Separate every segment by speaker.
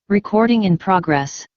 Speaker 1: Recording in progress.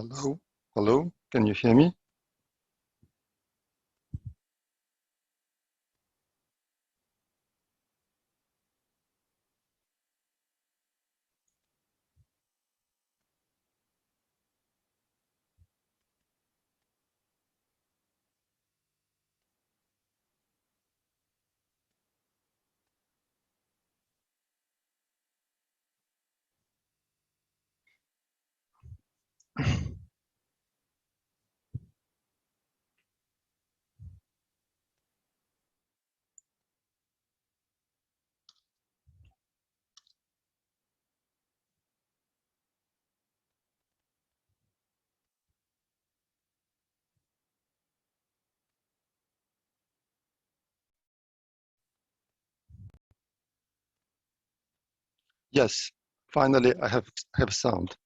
Speaker 2: Hello, hello, can you hear me? Yes, finally I have sound.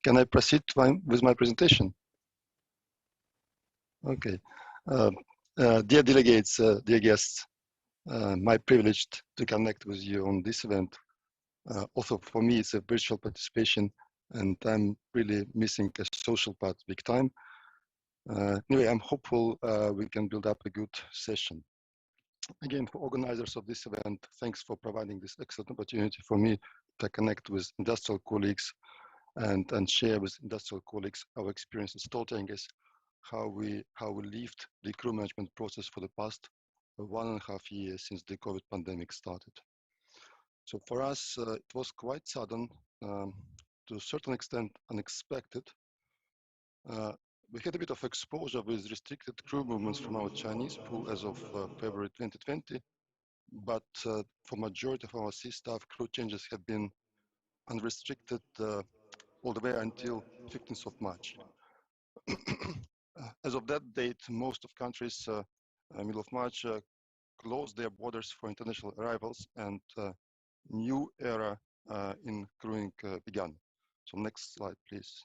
Speaker 2: Can I proceed with my presentation? Okay. Uh, Dear delegates, dear guests, my privilege to connect with you on this event. Also for me, it's a virtual participation and I'm really missing a social part big time. Anyway, I'm hopeful we can build up a good session. Again, for organizers of this event, thanks for providing this excellent opportunity for me to connect with industrial colleagues and share with industrial colleagues our experiences, telling us how we lived the crew management process for the past 1.5 years since the COVID pandemic started. So for us, it was quite sudden, to a certain extent unexpected. We had a bit of exposure with restricted crew movements from our Chinese pool as of February 2020, but for majority of our sea staff, crew changes have been unrestricted all the way until 15th of March. As of that date, most of countries, middle of March, closed their borders for international arrivals and new era in crewing began. So next slide, please.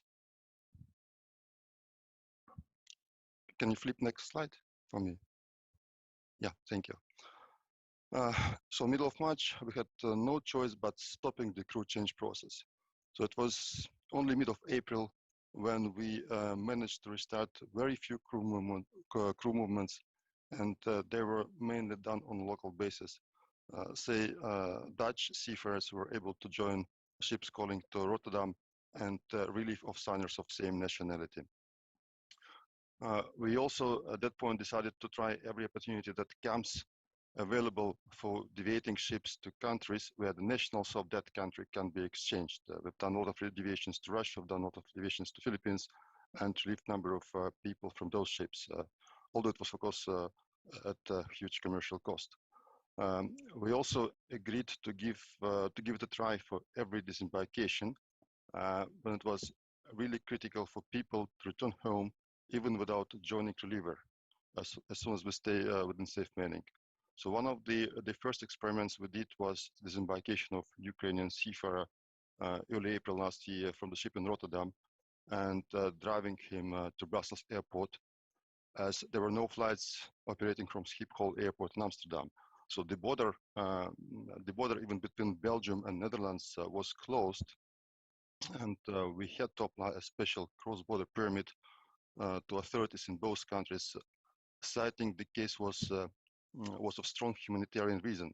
Speaker 2: Can you flip next slide for me? Yeah, thank you. So middle of March, we had no choice but stopping the crew change process. So it was only mid of April when we managed to restart very few crew movements, and they were mainly done on a local basis. Say Dutch seafarers were able to join ships calling to Rotterdam and relief of signers of same nationality. We also at that point decided to try every opportunity that comes available for deviating ships to countries where the nationals of that country can be exchanged. We've done a lot of deviations to Russia, we've done a lot of deviations to Philippines, and relieved number of people from those ships, although it was of course at a huge commercial cost. We also agreed to give it a try for every disembarkation when it was really critical for people to return home even without joining reliever, as soon as we stay within safe manning. So one of the first experiments we did was disembarkation of Ukrainian seafarer early April last year from the ship in Rotterdam and driving him to Brussels airport, as there were no flights operating from Schiphol airport in Amsterdam. So the border even between Belgium and Netherlands was closed, and we had to apply a special cross-border permit to authorities in both countries, citing the case was of strong humanitarian reason.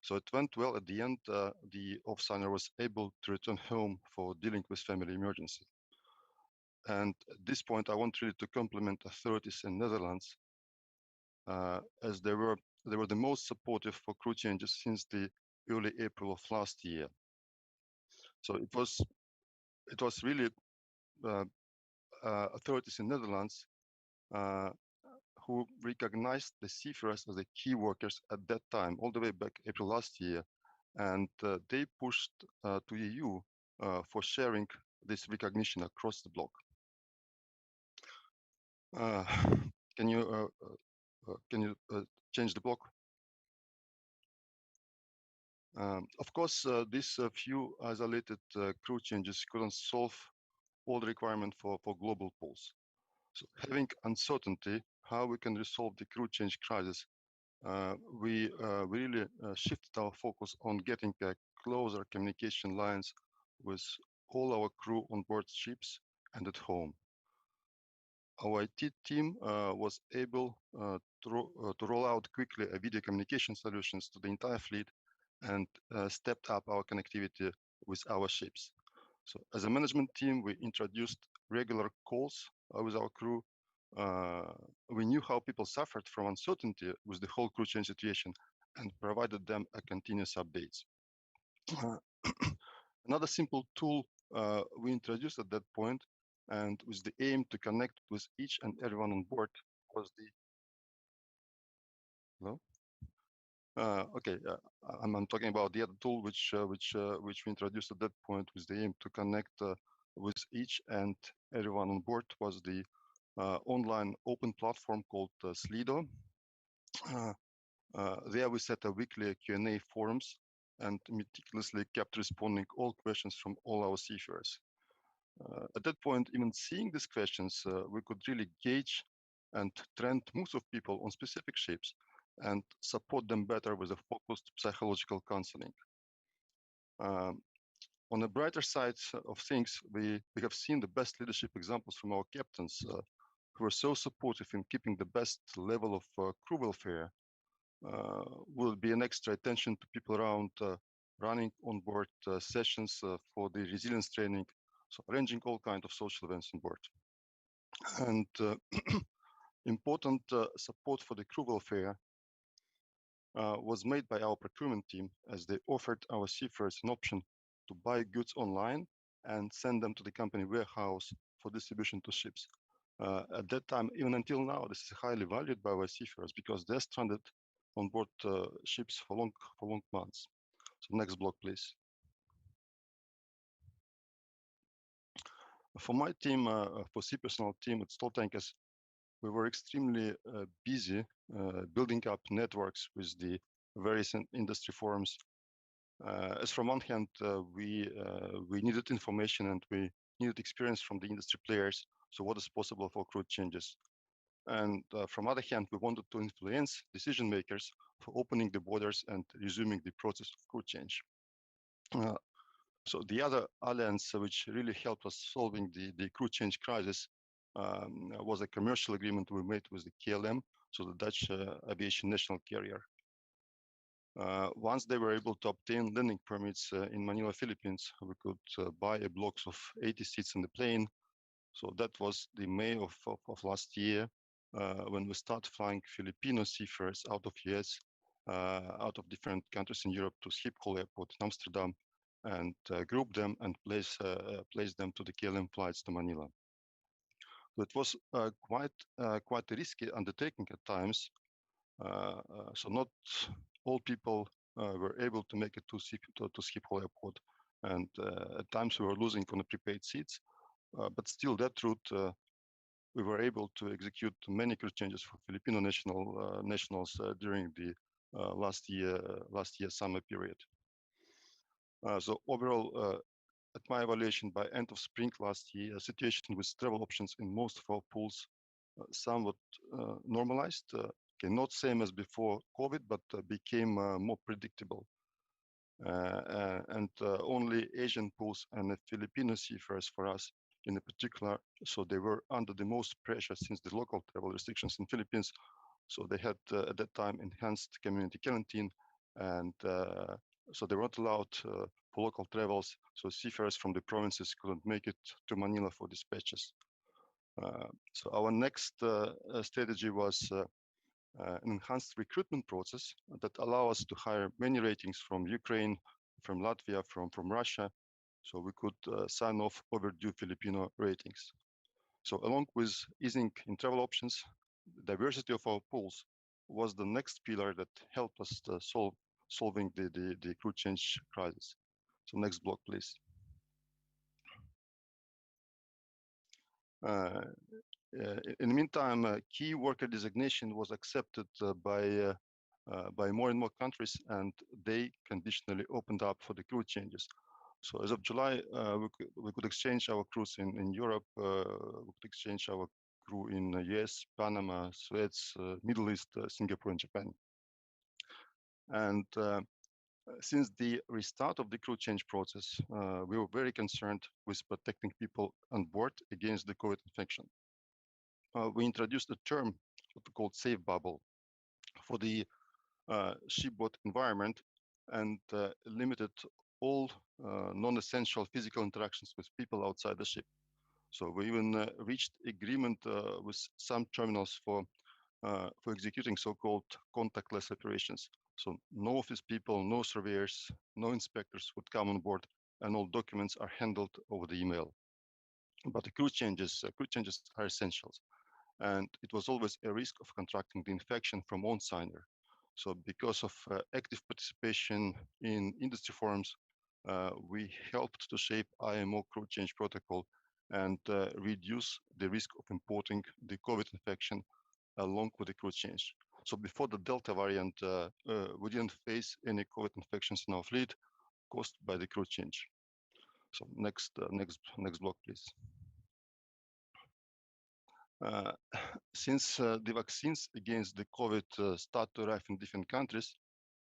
Speaker 2: So it went well at the end. The off-signer was able to return home for dealing with family emergency. And at this point, I want really to compliment authorities in Netherlands, as they were the most supportive for crew changes since the early April of last year. So it was really authorities in Netherlands who recognized the seafarers as the key workers at that time, all the way back April last year, and they pushed to EU for sharing this recognition across the bloc. Can you change the block? Of course, these few isolated crew changes couldn't solve all the requirement for global pools. So having uncertainty how we can resolve the crew change crisis, we really shifted our focus on getting closer communication lines with all our crew on board ships and at home. Our IT team was able to roll out quickly a video communication solutions to the entire fleet and stepped up our connectivity with our ships. So as a management team, we introduced regular calls with our crew. We knew how people suffered from uncertainty with the whole crew change situation and provided them a continuous updates. Another simple tool we introduced at that point, and with the aim to connect with each and everyone on board, was the hello. Okay, I'm talking about the other tool which we introduced at that point with the aim to connect with each and everyone on board, was the online open platform called Slido. There we set a weekly Q&A forums and meticulously kept responding all questions from all our seafarers. At that point, even seeing these questions, we could really gauge and trend moves of people on specific ships and support them better with a focused psychological counseling. On the brighter side of things, we have seen the best leadership examples from our captains who are so supportive in keeping the best level of crew welfare. Will be an extra attention to people around running on board sessions for the resilience training, so arranging all kinds of social events on board. And important support for the crew welfare was made by our procurement team, as they offered our seafarers an option to buy goods online and send them to the company warehouse for distribution to ships. At that time, even until now, this is highly valued by our seafarers because they're stranded on board ships for long months. So next block, please. For my team, for sea personnel team at Stolt Tankers, we were extremely busy building up networks with the various industry forums. As from one hand, we needed information and we needed experience from the industry players. So what is possible for crew changes? And from other hand, we wanted to influence decision makers for opening the borders and resuming the process of crew change. So the other alliance which really helped us solving the crew change crisis was a commercial agreement we made with the KLM, so the Dutch aviation national carrier. Once they were able to obtain landing permits in Manila, Philippines, we could buy a blocks of 80 seats in the plane. So that was the May of last year when we started flying Filipino seafarers out of US, out of different countries in Europe to Schiphol Airport in Amsterdam, and group them and place them to the KLM flights to Manila. So it was quite a risky undertaking at times. So not all people were able to make it to Schiphol Airport, and at times we were losing on the prepaid seats. But still, that route we were able to execute many crew changes for Filipino nationals during the last year summer period. So overall, at my evaluation, by end of spring last year, situation with travel options in most of our pools somewhat normalized. Not same as before COVID, but became more predictable. And only Asian pools and the Filipino seafarers for us in particular, so they were under the most pressure since the local travel restrictions in Philippines. So they had at that time enhanced community quarantine, and so they weren't allowed for local travels. So seafarers from the provinces couldn't make it to Manila for dispatches. So our next strategy was an enhanced recruitment process that allow us to hire many ratings from Ukraine, from Latvia, from Russia, so we could sign off overdue Filipino ratings. So along with easing in travel options, diversity of our pools was the next pillar that helped us solving the crew change crisis. So next block, please. In the meantime, key worker designation was accepted by more and more countries, and they conditionally opened up for the crew changes. So as of July, we could exchange our crews in Europe, we could exchange our crew in US, Panama, Suez, Middle East, Singapore, and Japan. And since the restart of the crew change process, we were very concerned with protecting people on board against the COVID infection. we introduced a term what we called safe bubble for the shipboard environment and limited all non-essential physical interactions with people outside the ship. So we even reached agreement with some terminals for executing so-called contactless operations. So no office people, no surveyors, no inspectors would come on board, and all documents are handled over the email. But the crew changes are essentials, and it was always a risk of contracting the infection from one signer. So because of active participation in industry forums, we helped to shape IMO crew change protocol and reduce the risk of importing the COVID infection along with the crew change. So before the Delta variant, we didn't face any COVID infections in our fleet caused by the crew change. So next block, please. Since the vaccines against the COVID start to arrive in different countries,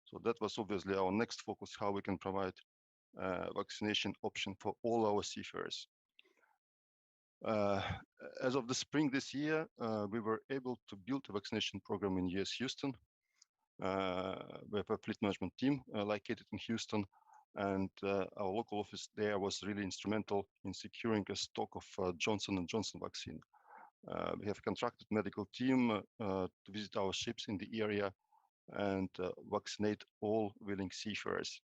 Speaker 2: so that was obviously our next focus, how we can provide vaccination option for all our seafarers. As of the spring this year, we were able to build a vaccination program in US Houston. We have a fleet management team located in Houston, and our local office there was really instrumental in securing a stock of Johnson & Johnson vaccine. We have contracted medical team to visit our ships in the area and vaccinate all willing seafarers.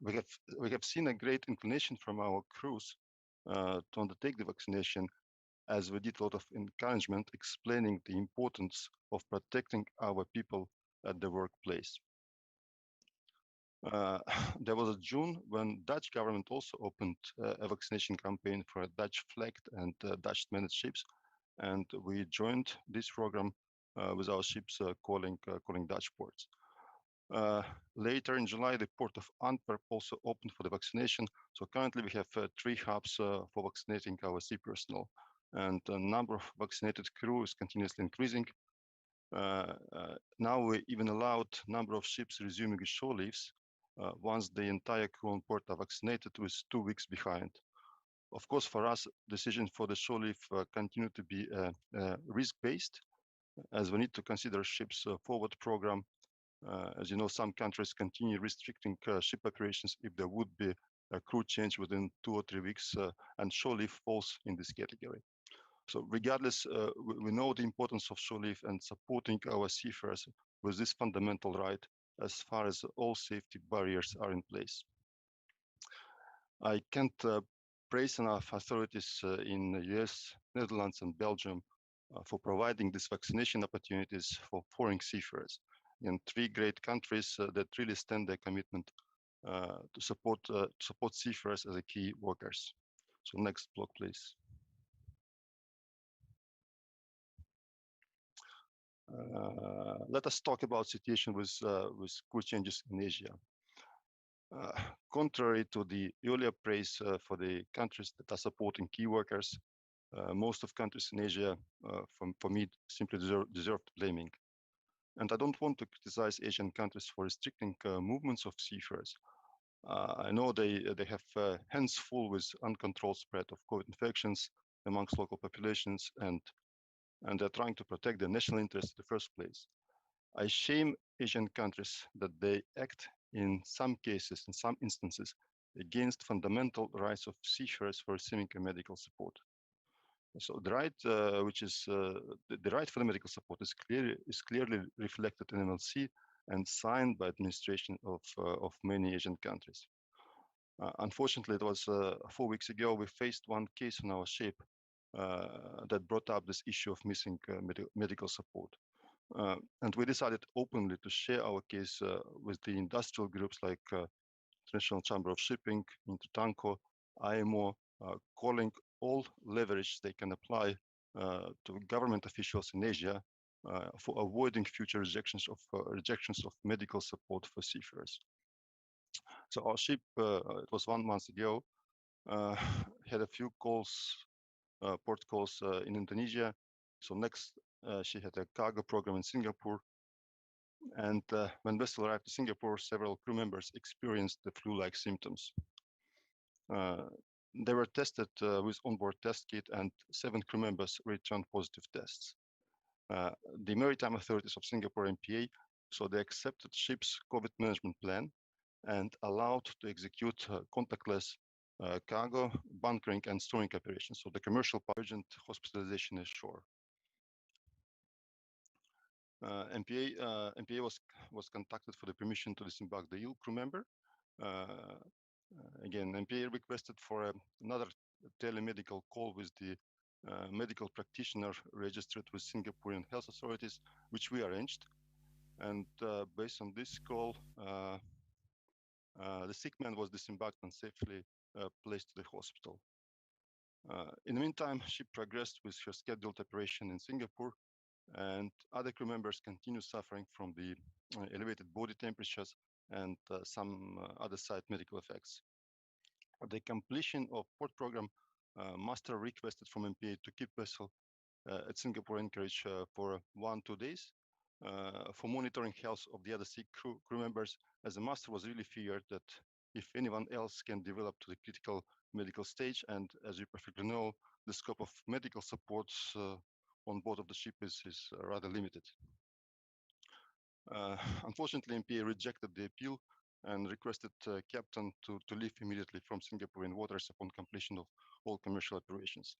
Speaker 2: We have seen a great inclination from our crews to undertake the vaccination, as we did a lot of encouragement explaining the importance of protecting our people at the workplace. There was a June when Dutch government also opened a vaccination campaign for Dutch flagged and Dutch managed ships, and we joined this program with our ships calling Dutch ports. Later in July, the port of Antwerp also opened for the vaccination. So currently we have 3 hubs for vaccinating our sea personnel, and the number of vaccinated crew is continuously increasing. Now we even allowed number of ships resuming shore leaves once the entire crew on board are vaccinated, with 2 weeks behind. Of course, for us, decision for the shore leave continue to be risk-based, as we need to consider ships forward program. As you know, some countries continue restricting ship operations if there would be a crew change within 2 or 3 weeks, and shore leave falls in this category. So regardless, we know the importance of shore leave and supporting our seafarers with this fundamental right as far as all safety barriers are in place. I can't praise enough authorities in the US, Netherlands, and Belgium for providing these vaccination opportunities for foreign seafarers in 3 great countries that really stand their commitment to support seafarers as a key workers. So next block, please. Let us talk about situation with crew changes in Asia. Contrary to the earlier praise for the countries that are supporting key workers, most of countries in Asia, for me, simply deserve blaming. And I don't want to criticize Asian countries for restricting movements of seafarers. I know they have hands full with uncontrolled spread of COVID infections amongst local populations, and they're trying to protect their national interests in the first place. I shame Asian countries that they act in some cases, in some instances, against fundamental rights of seafarers for receiving medical support. So the right, the right for the medical support is clearly reflected in MLC and signed by administration of many Asian countries. Unfortunately, it was 4 weeks ago we faced one case on our ship that brought up this issue of missing medical support. And we decided openly to share our case with the industrial groups like International Chamber of Shipping, Intertanko, IMO, calling all leverage they can apply to government officials in Asia for avoiding future rejections of medical support for seafarers. So our ship, it was 1 month ago, had a few calls, port calls in Indonesia. So next, she had a cargo program in Singapore. And when vessel arrived to Singapore, several crew members experienced the flu-like symptoms. They were tested with onboard test kit, and 7 crew members returned positive tests. The maritime authorities of Singapore MPA, so they accepted ship's COVID management plan and allowed to execute contactless cargo, bunkering, and storing operations. So the commercial urgent hospitalization ashore. MPA was contacted for the permission to disembark the ill crew member. Again, MPA requested for another telemedical call with the medical practitioner registered with Singaporean health authorities, which we arranged. And based on this call, the sick man was disembarked and safely placed to the hospital. In the meantime, ship progressed with her scheduled operation in Singapore, and other crew members continue suffering from the elevated body temperatures and some other side medical effects. The completion of port program, master requested from MPA to keep vessel at Singapore anchorage for 1-2 days for monitoring health of the other sick crew members, as the master was really feared that if anyone else can develop to the critical medical stage, and as you perfectly know, the scope of medical supports on board of the ship is rather limited. Unfortunately, MPA rejected the appeal and requested captain to leave immediately from Singaporean waters upon completion of all commercial operations.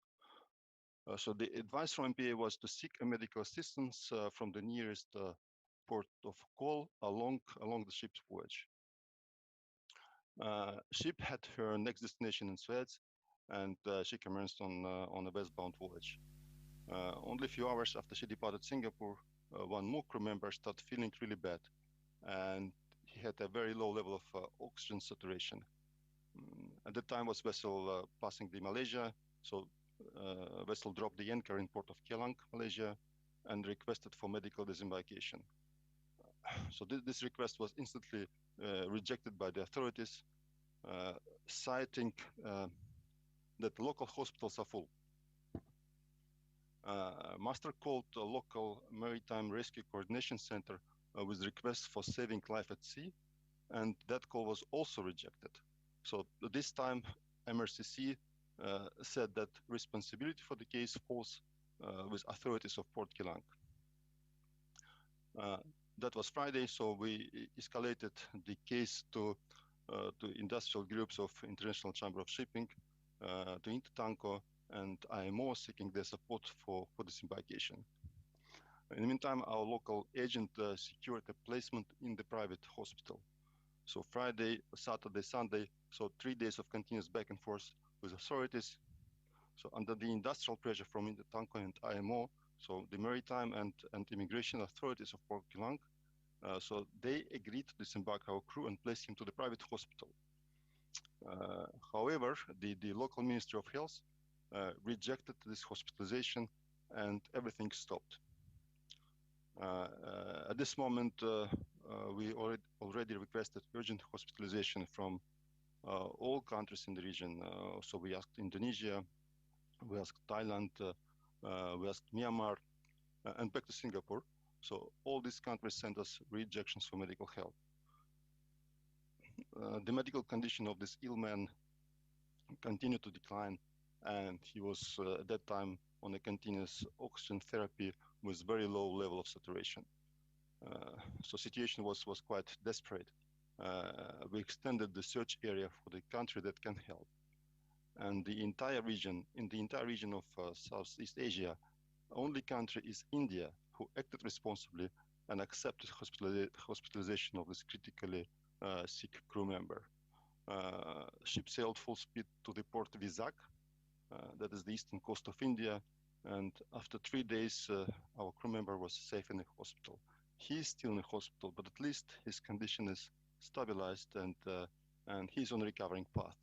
Speaker 2: So the advice from MPA was to seek a medical assistance from the nearest port of call along the ship's voyage. Ship had her next destination in Suez, and she commenced on a westbound voyage. Only a few hours after she departed Singapore, one more crew member started feeling really bad, and he had a very low level of oxygen saturation. At the time was vessel passing the Malaysia, so vessel dropped the anchor in port of Kelang, Malaysia, and requested for medical disembarkation. So this request was instantly rejected by the authorities, citing that local hospitals are full. Master called the local Maritime Rescue Coordination Center with requests for saving life at sea, and that call was also rejected. So this time, MRCC said that responsibility for the case falls with authorities of Port Kelang. That was Friday, so we escalated the case to industrial groups of International Chamber of Shipping, to Intertanko and IMO, seeking their support for disembarkation. In the meantime, our local agent secured a placement in the private hospital. So Friday, Saturday, Sunday, so 3 days of continuous back and forth with authorities. So under the industrial pressure from Intertanko and IMO, so the maritime and immigration authorities of Port Kelang, so they agreed to disembark our crew and place him to the private hospital. However, the local Ministry of Health rejected this hospitalization, and everything stopped. At this moment, we already requested urgent hospitalization from all countries in the region. So we asked Indonesia, we asked Thailand, we asked Myanmar, and back to Singapore. So all these countries sent us rejections for medical help. The medical condition of this ill man continued to decline, and he was at that time on a continuous oxygen therapy with very low level of saturation. So situation was quite desperate. We extended the search area for the country that can help. And in the entire region of Southeast Asia, only country is India, who acted responsibly and accepted hospitalization of this critically sick crew member. Ship sailed full speed to the port Vizag, that is the eastern coast of India, and after 3 days, our crew member was safe in the hospital. He is still in the hospital, but at least his condition is stabilized, and he's on a recovering path.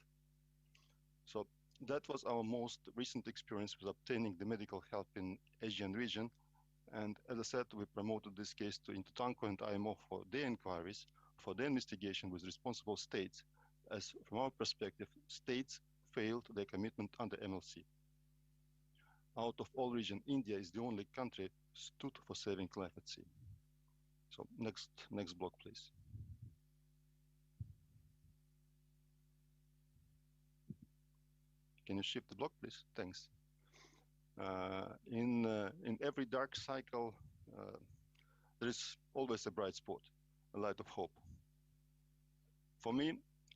Speaker 2: So that was our most recent experience with obtaining the medical help in Asian region. And as I said, we promoted this case to Intertanko and IMO for their inquiries, for their investigation with responsible states, as from our perspective, states failed their commitment under MLC. Out of all region, India is the only country stood for saving life at sea. So next block, please. Can you shift the block, please? Thanks. In every dark cycle, there is always a bright spot, a light of hope. For me,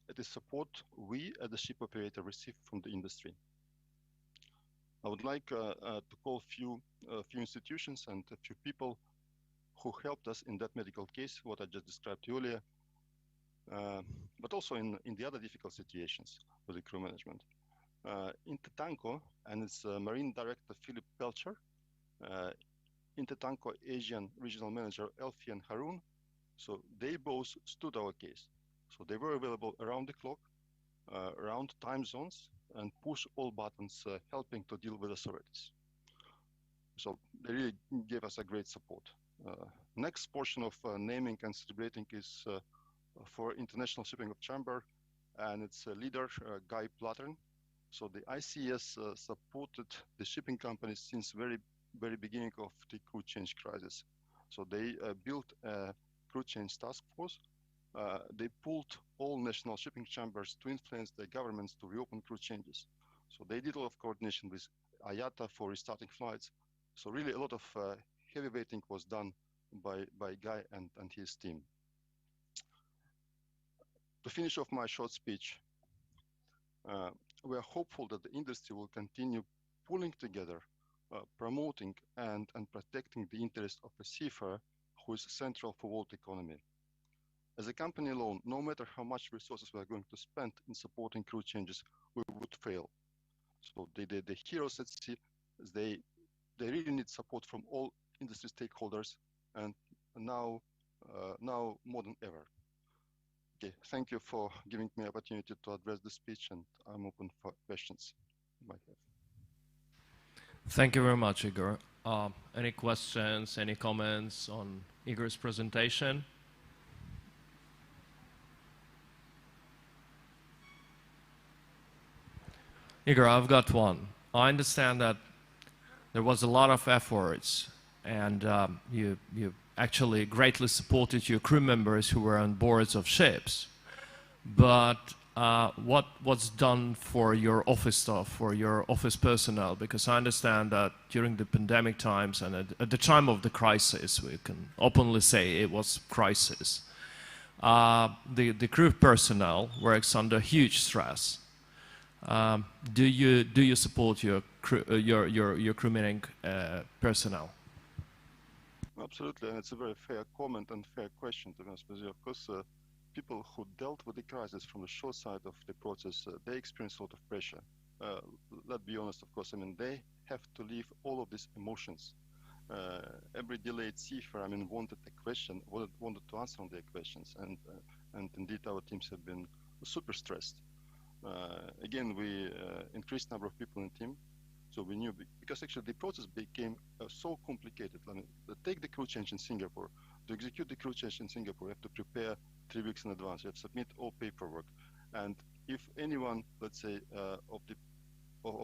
Speaker 2: it is support we as a ship operator receive from the industry. I would like to call few institutions and a few people who helped us in that medical case, what I just described earlier, but also in the other difficult situations with the crew management. Intertanko and its Marine Director Philip Pelcher, Intertanko Asian Regional Manager Elfie and Harun, so they both stood our case. So they were available around the clock, around time zones, and push all buttons, helping to deal with authorities. So they really gave us a great support. Next portion of naming and celebrating is for International Shipping of Chamber and its leader, Guy Plattern. So the ICS supported the shipping companies since very beginning of the crew change crisis. So they built a crew change task force. They pulled all national shipping chambers to influence their governments to reopen crew changes. So they did a lot of coordination with IATA for restarting flights. So really a lot of heavy weighting was done by Guy and his team. To finish off my short speech, we are hopeful that the industry will continue pulling together, promoting and protecting the interest of a seafarer who is central for world economy. As a company alone, no matter how much resources we are going to spend in supporting crew changes, we would fail. So the heroes at sea, they really need support from all industry stakeholders, and now more than ever. Okay, thank you for giving me opportunity to address the speech, and I'm open for questions you might have.
Speaker 3: Thank you very much, Igor. Any questions, any comments on Igor's presentation? Igor, I've got one. I understand that there was a lot of efforts, and you actually greatly supported your crew members who were on boards of ships. But what was done for your office staff, for your office personnel? Because I understand that during the pandemic times and at the time of the crisis, we can openly say it was crisis, the crew personnel works under huge stress. Do you support your crewmaning personnel?
Speaker 2: Absolutely, and it's a very fair comment and fair question, to be honest with you. Of course, people who dealt with the crisis from the shore side of the process, they experience a lot of pressure. Let's be honest, of course, I mean, they have to leave all of these emotions. Every delayed seafarer, I mean, wanted a question, wanted to answer on their questions, and indeed our teams have been super stressed. Again, we increased number of people in the team, so we knew, because actually the process became so complicated. I mean, take the crew change in Singapore. To execute the crew change in Singapore, you have to prepare 3 weeks in advance. You have to submit all paperwork, and if anyone, let's say, of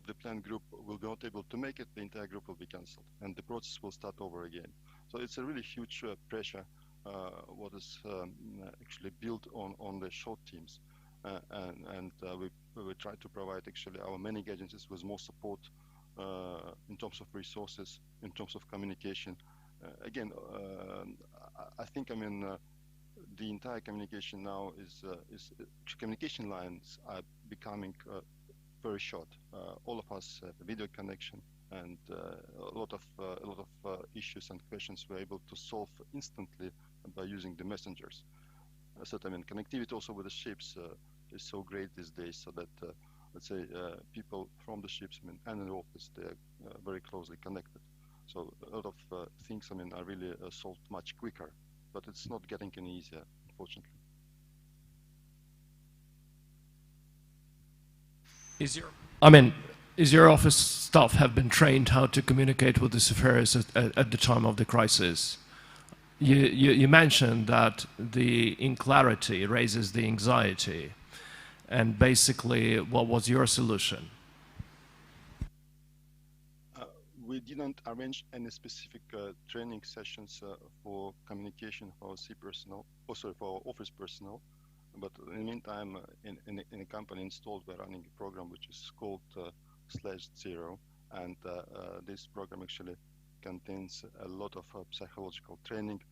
Speaker 2: the planned group will not able to make it, the entire group will be cancelled, and the process will start over again. So it's a really huge pressure, what is actually built on the short teams. We try to provide actually our managing agencies with more support in terms of resources, in terms of communication. Again, I think, I mean, the entire communication now is communication lines are becoming very short. All of us have a video connection, and a lot of issues and questions we're able to solve instantly by using the messengers. So I mean, connectivity also with the ships is so great these days, so that let's say people from the ships, I mean, and in the office, they are very closely connected. So a lot of things, I mean, are really solved much quicker, but it's not getting any easier, unfortunately.
Speaker 3: Is your office staff have been trained how to communicate with the seafarers at the time of the crisis? You mentioned that the inclarity raises the anxiety, and basically, what was your solution?
Speaker 2: We didn't arrange any specific training sessions for communication for our sea personnel, also for our office personnel. But in the meantime, in a company installed, we're running a program which is called 0. And this program actually contains a lot of psychological training,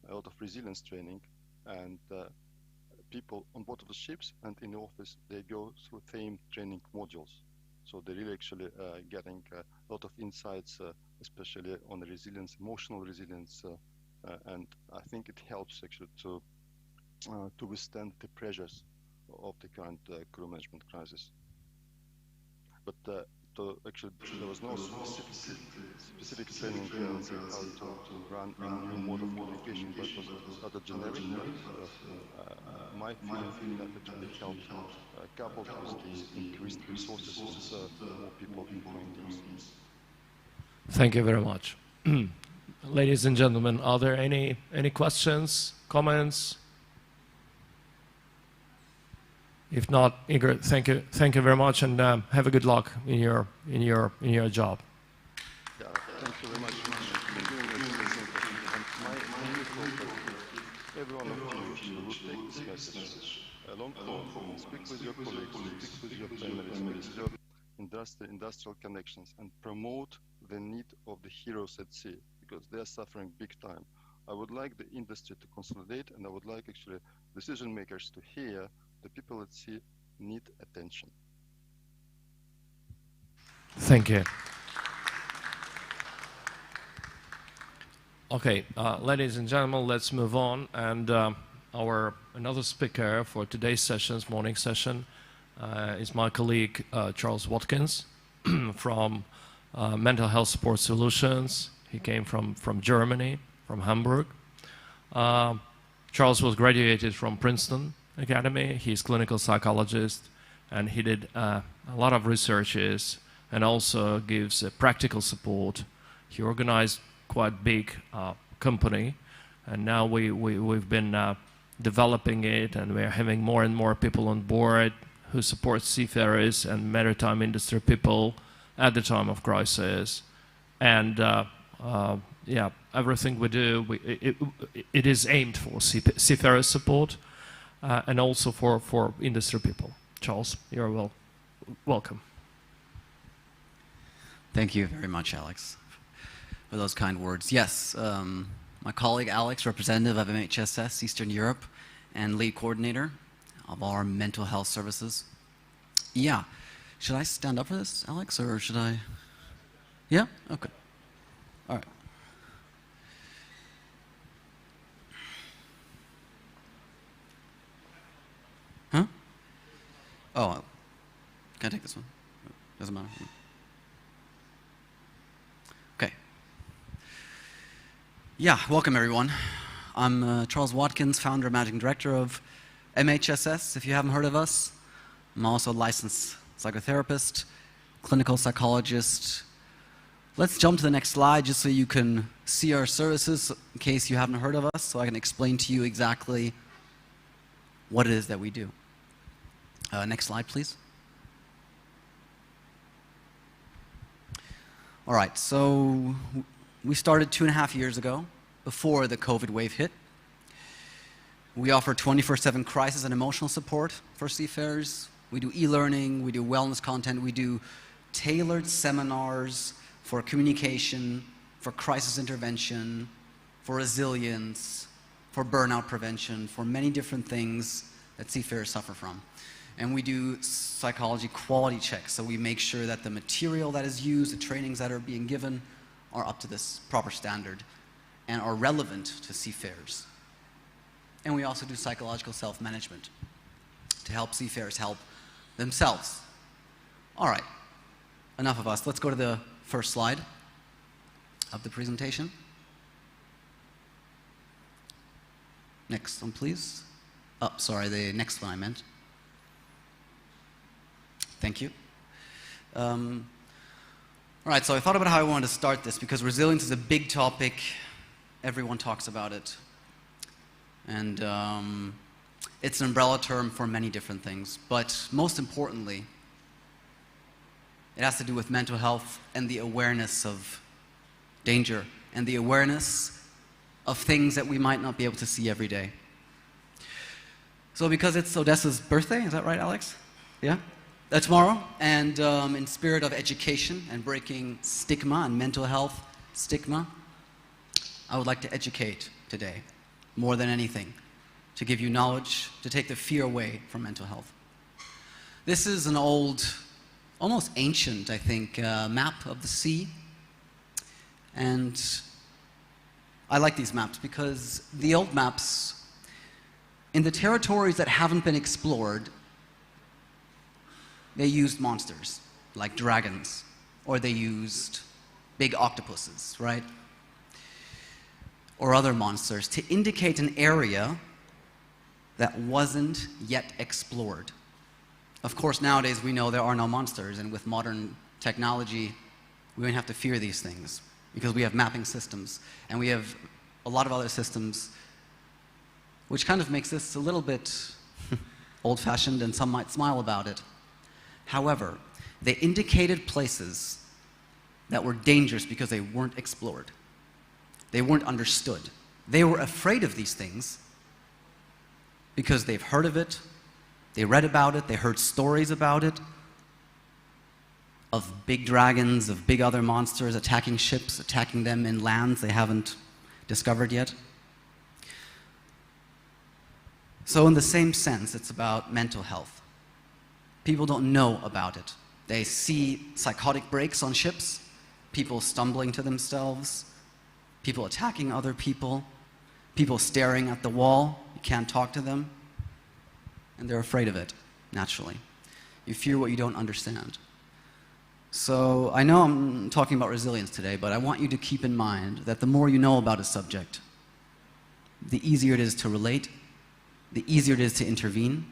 Speaker 2: a lot of resilience training, and people on board of the ships and in the office, they go through themed training modules. So they're really actually getting a lot of insights, especially on the resilience, emotional resilience, and I think it helps actually to withstand the pressures of the current crew management crisis. But actually, there was no specific training on how to run a new mode of communication, but it was rather generic. My feeling that actually helped, coupled with the increased resources and more people employing teams.
Speaker 3: Thank you very much. Ladies and gentlemen, are there any questions, comments? If not, Igor, thank you very much, and have a good luck in your job.
Speaker 2: Yeah, thank you very much. Every one of you will take this message along home, speak with your colleagues, speak with your families, with your industrial connections, and promote the need of the heroes at sea, because they are suffering big time. I would like the industry to consolidate, and I would like actually decision makers to hear the people at sea need attention.
Speaker 3: Thank you. Okay, ladies and gentlemen, let's move on. And another speaker for today's session's morning session is my colleague Charles Watkins from Mental Health Support Solutions. He came from Germany, from Hamburg. Charles was graduated from Princeton Academy. He's clinical psychologist, and he did a lot of researches and also gives practical support. He organized quite big company, and now we've been developing it, and we're having more and more people on board who support seafarers and maritime industry people at the time of crisis. And yeah, everything we do, it is aimed for seafarer support and also for industry people. Charles, you're welcome.
Speaker 4: Thank you very much, Alex, for those kind words. Yes, my colleague Alex, representative of MHSS Eastern Europe and lead coordinator of our mental health services. Yeah, should I stand up for this, Alex, or should I? Yeah, okay. All right. Huh? Oh, can I take this one? Doesn't matter. Okay. Yeah, welcome everyone. I'm Charles Watkins, founder and managing director of MHSS, if you haven't heard of us. I'm also a licensed psychotherapist, clinical psychologist. Let's jump to the next slide just so you can see our services in case you haven't heard of us, so I can explain to you exactly what it is that we do. Next slide, please. All right, so we started 2.5 years ago, before the COVID wave hit. We offer 24/7 crisis and emotional support for seafarers. We do e-learning, we do wellness content, we do tailored seminars for communication, for crisis intervention, for resilience, for burnout prevention, for many different things that seafarers suffer from. And we do psychology quality checks, so we make sure that the material that is used, the trainings that are being given, are up to this proper standard and are relevant to seafarers. And we also do psychological self-management to help seafarers help themselves. All right, enough of us. Let's go to the first slide of the presentation. Next one, please. Oh, sorry, the next one I meant. Thank you. All right, so I thought about how I wanted to start this because resilience is a big topic. Everyone talks about it. And it's an umbrella term for many different things. But most importantly, it has to do with mental health and the awareness of danger and the awareness of things that we might not be able to see every day. So because it's Odessa's birthday, is that right, Alex? Yeah? tomorrow, and in spirit of education and breaking stigma and mental health stigma, I would like to educate today, more than anything, to give you knowledge, to take the fear away from mental health. This is an old, almost ancient, I think, map of the sea. And I like these maps because the old maps, in the territories that haven't been explored, they used monsters, like dragons, or they used big octopuses, right? Or other monsters to indicate an area that wasn't yet explored. Of course, nowadays we know there are no monsters, and with modern technology, we don't have to fear these things because we have mapping systems, and we have a lot of other systems, which kind of makes this a little bit old-fashioned, and some might smile about it. However, they indicated places that were dangerous because they weren't explored. They weren't understood. They were afraid of these things because they've heard of it, they read about it, they heard stories about it, of big dragons, of big other monsters attacking ships, attacking them in lands they haven't discovered yet. So in the same sense, it's about mental health. People don't know about it. They see psychotic breaks on ships, people stumbling to themselves, people attacking other people, people staring at the wall, you can't talk to them, and they're afraid of it, naturally. You fear what you don't understand. So I know I'm talking about resilience today, but I want you to keep in mind that the more you know about a subject, the easier it is to relate, the easier it is to intervene,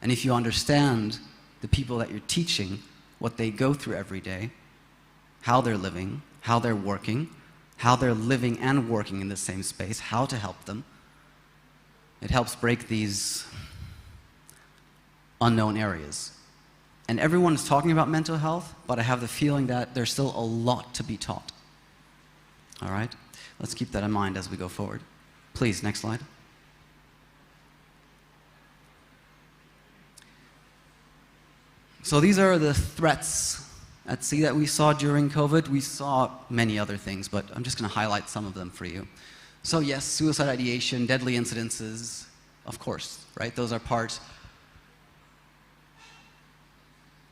Speaker 4: and if you understand the people that you're teaching, what they go through every day, how they're living, how they're working, how they're living and working in the same space, how to help them, it helps break these unknown areas. And everyone is talking about mental health, but I have the feeling that there's still a lot to be taught. All right? Let's keep that in mind as we go forward. Please, next slide. So these are the threats at sea that we saw during COVID. We saw many other things, but I'm just going to highlight some of them for you. So yes, suicide ideation, deadly incidences, of course, right? Those are part,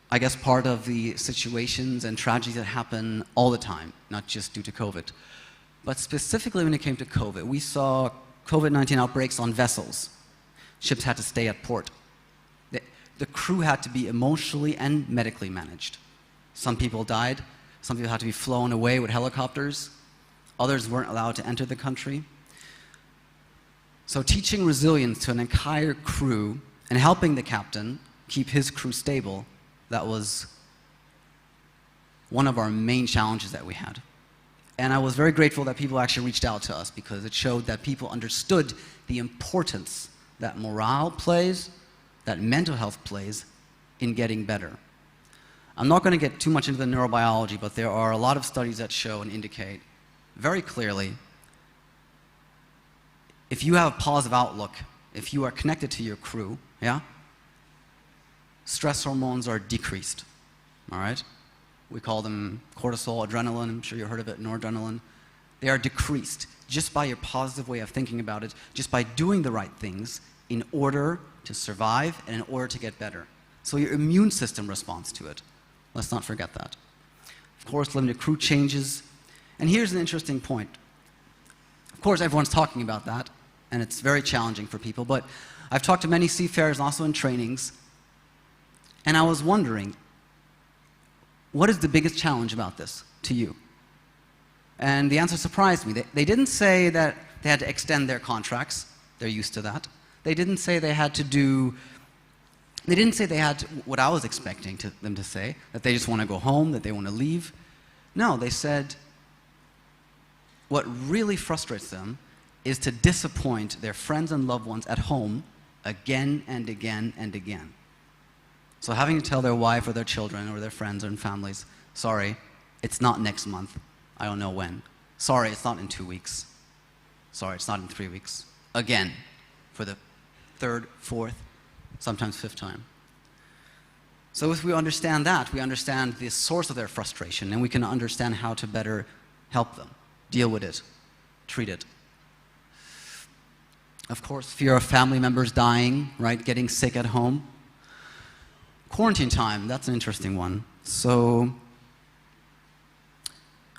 Speaker 4: I guess, part of the situations and tragedies that happen all the time, not just due to COVID. But specifically when it came to COVID, we saw COVID-19 outbreaks on vessels. Ships had to stay at port. The crew had to be emotionally and medically managed. Some people died. Some people had to be flown away with helicopters. Others weren't allowed to enter the country. So teaching resilience to an entire crew and helping the captain keep his crew stable, that was one of our main challenges that we had. And I was very grateful that people actually reached out to us because it showed that people understood the importance that morale plays, that mental health plays in getting better. I'm not going to get too much into the neurobiology, but there are a lot of studies that show and indicate very clearly if you have a positive outlook, if you are connected to your crew, yeah, stress hormones are decreased, all right? We call them cortisol, adrenaline, I'm sure you heard of it, noradrenaline. They are decreased just by your positive way of thinking about it, just by doing the right things in order to survive and in order to get better. So your immune system responds to it. Let's not forget that. Of course, limited crew changes. And here's an interesting point. Of course, everyone's talking about that, and it's very challenging for people, but I've talked to many seafarers also in trainings, and I was wondering, what is the biggest challenge about this to you? And the answer surprised me. They didn't say that they had to extend their contracts. They're used to that. They didn't say they had to do, they didn't say they had to, what I was expecting them to say, that they just want to go home, that they want to leave. No, they said what really frustrates them is to disappoint their friends and loved ones at home again and again and again. So having to tell their wife or their children or their friends and families, sorry, it's not next month, I don't know when. Sorry, it's not in 2 weeks. Sorry, it's not in 3 weeks. Again, for the third, fourth, sometimes fifth time. So if we understand that, we understand the source of their frustration, and we can understand how to better help them deal with it, treat it. Of course, fear of family members dying, right? Getting sick at home. Quarantine time, that's an interesting one. So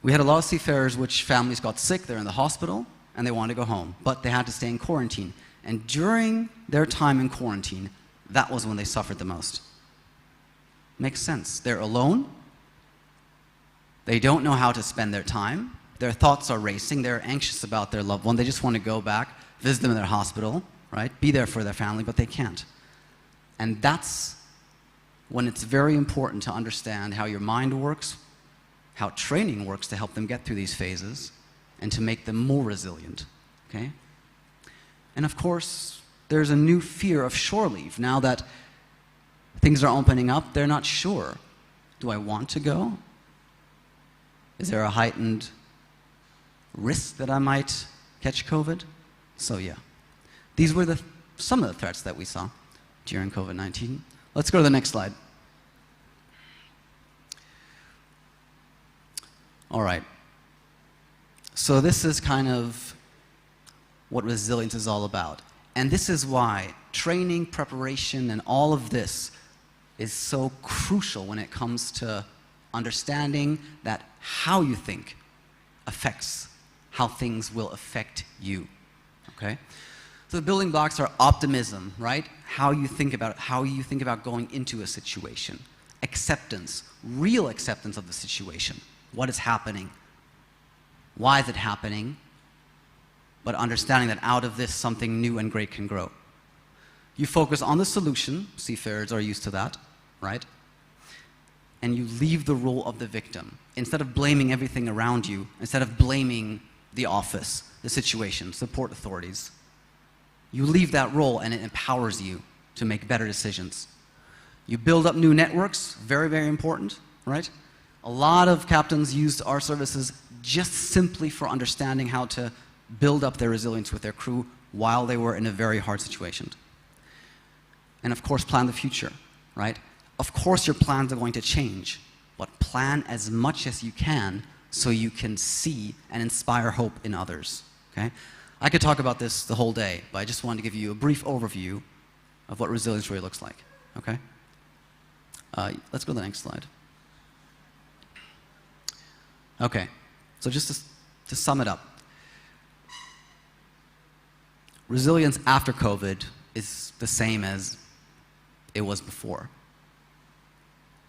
Speaker 4: we had a lot of seafarers which families got sick, they're in the hospital, and they wanted to go home, but they had to stay in quarantine. And during their time in quarantine, that was when they suffered the most. Makes sense. They're alone. They don't know how to spend their time. Their thoughts are racing. They're anxious about their loved one. They just want to go back, visit them in their hospital, right? Be there for their family, but they can't. And that's when it's very important to understand how your mind works, how training works to help them get through these phases, and to make them more resilient, okay? And of course, there's a new fear of shore leave. Now that things are opening up, they're not sure. Do I want to go? Is there a heightened risk that I might catch COVID? So yeah, these were some of the threats that we saw during COVID-19. Let's go to the next slide. All right. So this is kind of what resilience is all about. And this is why training, preparation, and all of this is so crucial when it comes to understanding that how you think affects how things will affect you, okay? So the building blocks are optimism, right? How you think about it, how you think about going into a situation. Acceptance, real acceptance of the situation. What is happening? Why is it happening? But understanding that out of this, something new and great can grow. You focus on the solution, seafarers are used to that, right? And you leave the role of the victim. Instead of blaming everything around you, instead of blaming the office, the situation, support authorities, you leave that role and it empowers you to make better decisions. You build up new networks, very, very important, right? A lot of captains used our services just simply for understanding how to build up their resilience with their crew while they were in a very hard situation. And of course, plan the future, right? Of course, your plans are going to change, but plan as much as you can so you can see and inspire hope in others, okay? I could talk about this the whole day, but I just wanted to give you a brief overview of what resilience really looks like, okay? Let's go to the next slide. Okay, so just to sum it up, resilience after COVID is the same as it was before.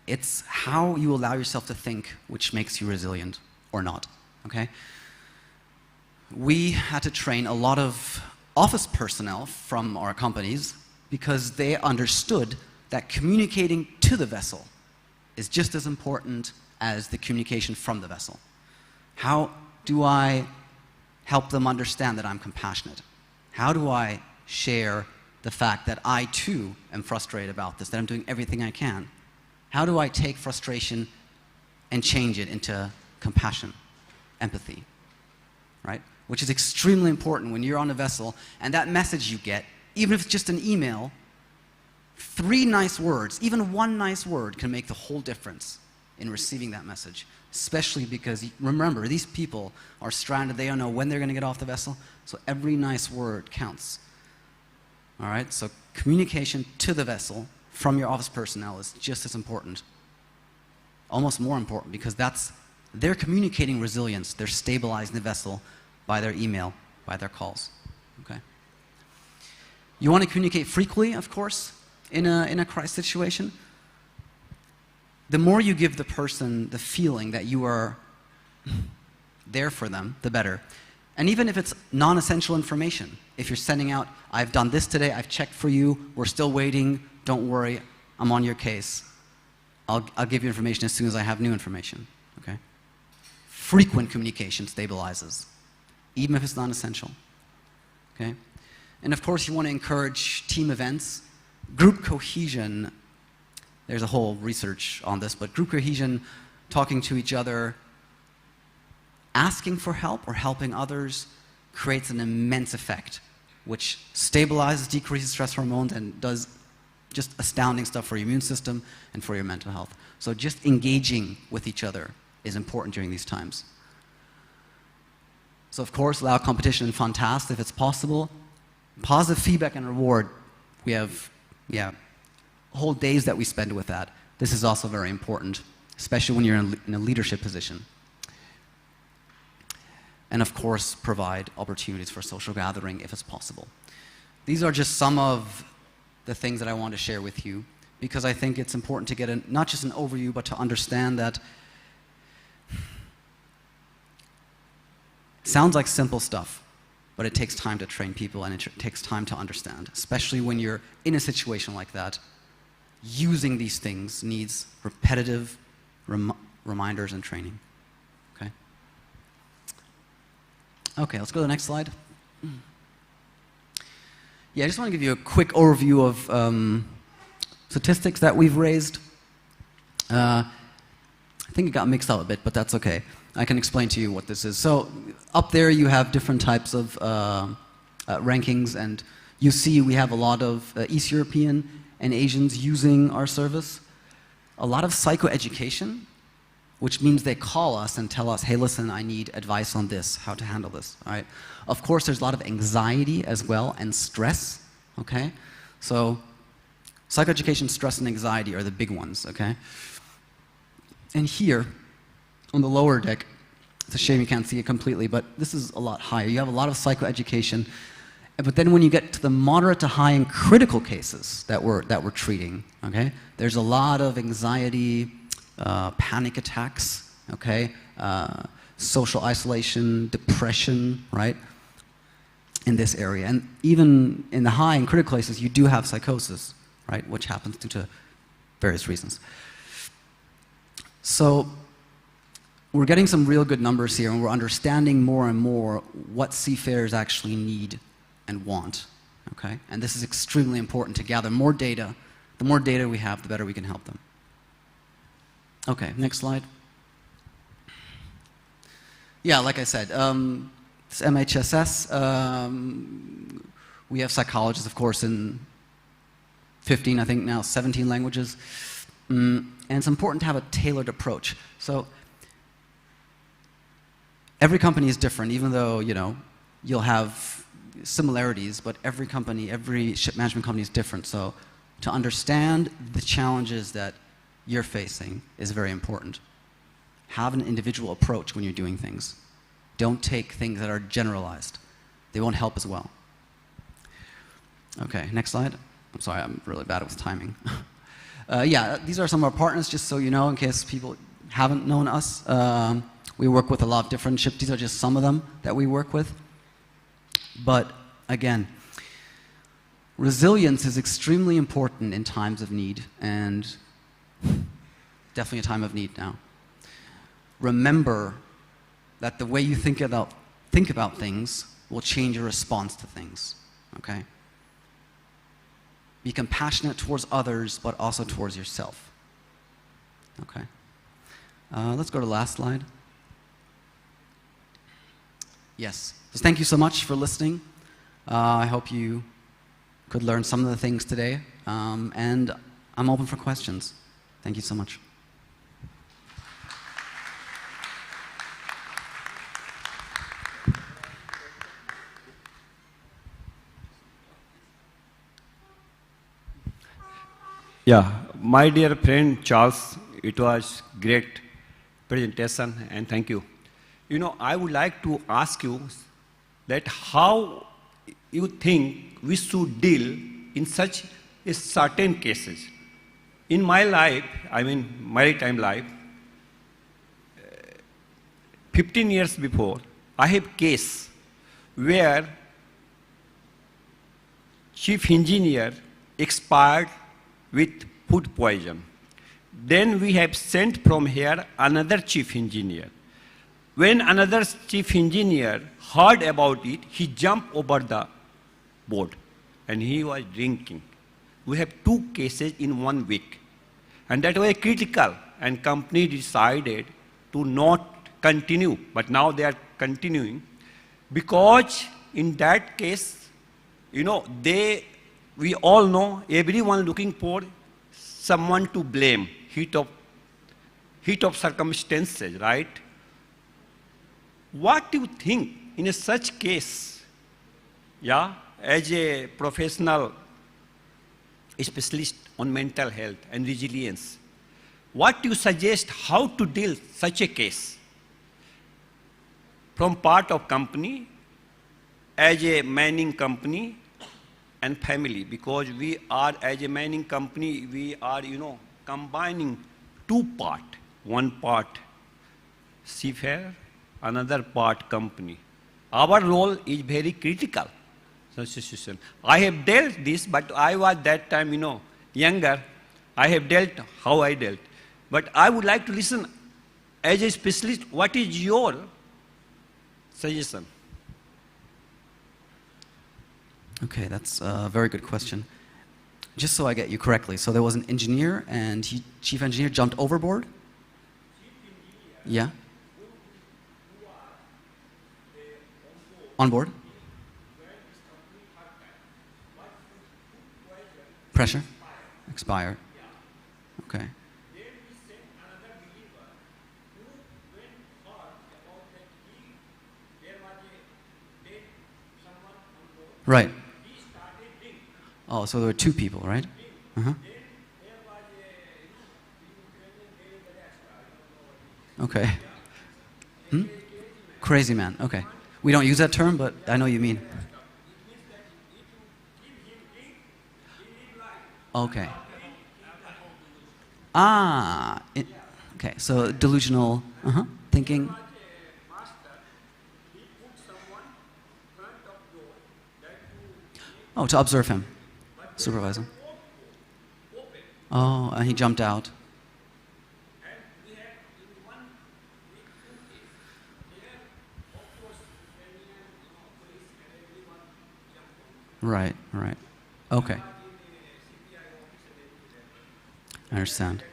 Speaker 4: It's how you allow yourself to think which makes you resilient or not, okay? We had to train a lot of office personnel from our companies because they understood that communicating to the vessel is just as important as the communication from the vessel. How do I help them understand that I'm compassionate? How do I share the fact that I too am frustrated about this, that I'm doing everything I can? How do I take frustration and change it into compassion, empathy, right? Which is extremely important when you're on a vessel and that message you get, even if it's just an email, 3 nice words, even 1 nice word can make the whole difference in receiving that message, especially because, remember, these people are stranded, they don't know when they're going to get off the vessel, so every nice word counts. All right, so communication to the vessel from your office personnel is just as important, almost more important, because they're communicating resilience, they're stabilizing the vessel by their email, by their calls, okay? You want to communicate frequently, of course, in a crisis situation. The more you give the person the feeling that you are there for them, the better. And even if it's non-essential information, if you're sending out, I've done this today, I've checked for you, we're still waiting, don't worry, I'm on your case. I'll give you information as soon as I have new information, okay? Frequent communication stabilizes, even if it's non-essential, okay? And of course, you want to encourage team events. Group cohesion, there's a whole research on this, but group cohesion, talking to each other, asking for help or helping others creates an immense effect, which stabilizes, decreases stress hormones, and does just astounding stuff for your immune system and for your mental health. So just engaging with each other is important during these times. So of course, allow competition and fun tasks if it's possible. Positive feedback and reward. We have, whole days that we spend with that. This is also very important, especially when you're in a leadership position. And of course, provide opportunities for social gathering if it's possible. These are just some of the things that I want to share with you, because I think it's important to get not just an overview, but to understand that it sounds like simple stuff, but it takes time to train people and it takes time to understand, especially when you're in a situation like that. Using these things needs repetitive reminders and training. Okay? Okay, let's go to the next slide. Yeah, I just want to give you a quick overview of statistics that we've raised. I think it got mixed up a bit, but that's okay. I can explain to you what this is. So up there you have different types of rankings, and you see we have a lot of East European and Asians using our service. A lot of psychoeducation, which means they call us and tell us, hey, listen, I need advice on this, how to handle this, all right? Of course, there's a lot of anxiety as well and stress, okay? So psychoeducation, stress, and anxiety are the big ones, okay? And here, on the lower deck, it's a shame you can't see it completely, but this is a lot higher. You have a lot of psychoeducation. But then when you get to the moderate to high and critical cases that we're treating, okay, there's a lot of anxiety, panic attacks, okay, social isolation, depression, right, in this area. And even in the high and critical cases, you do have psychosis, right, which happens due to various reasons. So we're getting some real good numbers here, and we're understanding more and more what seafarers actually need and want, okay? And this is extremely important to gather more data. The more data we have, the better we can help them. Okay, next slide. Yeah, like I said, it's MHSS. We have psychologists, of course, in 15, I think now 17 languages. And it's important to have a tailored approach. So every company is different, even though, you know, you'll have similarities, but every company, every ship management company is different. So to understand the challenges that you're facing is very important. Have an individual approach when you're doing things. Don't take things that are generalized. They won't help as well. Okay, next slide. I'm sorry, I'm really bad with timing. Yeah, these are some of our partners, just so you know, in case people haven't known us. We work with a lot of different ships. These are just some of them that we work with. But again, resilience is extremely important in times of need, and definitely a time of need now. Remember that the way you think about things will change your response to things, okay? Be compassionate towards others, but also towards yourself, okay? Let's go to the last slide. Yes, so thank you so much for listening. I hope you could learn some of the things today, and I'm open for questions. Thank you so much.
Speaker 5: Yeah, my dear friend Charles, it was great presentation and thank you. You know, I would like to ask you that how you think we should deal in such a certain cases. In my life, I mean maritime life, 15 years before, I have case where chief engineer expired with food poison. Then we have sent from here another chief engineer. When another chief engineer heard about it, he jumped over the board and he was drinking. We have 2 cases in 1 week. And that was critical, and company decided to not continue, but now they are continuing because in that case, you know, they we all know everyone looking for someone to blame, heat of circumstances, right? What do you think in a such case, yeah, as a professional specialist on mental health and resilience, what do you suggest how to deal such a case from part of company, as a manning company and family? Because we are, as a manning company, we are, combining two parts. One part seafarer, another part company. Our role is very critical. Situation. I have dealt this, but I was that time, younger. I have dealt how I dealt. But I would like to listen, as a specialist, what is your suggestion?
Speaker 4: Okay, that's a very good question. Just so I get you correctly, so there was an engineer and chief engineer jumped overboard? Yeah. On board? Pressure? Expired. Okay. Right. Oh, so there were two people, right? Uh-huh. Okay. Hmm? Crazy man, okay. We don't use that term, but I know what you mean. Okay. Okay, so delusional thinking. Oh, to observe him, supervise him. Oh, and he jumped out. Right, right. Okay. I understand.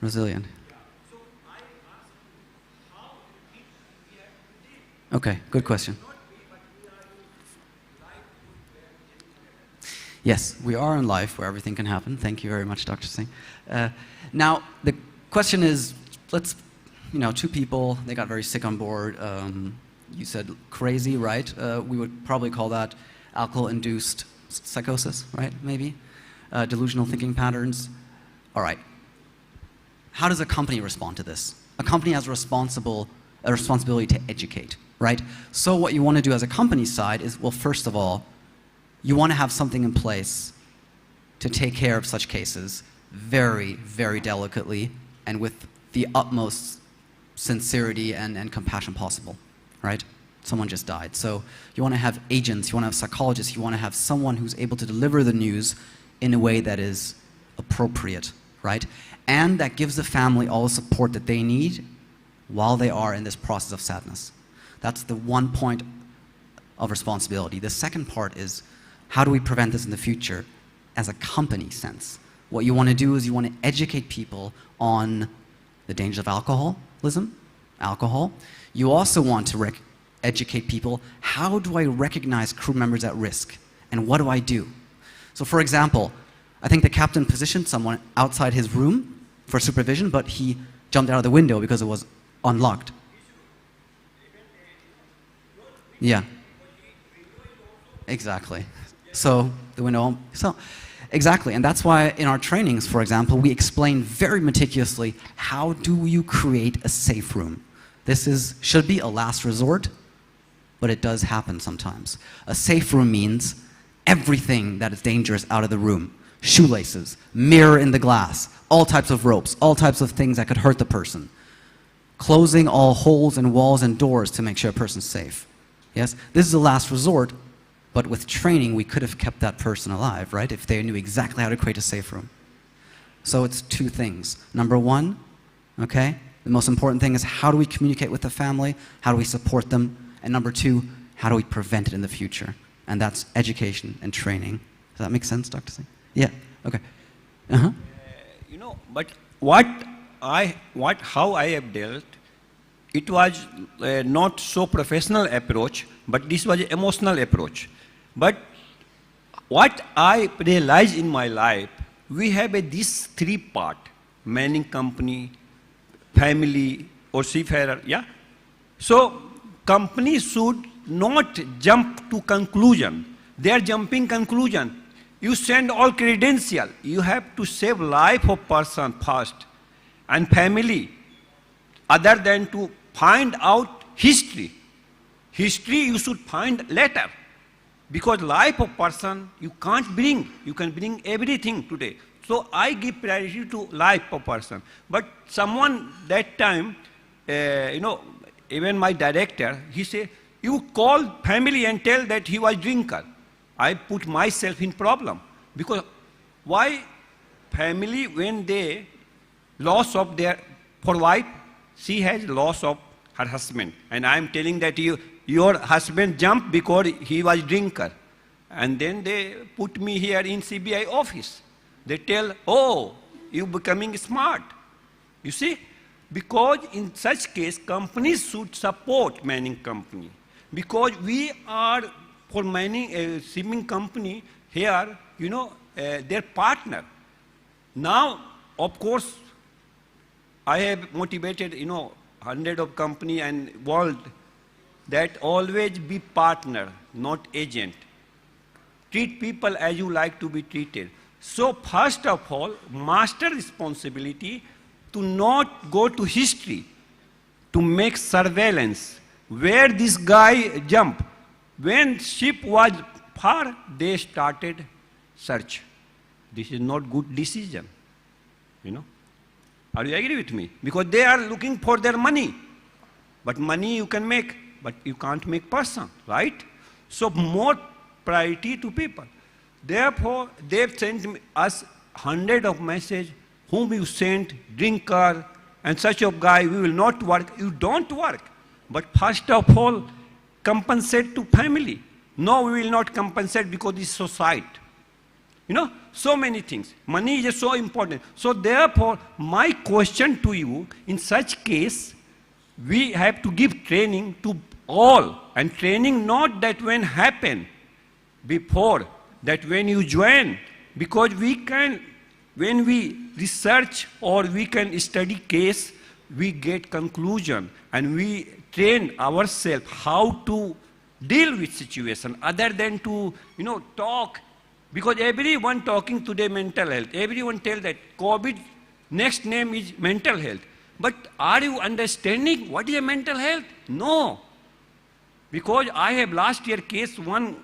Speaker 4: Resilient. Okay, good question. Yes, we are in life where everything can happen. Thank you very much, Dr. Singh. Now, the question is, let's, two people, they got very sick on board. You said crazy, right? We would probably call that alcohol-induced psychosis, right, maybe? Delusional thinking patterns. All right. How does a company respond to this? A company has a responsibility to educate, right? So what you want to do as a company side is, well, first of all, you want to have something in place to take care of such cases very, very delicately and with the utmost sincerity and compassion possible, right? Someone just died. So you want to have agents, you want to have psychologists, you want to have someone who's able to deliver the news in a way that is appropriate, right? And that gives the family all the support that they need while they are in this process of sadness. That's the one point of responsibility. The second part is, how do we prevent this in the future as a company sense? What you want to do is you want to educate people on the dangers of alcoholism, alcohol. You also want to educate people, how do I recognize crew members at risk? And what do I do? So for example, I think the captain positioned someone outside his room for supervision, but he jumped out of the window because it was unlocked. Yeah. Exactly. So the window, so exactly, and that's why in our trainings, for example, we explain very meticulously how do you create a safe room. This should be a last resort, but it does happen sometimes. A safe room means everything that is dangerous out of the room. Shoelaces, mirror in the glass, all types of ropes, all types of things that could hurt the person. Closing all holes in walls and doors to make sure a person's safe. Yes, this is a last resort, but with training, we could have kept that person alive, right? If they knew exactly how to create a safe room. So it's two things. Number one, okay, the most important thing is how do we communicate with the family? How do we support them? And number two, how do we prevent it in the future? And that's education and training. Does that make sense, Dr. Singh? Yeah, okay.
Speaker 5: But how I have dealt, it was not so professional approach, but this was an emotional approach. But what I realized in my life, we have this three part, manning company, family, or seafarer, yeah? So companies should not jump to conclusion. They are jumping conclusion. You send all credential. You have to save life of person first and family, other than to find out history. History you should find later. Because life of person you can't bring. You can bring everything today. So I give priority to life of person. But someone that time, even my director, he said, you call family and tell that he was drinker. I put myself in problem. Because why family, when they loss of their, for wife, she has loss of her husband. And I am telling that your husband jumped because he was drinker. And then they put me here in CBI office. They tell, oh, you becoming smart. You see? Because in such case, companies should support mining company. Because we are, for mining, shipping company here, their partner. Now, of course, I have motivated, hundred of company and world that always be partner, not agent. Treat people as you like to be treated. So first of all, master responsibility to not go to history, to make surveillance. Where this guy jumped, when ship was far, they started search. This is not good decision, Are you agree with me? Because they are looking for their money. But money you can make, but you can't make person, right? So more priority to people. Therefore, they've sent us hundred of messages, whom you sent, drinker, and such a guy, we will not work. You don't work. But first of all, compensate to family. No, we will not compensate because it's society. So many things. Money is so important. So therefore, my question to you, in such case, we have to give training to all. And training not that when happen, before, that when you join. Because we can, when we research or we can study case, we get conclusion. And we train ourselves how to deal with situation other than to, talk. Because everyone talking today mental health. Everyone tell that COVID, next name is mental health. But are you understanding what is a mental health? No. Because I have last year case, one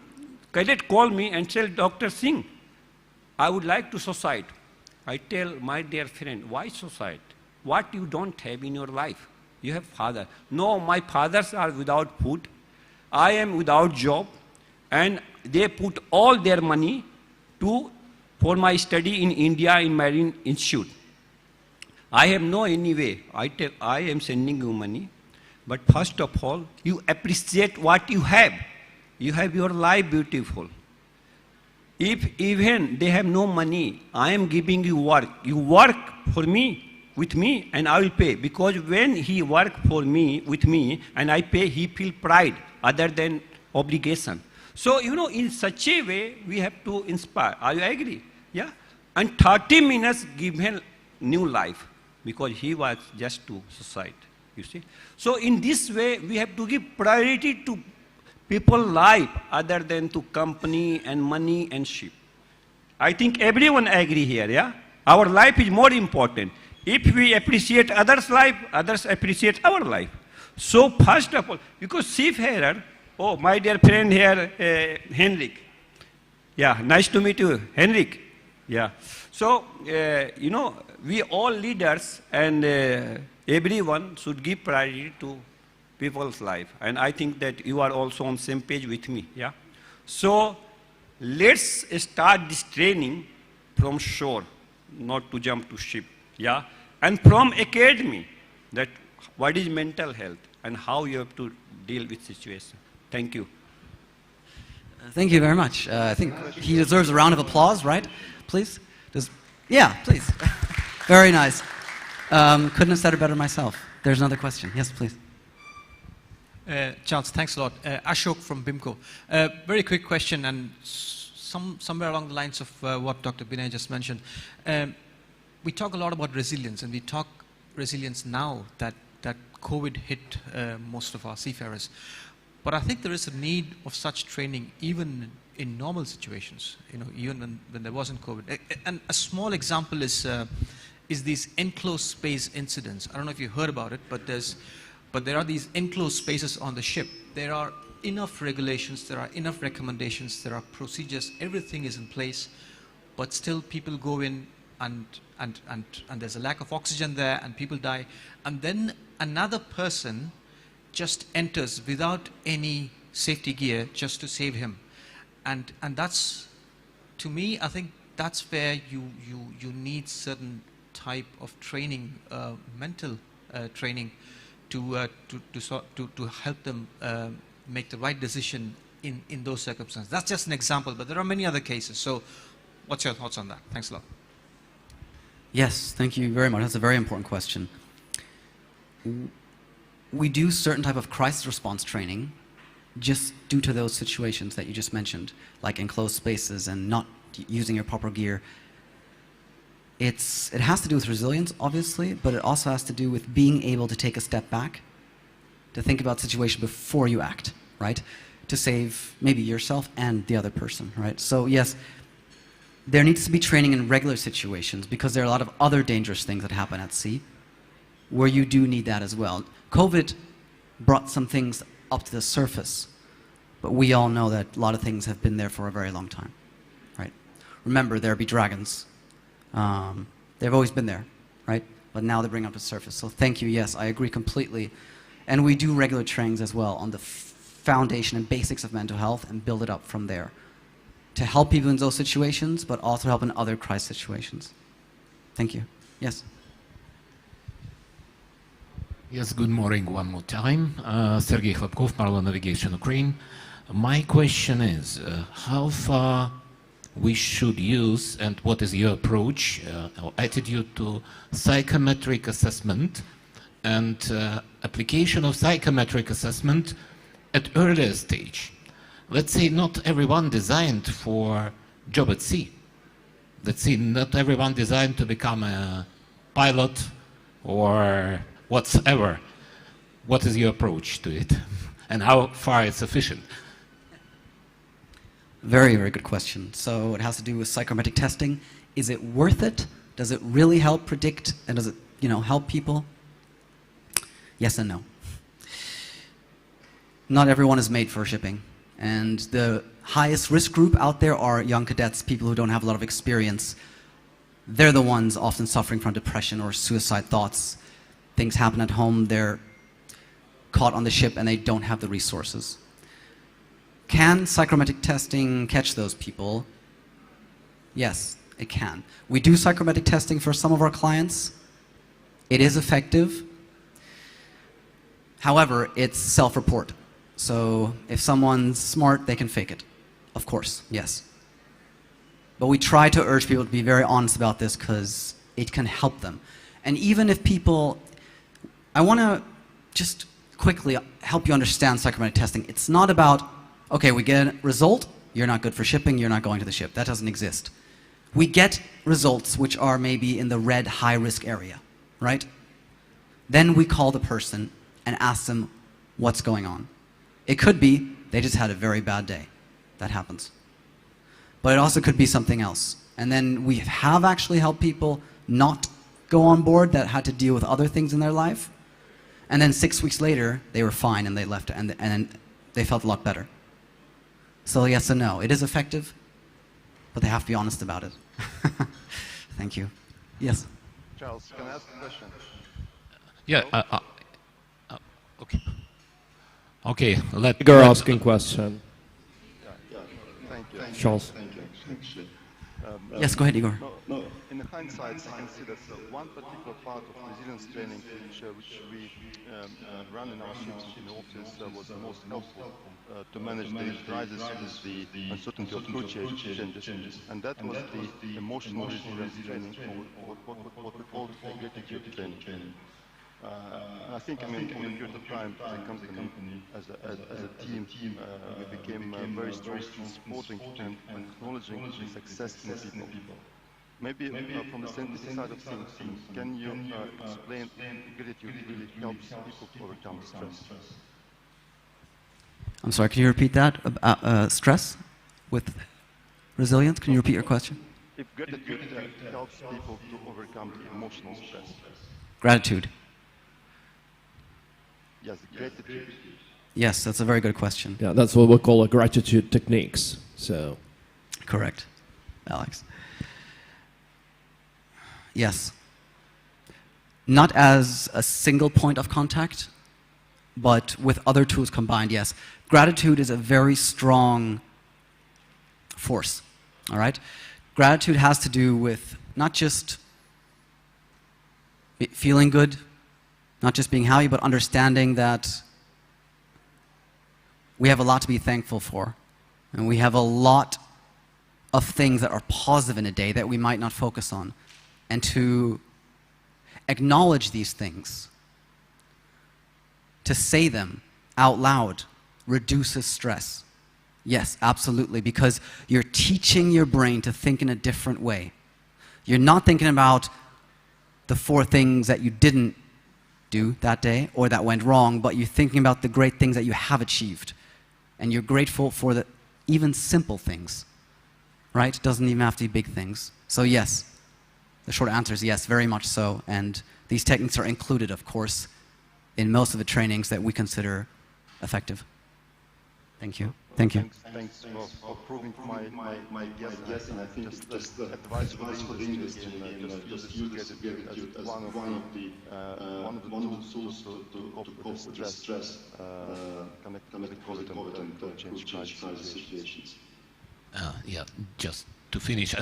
Speaker 5: cadet called me and said, Dr. Singh, I would like to suicide. I tell my dear friend, why suicide? What you don't have in your life? You have father. No, my fathers are without food. I am without job. And they put all their money for my study in India in Marine Institute. I have no any way. I tell, I am sending you money. But first of all, you appreciate what you have. You have your life beautiful. If even they have no money, I am giving you work. You work for me, with me, and I will pay. Because when he work for me, with me, and I pay, he feel pride other than obligation. So, in such a way, we have to inspire. Are you agree? Yeah? And 30 minutes give him new life. Because he was just to society, you see. So, in this way, we have to give priority to people's life other than to company and money and ship. I think everyone agree here, yeah? Our life is more important. If we appreciate others' life, others appreciate our life. So first of all, because seafarer, oh, my dear friend here, Henrik. Yeah, nice to meet you, Henrik. Yeah. So, we all leaders and everyone should give priority to people's life. And I think that you are also on the same page with me, yeah? So, let's start this training from shore, not to jump to ship, yeah? And from academy, that what is mental health and how you have to deal with situation. Thank you.
Speaker 4: Thank you very much. I think he deserves a round of applause, right? Please? Yeah, please. Very nice. Couldn't have said it better myself. There's another question. Yes, please.
Speaker 6: Charles, thanks a lot. Ashok from BIMCO. Very quick question, and somewhere along the lines of what Dr. Binay just mentioned. We talk a lot about resilience, and we talk resilience now that COVID hit most of our seafarers. But I think there is a need of such training even in normal situations, you know, even when there wasn't COVID. And a small example is these enclosed space incidents. I don't know if you heard about it, but there are these enclosed spaces on the ship. There are enough regulations, there are enough recommendations, there are procedures, everything is in place, but still people go in and there's a lack of oxygen there and people die. And then another person just enters without any safety gear just to save him. And that's, to me, I think that's where you need certain type of training, mental training, to help them make the right decision in those circumstances. That's just an example, but there are many other cases. So what's your thoughts on that? Thanks a lot.
Speaker 4: Yes, thank you very much. That's a very important question. We do certain type of crisis response training just due to those situations that you just mentioned, like enclosed spaces and not using your proper gear. It has to do with resilience, obviously, but it also has to do with being able to take a step back, to think about the situation before you act, right? To save maybe yourself and the other person, right? So yes, there needs to be training in regular situations because there are a lot of other dangerous things that happen at sea where you do need that as well. COVID brought some things up to the surface, but we all know that a lot of things have been there for a very long time, right? Remember, there be dragons. They've always been there, right? But now they bring up to the surface. So thank you, yes, I agree completely. And we do regular trainings as well on the foundation and basics of mental health and build it up from there to help people in those situations, but also help in other crisis situations. Thank you. Yes?
Speaker 7: Yes, good morning one more time. Sergei Khlapkov, Marlow Navigation, Ukraine. My question is, how far we should use and what is your approach or attitude to psychometric assessment and application of psychometric assessment at earlier stage? Let's say not everyone designed for job at sea. Let's say not everyone designed to become a pilot or whatsoever. What is your approach to it and how far it's sufficient?
Speaker 4: Very, very good question. So it has to do with psychometric testing. Is it worth it? Does it really help predict and does it, help people? Yes and no. Not everyone is made for shipping. And the highest risk group out there are young cadets, people who don't have a lot of experience. They're the ones often suffering from depression or suicide thoughts. Things happen at home, they're caught on the ship and they don't have the resources. Can psychometric testing catch those people? Yes, it can. We do psychometric testing for some of our clients. It is effective. However, it's self-report. So if someone's smart, they can fake it. Of course, yes. But we try to urge people to be very honest about this because it can help them. And even if people, I want to just quickly help you understand psychometric testing. It's not about, okay, we get a result, you're not good for shipping, you're not going to the ship. That doesn't exist. We get results which are maybe in the red high-risk area, right? Then we call the person and ask them what's going on. It could be they just had a very bad day. That happens. But it also could be something else. And then we have actually helped people not go on board that had to deal with other things in their life. And then 6 weeks later, they were fine and they left and they felt a lot better. So yes and no. It is effective, but they have to be honest about it. Thank you. Yes?
Speaker 2: Charles, can I ask a question?
Speaker 7: Yeah, okay. Okay,
Speaker 3: Igor asking question.
Speaker 2: Yeah. Thank you.
Speaker 3: Charles.
Speaker 2: Thank you.
Speaker 4: Yes, go ahead, Igor.
Speaker 2: No, in hindsight, I can see that one particular part of resilience training which we run in our ships in the office was the most helpful to manage the crisis with the uncertainty of crew changes, and that was the emotional resilience training, or what we call gratitude training. I think, over a period of time, the company, as a team, we became very strong in supporting and acknowledging the success in people. Maybe from the scientific side of things, can you explain gratitude really helps people to overcome stress?
Speaker 4: I'm sorry, can you repeat that? Stress with resilience? Can you repeat your question?
Speaker 2: If gratitude helps people to overcome emotional stress.
Speaker 4: Gratitude.
Speaker 2: Yes, gratitude.
Speaker 4: Yes, that's a very good question.
Speaker 3: Yeah, that's what we call a gratitude techniques. So,
Speaker 4: correct, Alex. Yes. Not as a single point of contact, but with other tools combined, yes. Gratitude is a very strong force, all right? Gratitude has to do with not just feeling good, not just being happy, but understanding that we have a lot to be thankful for. And we have a lot of things that are positive in a day that we might not focus on. And to acknowledge these things, to say them out loud, reduces stress. Yes, absolutely, because you're teaching your brain to think in a different way. You're not thinking about the 4 things that you didn't do that day or that went wrong, but you're thinking about the great things that you have achieved. And you're grateful for the even simple things, right? It doesn't even have to be big things. So yes, the short answer is yes, very much so. And these techniques are included, of course, in most of the trainings that we consider effective. Thank you. Thank you.
Speaker 2: Thanks for proving my guess, and I think just advice for the industry just use gratitude as one of the tools to cope with the stress connected with COVID and to change crisis situations.
Speaker 7: Yeah, just to finish,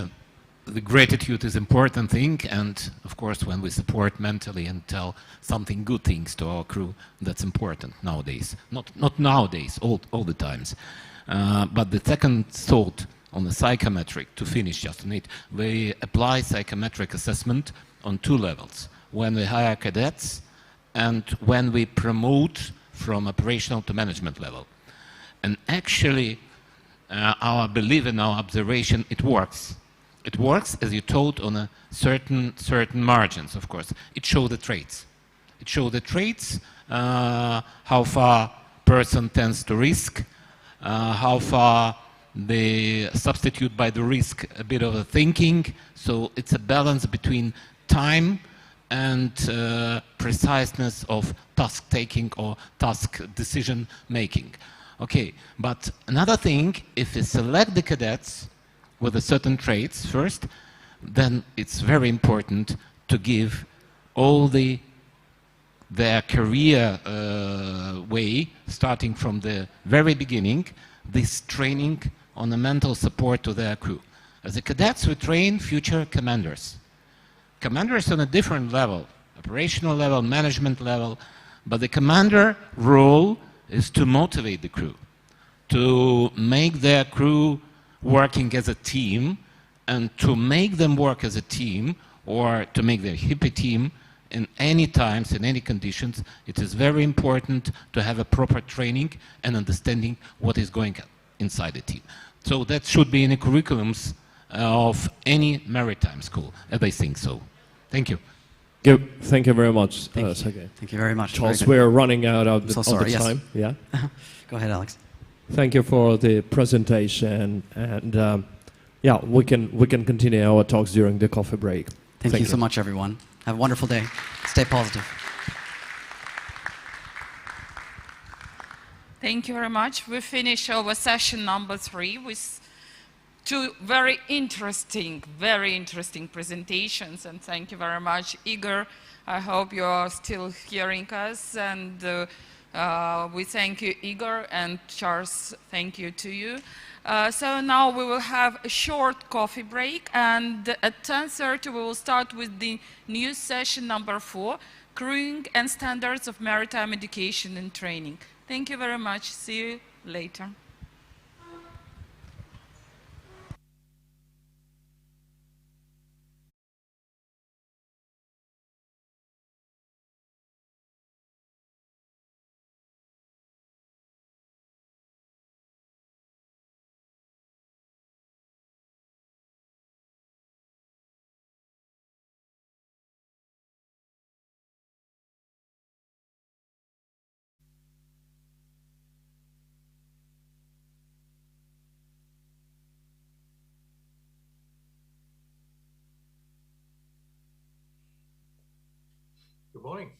Speaker 7: the gratitude is important thing, and of course when we support mentally and tell something good things to our crew, that's important nowadays. Not nowadays, all the times. But the second thought on the psychometric, to finish just on it, we apply psychometric assessment on 2 levels. When we hire cadets and when we promote from operational to management level. And actually, our belief and our observation, it works. It works, as you told, on a certain margins, of course. It shows the traits. It shows the traits, how far person tends to risk, how far they substitute by the risk a bit of a thinking. So it's a balance between time and preciseness of task taking or task decision making. Okay, but another thing, if we select the cadets with a certain traits first, then it's very important to give all their career way, starting from the very beginning, this training on the mental support to their crew. As a cadets, we train future commanders. Commanders on a different level, operational level, management level, but the commander role is to motivate the crew, to make their crew working as a team, and to make them work as a team, or to make their hippie team in any times, in any conditions. It is very important to have a proper training and understanding what is going on inside the team. So that should be in the curriculums of any maritime school, and I think so. Thank you.
Speaker 3: Thank you very much, Sergey.
Speaker 4: Thank you very much.
Speaker 3: Charles, we're running out of the time.
Speaker 4: Yes. Yeah. Go ahead, Alex.
Speaker 3: Thank you for the presentation, and yeah, we can continue our talks during the coffee break.
Speaker 4: Thank you so much, everyone. Have a wonderful day. Stay positive.
Speaker 8: Thank you very much. We finish our session number 3 with 2 very interesting presentations, and thank you very much, Igor. I hope you are still hearing us, and we thank you, Igor, and Charles, thank you to you. So now we will have a short coffee break, and at 10:30 we will start with the new session number 4, Crewing and Standards of Maritime Education and Training. Thank you very much. See you later.
Speaker 9: Good morning.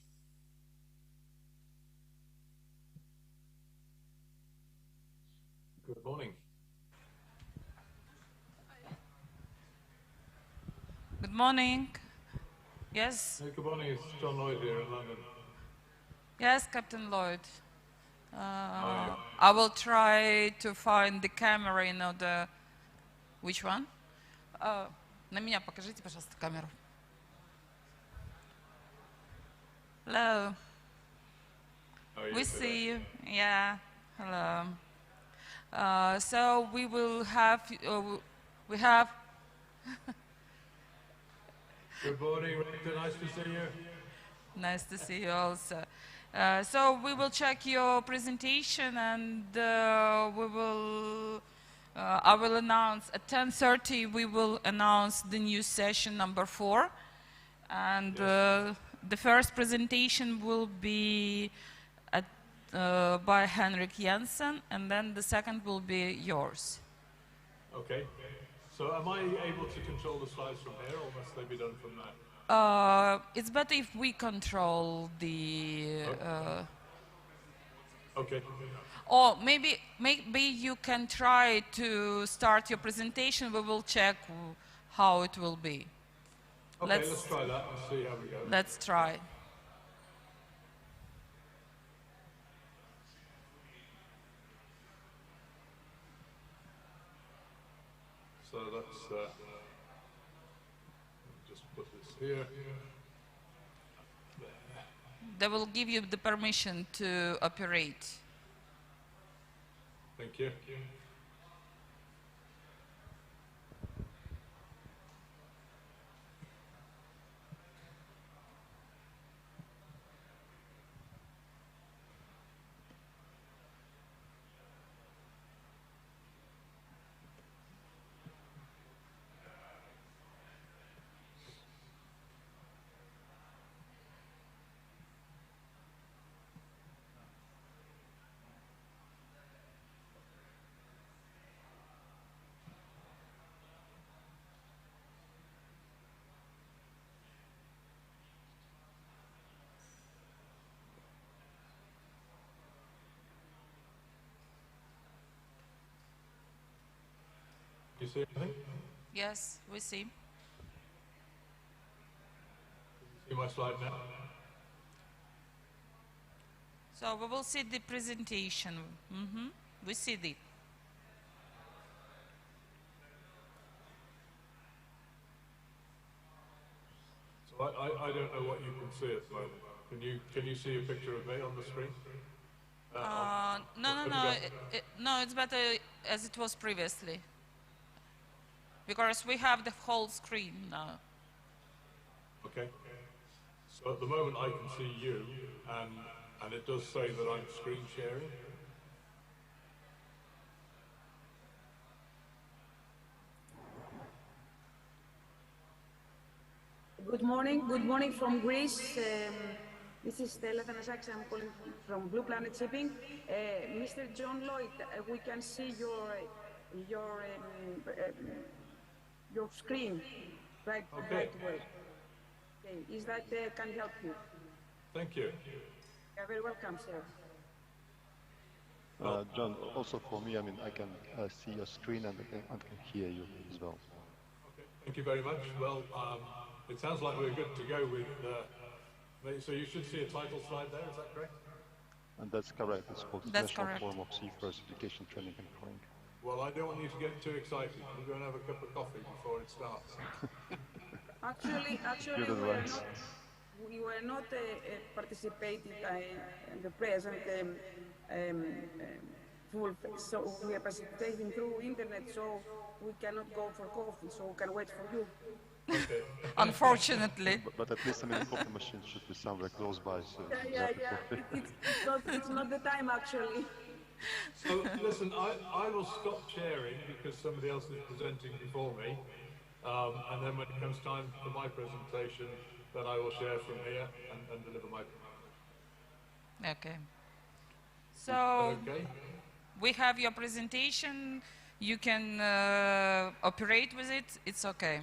Speaker 9: Good morning.
Speaker 8: Good morning. Yes.
Speaker 9: Hey, good morning. It's John Lloyd here in London.
Speaker 8: Yes, Captain Lloyd. I will try to find the camera in order. Which one? На меня покажите, пожалуйста, камеру. Hello. We see you. Yeah. Hello. So we will have. We have.
Speaker 9: Good morning, Rector. Nice to see you.
Speaker 8: Nice to see you also. So we will check your presentation, and we will. I will announce at 10:30. We will announce the new session number 4, and the first presentation will be by Henrik Janssen, and then the second will be yours.
Speaker 9: Okay. So am I able to control the slides from here, or must they be done from there?
Speaker 8: It's better if we control the.
Speaker 9: Okay.
Speaker 8: Or maybe you can try to start your presentation. We will check how it will be.
Speaker 9: Okay, let's try that and see how we go.
Speaker 8: Let's try.
Speaker 9: So that's just put this here.
Speaker 8: They will give you the permission to operate.
Speaker 9: Thank you. You see anything?
Speaker 8: Yes, we see.
Speaker 9: See my slide now?
Speaker 8: So we will see the presentation. We see it.
Speaker 9: So I don't know what you can see at the moment. Can you see a picture of me on the screen?
Speaker 8: No, it's better as it was previously. Because we have the whole screen now.
Speaker 9: Okay. So at the moment I can see you, and it does say that I'm screen sharing.
Speaker 10: Good morning from Greece. This is Stella Thanasakis. I'm calling from Blue Planet Shipping. Mr. John Lloyd, we can see your screen right away. Okay. Is that can help you?
Speaker 9: Thank you.
Speaker 10: You're very welcome, sir.
Speaker 2: John, also for me, I mean, I can see your screen and I can hear you as well.
Speaker 9: Okay. Thank you very much. Well, it sounds like we're good to go with. So you should see a title slide there. Is that correct?
Speaker 2: And that's correct. It's called National Forum of Seafarers Education, Training and Crewing.
Speaker 9: Well, I don't want you to get too excited. We're going to have a cup of coffee before it starts.
Speaker 10: Actually, we were not participating in the present full. So we are participating through internet. So we cannot go for coffee. So we can wait for you.
Speaker 9: Okay.
Speaker 8: Unfortunately.
Speaker 2: But at least, I mean, the coffee machine should be somewhere close by. So
Speaker 10: yeah. It's not the time actually.
Speaker 9: So listen, I will stop sharing because somebody else is presenting before me, and then when it comes time for my presentation, then I will share from here and deliver my presentation.
Speaker 8: Okay. So we have your presentation. You can operate with it. It's okay.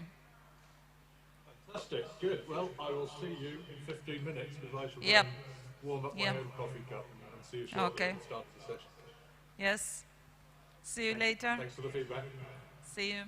Speaker 9: Fantastic. Good. Well, I will see you in 15 minutes because I shall
Speaker 8: Yep.
Speaker 9: warm up my
Speaker 8: Yep.
Speaker 9: own coffee cup and see you shortly
Speaker 8: Okay.
Speaker 9: at the start of the session.
Speaker 8: Yes. See you later.
Speaker 9: Thanks for the feedback.
Speaker 8: See you.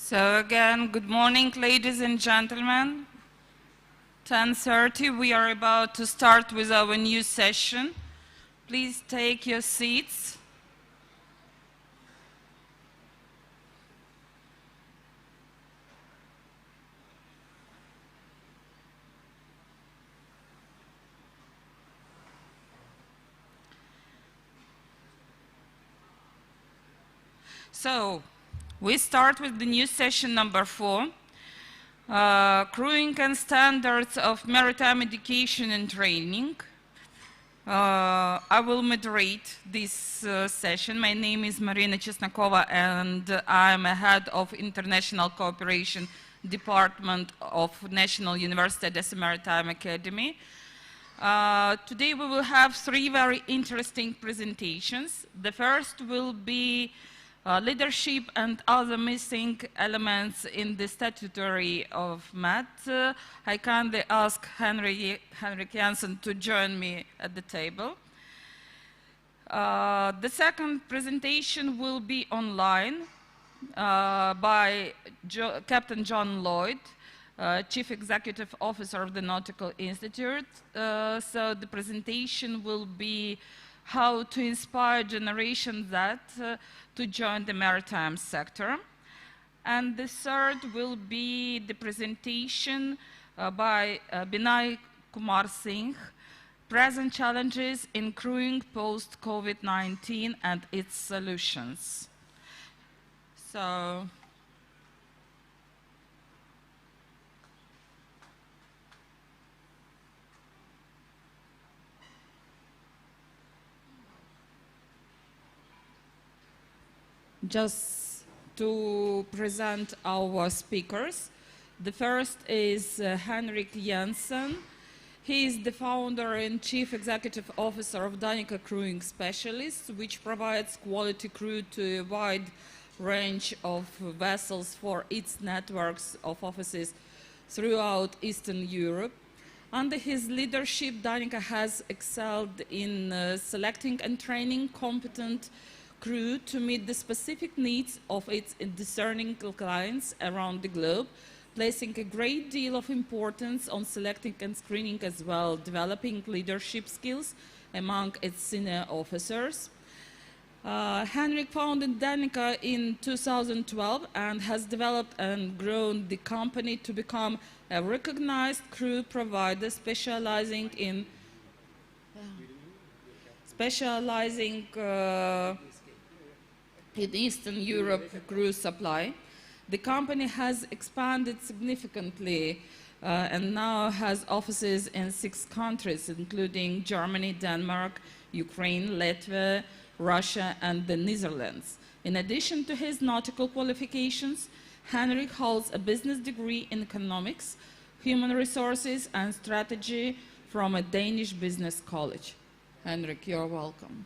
Speaker 8: So again, good morning, ladies and gentlemen. 10:30, we are about to start with our new session. Please take your seats. So, we start with the new session number 4, Crewing and Standards of Maritime Education and Training. I will moderate this session. My name is Marina Chesnakova and I'm a head of International Cooperation Department of National University Odessa Maritime Academy. Today we will have 3 very interesting presentations. The first will be leadership and other missing elements in the statutory of MAT. I kindly ask Henrik Janssen to join me at the table. The second presentation will be online by Captain John Lloyd, Chief Executive Officer of the Nautical Institute. So the presentation will be how to inspire Generation Z to join the maritime sector. And the third will be the presentation by Binay Kumar Singh, Present Challenges in Crewing Post-COVID-19 and Its Solutions. So, just to present our speakers. The first is Henrik Janssen. He is the founder and chief executive officer of Danica Crewing Specialists, which provides quality crew to a wide range of vessels for its networks of offices throughout Eastern Europe. Under his leadership, Danica has excelled in selecting and training competent crew to meet the specific needs of its discerning clients around the globe, placing a great deal of importance on selecting and screening as well, developing leadership skills among its senior officers. Henrik founded Danica in 2012 and has developed and grown the company to become a recognized crew provider specializing in Eastern Europe crew supply. The company has expanded significantly and now has offices in 6 countries, including Germany, Denmark, Ukraine, Latvia, Russia, and the Netherlands. In addition to his nautical qualifications, Henrik holds a business degree in economics, human resources, and strategy from a Danish business college. Henrik, you're welcome.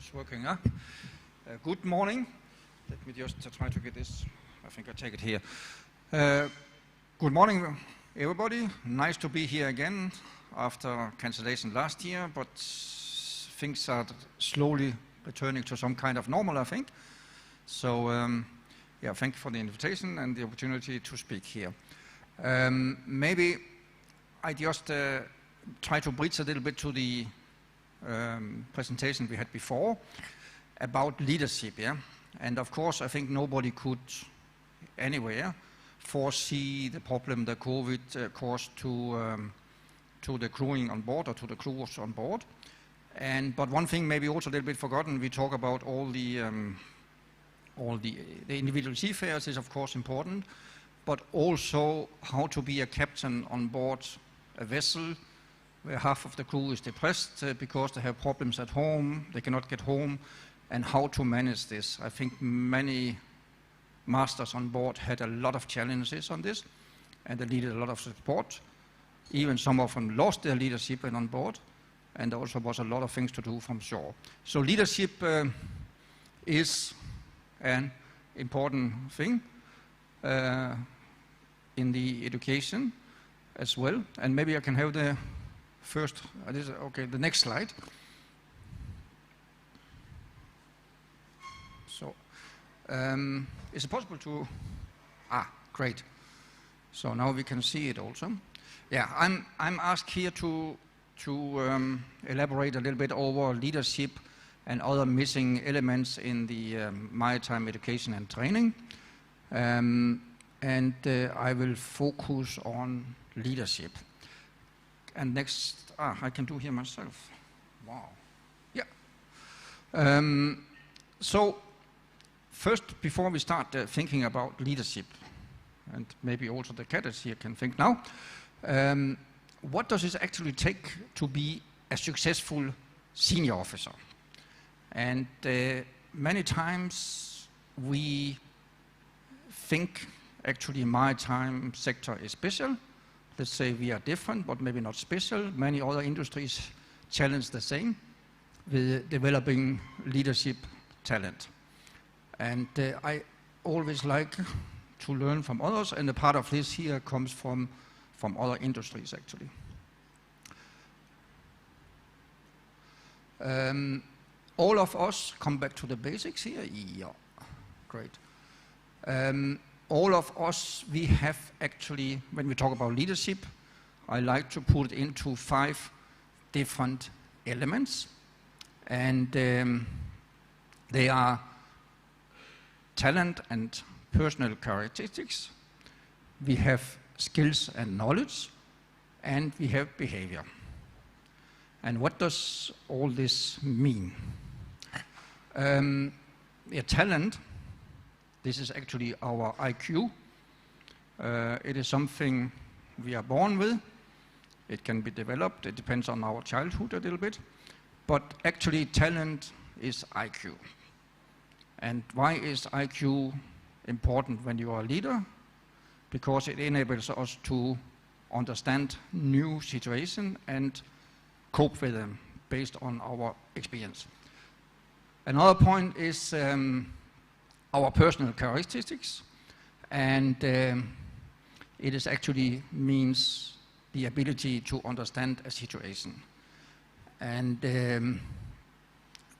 Speaker 11: It's working, huh? Good morning. Let me just try to get this. I think I take it here. Good morning, everybody. Nice to be here again after cancellation last year, but things are slowly returning to some kind of normal, I think. So, yeah, thank you for the invitation and the opportunity to speak here. Maybe I just try to bridge a little bit to the presentation we had before about leadership, yeah? And of course, I think nobody could anywhere foresee the problem that COVID caused to the crewing on board or to the crews on board. But one thing maybe also a little bit forgotten, we talk about all the individual seafarers is of course important, but also how to be a captain on board a vessel where half of the crew is depressed because they have problems at home, they cannot get home, and how to manage this. I think many masters on board had a lot of challenges on this, and they needed a lot of support. Even some of them lost their leadership and on board, and there also was a lot of things to do from shore. So leadership is an important thing in the education as well, and maybe I can have the first, okay, the next slide. So, is it possible to, great. So now we can see it also. Yeah, I'm asked here to elaborate a little bit over leadership and other missing elements in the maritime education and training. I will focus on leadership. And next, I can do here myself. Wow. Yeah. So first, before we start thinking about leadership, and maybe also the cadets here can think now, what does it actually take to be a successful senior officer? And many times we think actually maritime sector is special. Let's say we are different, but maybe not special. Many other industries challenge the same with developing leadership talent. And I always like to learn from others, and a part of this here comes from other industries actually. All of us, come back to the basics here. Yeah, great. All of us, we have actually, when we talk about leadership, I like to put it into 5 different elements. And they are talent and personal characteristics. We have skills and knowledge, and we have behavior. And what does all this mean? Talent, this is actually our IQ. It is something we are born with. It can be developed. It depends on our childhood a little bit. But actually, talent is IQ. And why is IQ important when you are a leader? Because it enables us to understand new situations and cope with them based on our experience. Another point is our personal characteristics, and it is actually means the ability to understand a situation. And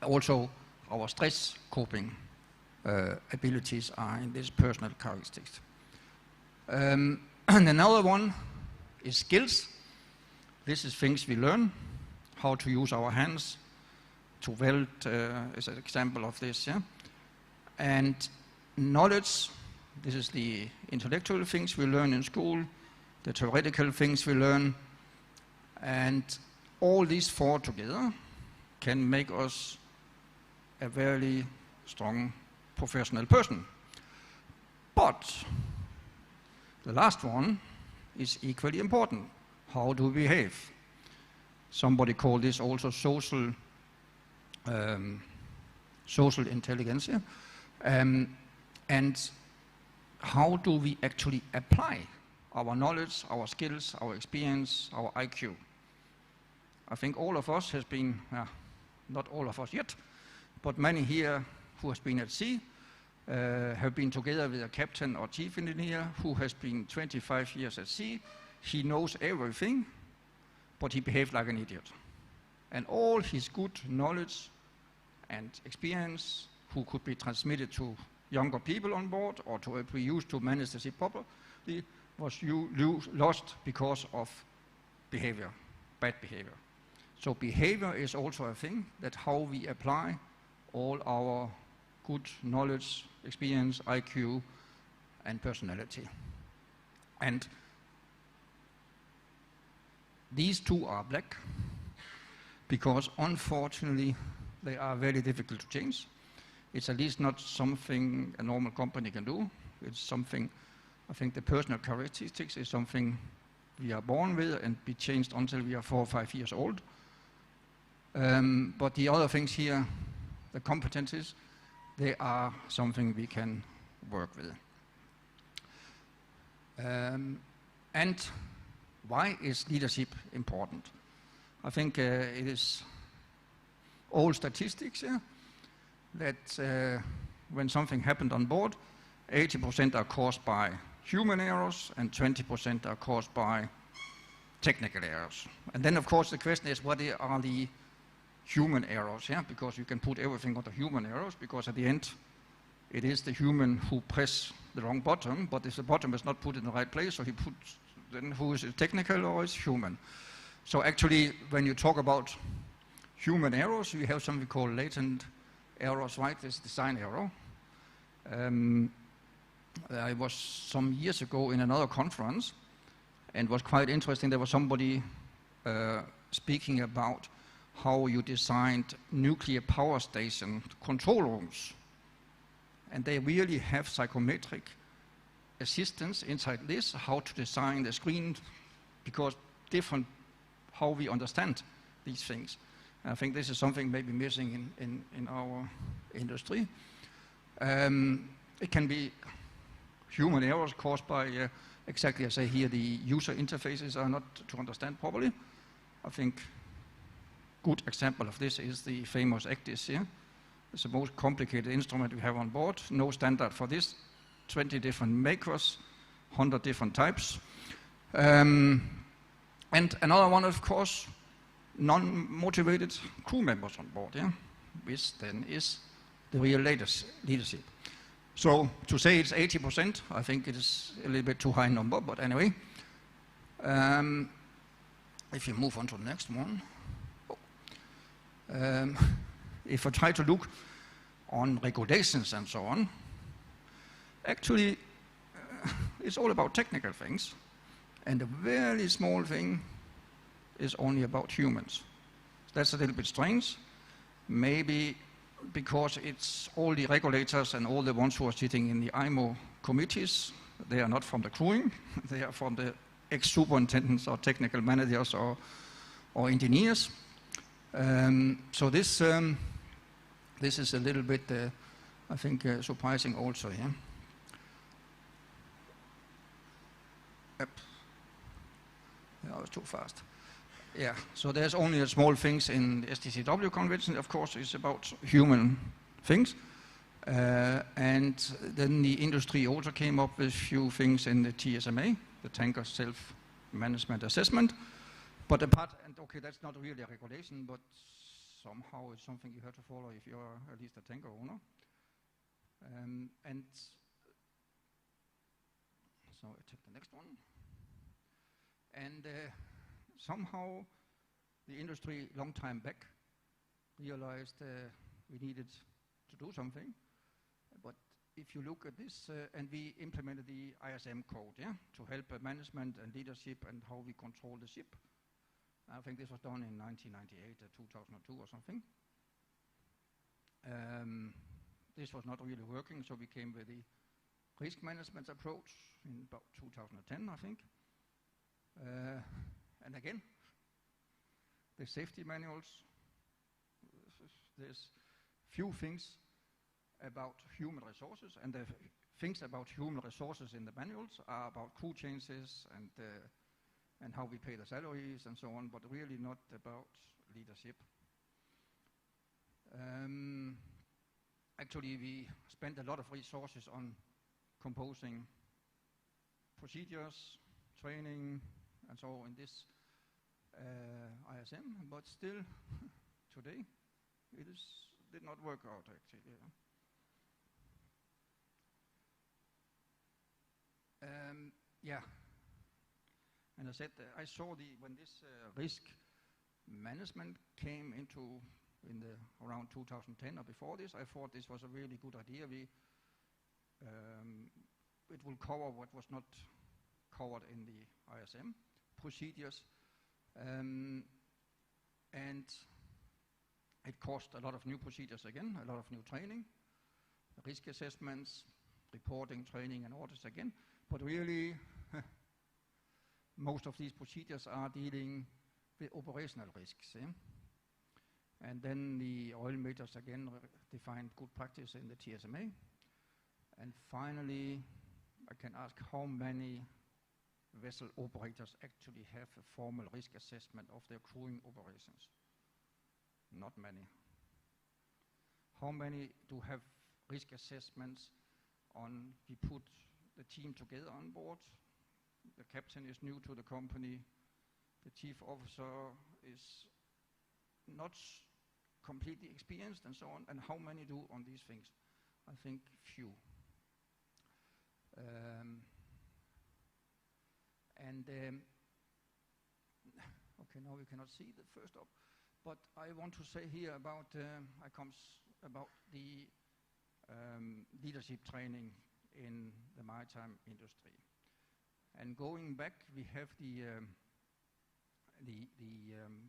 Speaker 11: also our stress coping abilities are in this personal characteristics. And another one is skills. This is things we learn, how to use our hands to weld is an example of this. Yeah? And knowledge, this is the intellectual things we learn in school, the theoretical things we learn, and all these 4 together can make us a very strong professional person. But the last one is equally important. How do we behave? Somebody called this also social intelligence. And how do we actually apply our knowledge, our skills, our experience, our IQ? I think all of us has been, not all of us yet, but many here who has been at sea have been together with a captain or chief engineer who has been 25 years at sea. He knows everything, but he behaved like an idiot. And all his good knowledge and experience, who could be transmitted to younger people on board or to be used to manage the ship properly, was lost because of behavior, bad behavior. So behavior is also a thing, that how we apply all our good knowledge, experience, IQ, and personality. And these 2 are black, because unfortunately they are very difficult to change. It's at least not something a normal company can do. It's something, I think the personal characteristics is something we are born with and be changed until we are 4 or 5 years old. But the other things here, the competencies, they are something we can work with. And why is leadership important? I think it is all statistics that when something happened on board, 80% are caused by human errors and 20% are caused by technical errors. And then, of course, the question is, what are the human errors? Yeah, because you can put everything on the human errors, because at the end, it is the human who press the wrong button, but if the button is not put in the right place, so he puts, then who is it, technical or is human? So actually, when you talk about human errors, we have something called latent errors, right? This design error. I was some years ago in another conference, and it was quite interesting. There was somebody speaking about how you designed nuclear power station control rooms. And they really have psychometric assistance inside this, how to design the screen, because different how we understand these things. And I think this is something maybe missing in our industry. It can be human errors caused by, exactly as I say here, the user interfaces are not to understand properly. I think good example of this is the famous ECDIS here. It's the most complicated instrument we have on board. No standard for this. 20 different makers, 100 different types. And another one, of course, non-motivated crew members on board, yeah? Which then is the real leadership. So to say it's 80%, I think it is a little bit too high number, but anyway. If you move on to the next one. If I try to look on regulations and so on, actually it's all about technical things, and a very small thing is only about humans. That's a little bit strange, maybe because it's all the regulators and all the ones who are sitting in the IMO committees, they are not from the crewing, they are from the ex-superintendents or technical managers or engineers. So this is a little bit, I think, surprising also here. Yep. Yeah, I was too fast. Yeah, so there's only small things in the STCW convention, of course, it's about human things. And then the industry also came up with a few things in the TSMA, the Tanker Self-Management Assessment. But apart, and okay, that's not really a regulation, but somehow it's something you have to follow if you're at least a tanker owner. And so I take the next one. And somehow the industry, long time back, realized we needed to do something. But if you look at this, and we implemented the ISM code, yeah, to help management and leadership and how we control the ship. I think this was done in 1998 or 2002 or something. This was not really working, so we came with the risk management approach in about 2010, I think. And again, the safety manuals, there's few things about human resources, and the things about human resources in the manuals are about crew changes and how we pay the salaries and so on, but really not about leadership. Actually, we spent a lot of resources on composing procedures, training, and so in this ISM, but still today it did not work out actually. Yeah. And I said, I saw when this risk management came into around 2010 or before this, I thought this was a really good idea. It will cover what was not covered in the ISM procedures, and it cost a lot of new procedures again, a lot of new training, risk assessments, reporting, training, and audits again. But really, most of these procedures are dealing with operational risks. Yeah? And then the oil majors again defined good practice in the TSMA. And finally, I can ask how many vessel operators actually have a formal risk assessment of their crewing operations? Not many. How many do have risk assessments on, we put the team together on board, the captain is new to the company, the chief officer is not completely experienced and so on, and how many do on these things? I think few. Okay, now we cannot see the first up, but I want to say here about about the leadership training in the maritime industry. And going back, we have the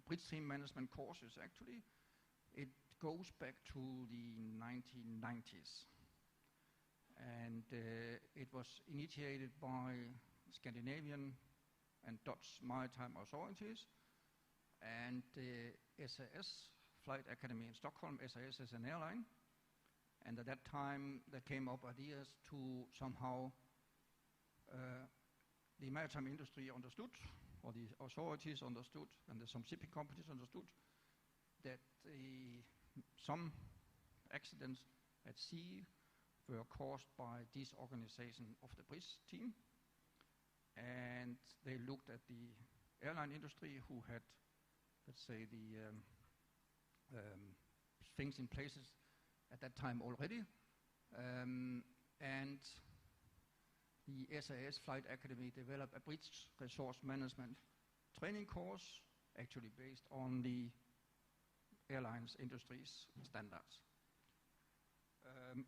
Speaker 11: bridge stream management courses. Actually, it goes back to the 1990s, and it was initiated by Scandinavian and Dutch maritime authorities, and the SAS Flight Academy in Stockholm. SAS is an airline, and at that time there came up ideas to somehow the maritime industry understood, or the authorities understood, and some shipping companies understood that some accidents at sea were caused by disorganization of the bridge team, and they looked at the airline industry who had, let's say, the things in places at that time already, and the SAS Flight Academy developed a bridge resource management training course, actually based on the airlines industry's standards.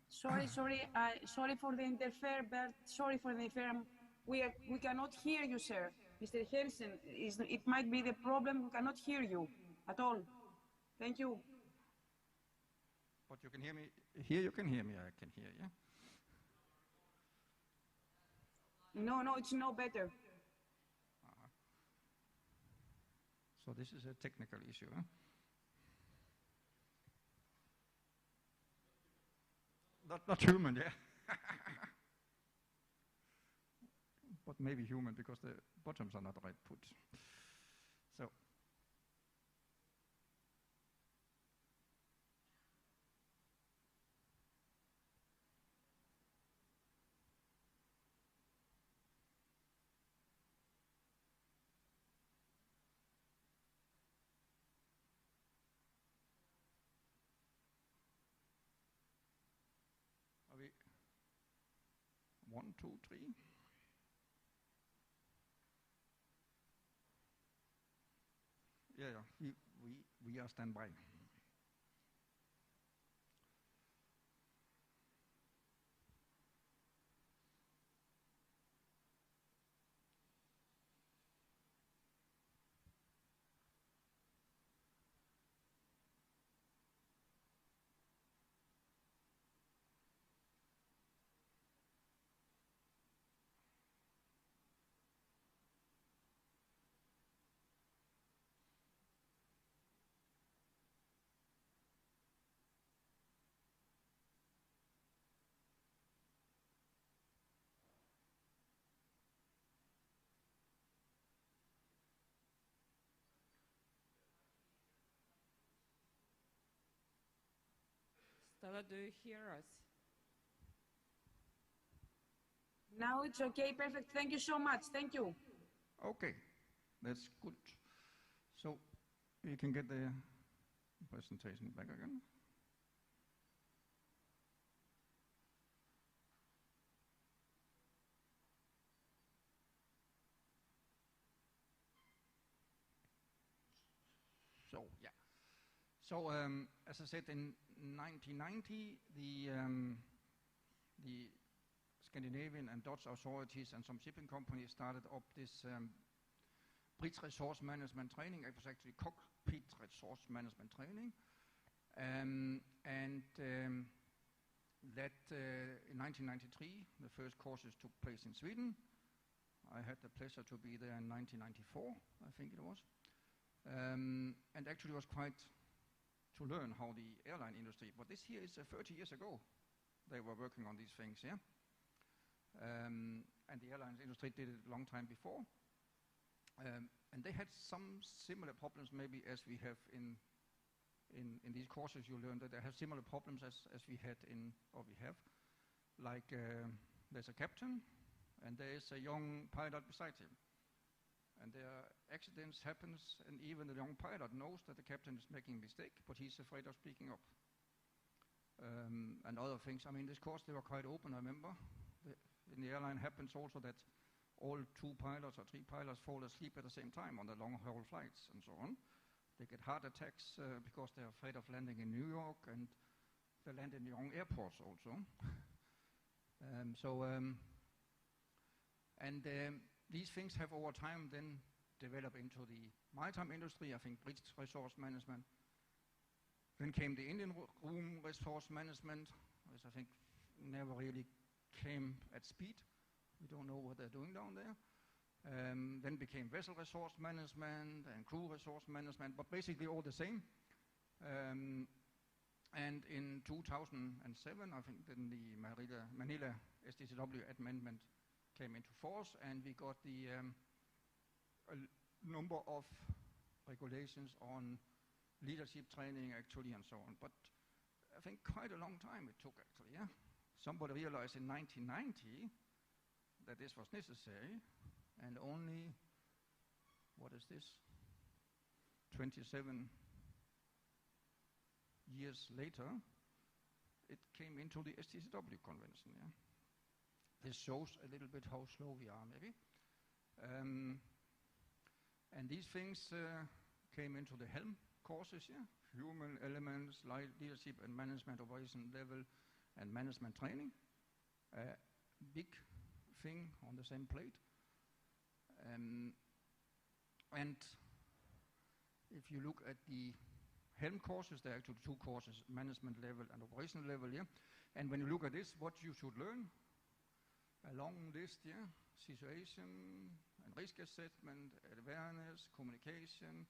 Speaker 10: Sorry for the interfere, but sorry for the interfere. We cannot hear you, sir. Mr. Janssen, it might be the problem. We cannot hear you at all. Thank you.
Speaker 11: But you can hear me. Here you can hear me. I can hear you.
Speaker 10: No, it's no better.
Speaker 11: So this is a technical issue. Huh? Not human, yeah. But maybe human, because the bottoms are not right put. So. Are we 1, 2, 3? Yeah, we are standby.
Speaker 8: Stella, do you hear us?
Speaker 10: Now it's okay, perfect. Thank you so much. Thank you.
Speaker 11: Okay, that's good. So we can get the presentation back again. So, yeah. So, as I said, in 1990, the Scandinavian and Dutch authorities and some shipping companies started up this bridge resource management training. It was actually cockpit resource management training. That in 1993, the first courses took place in Sweden. I had the pleasure to be there in 1994, I think it was. And actually it was quite to learn how the airline industry, but this here is 30 years ago they were working on these things, yeah? And the airlines industry did it a long time before. And they had some similar problems maybe as we have in these courses. You learn that they have similar problems as we had or we have. Like there's a captain and there's a young pilot beside him. and there accidents happens, and even the young pilot knows that the captain is making a mistake, but he's afraid of speaking up. And other things. I mean, this course, they were quite open, I remember. In the airline happens also that all 2 pilots or 3 pilots fall asleep at the same time on the long-haul flights and so on. They get heart attacks because they're afraid of landing in New York, and they land in the wrong airports also. These things have over time then developed into the maritime industry, I think British resource management. Then came the Indian room resource management, which I think never really came at speed. We don't know what they're doing down there. Then became vessel resource management and crew resource management, but basically all the same. And in 2007, I think then the Manila SDCW amendment came into force, and we got the a number of regulations on leadership training actually and so on. But I think quite a long time it took actually, yeah? Somebody realized in 1990 that this was necessary, and only, what is this, 27 years later, it came into the STCW convention, yeah? This shows a little bit how slow we are, maybe. And these things came into the Helm courses, yeah? Human elements, leadership and management, operation level, and management training. Big thing on the same plate. And if you look at the Helm courses, there are actually 2 courses, management level and operational level, yeah? And when you look at this, what you should learn, a long list, yeah? Situation and risk assessment, awareness, communication,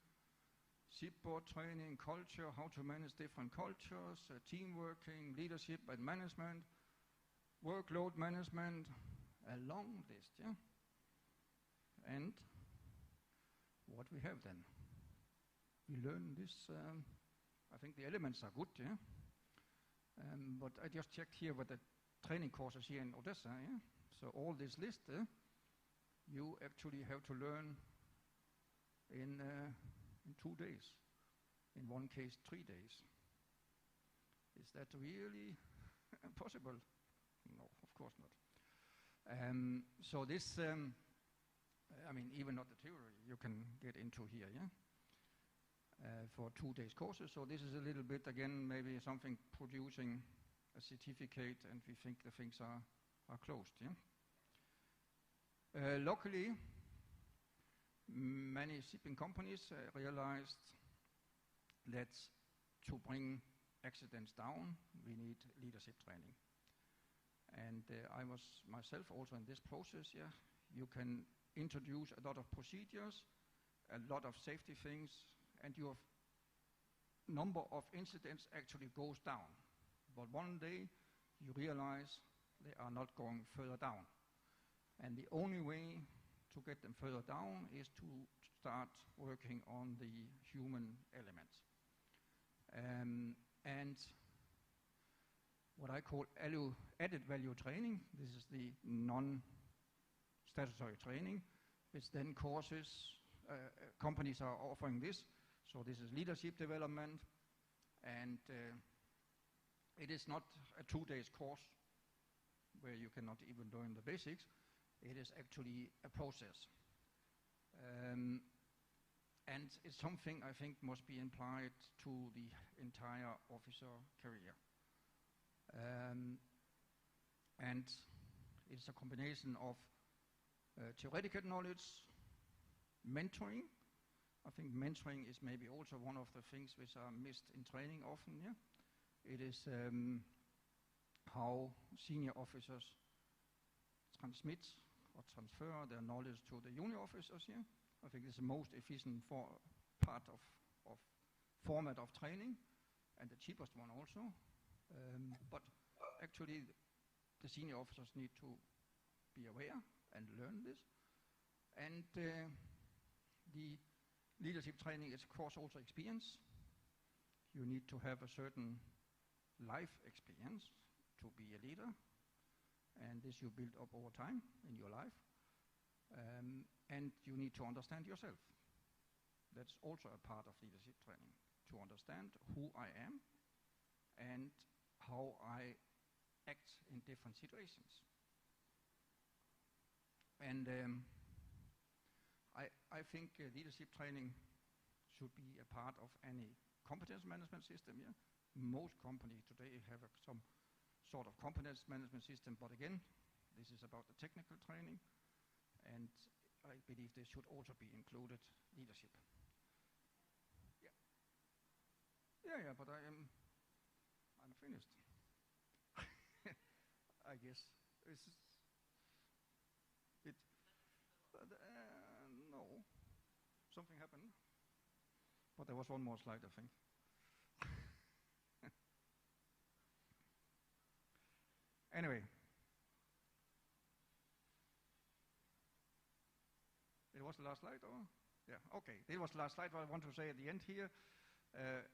Speaker 11: shipboard training, culture, how to manage different cultures, team working, leadership and management, workload management, a long list, yeah? And what we have then? We learn this, I think the elements are good, yeah? But I just checked here with the training courses here in Odessa, yeah? So all this list, you actually have to learn in 2 days. In one case, 3 days. Is that really possible? No, of course not. So this, I mean, even not the theory, you can get into here, yeah? For 2 days courses. So this is a little bit, again, maybe something producing a certificate, and we think the things are closed, yeah? Luckily, many shipping companies realized that to bring accidents down, we need leadership training. And I was myself also in this process, yeah. You can introduce a lot of procedures, a lot of safety things, and your number of incidents actually goes down. But one day you realize they are not going further down. And the only way to get them further down is to start working on the human elements. And what I call added value training, this is the non-statutory training, which then courses, companies are offering this. So this is leadership development, and it is not a 2 days course where you cannot even learn the basics. It is actually a process. And it's something I think must be applied to the entire officer career. And it's a combination of theoretical knowledge, mentoring. I think mentoring is maybe also one of the things which are missed in training often, yeah? It is how senior officers transmit or transfer their knowledge to the junior officers here. I think it's the most efficient part of format of training, and the cheapest one also. But actually, the senior officers need to be aware and learn this. And the leadership training is, of course, also experience. You need to have a certain life experience to be a leader, and this you build up over time in your life. and you need to understand yourself. That's also a part of leadership training, to understand who I am and how I act in different situations. And I think leadership training should be a part of any competence management system. Yeah? Most companies today have some sort of competence management system, but again, this is about the technical training, and I believe there should also be included leadership. Yeah, but I'm finished. I guess it's it. No, something happened, but there was one more slide, I think. Anyway, it was the last slide, or? Yeah, okay. It was the last slide. What I want to say at the end here,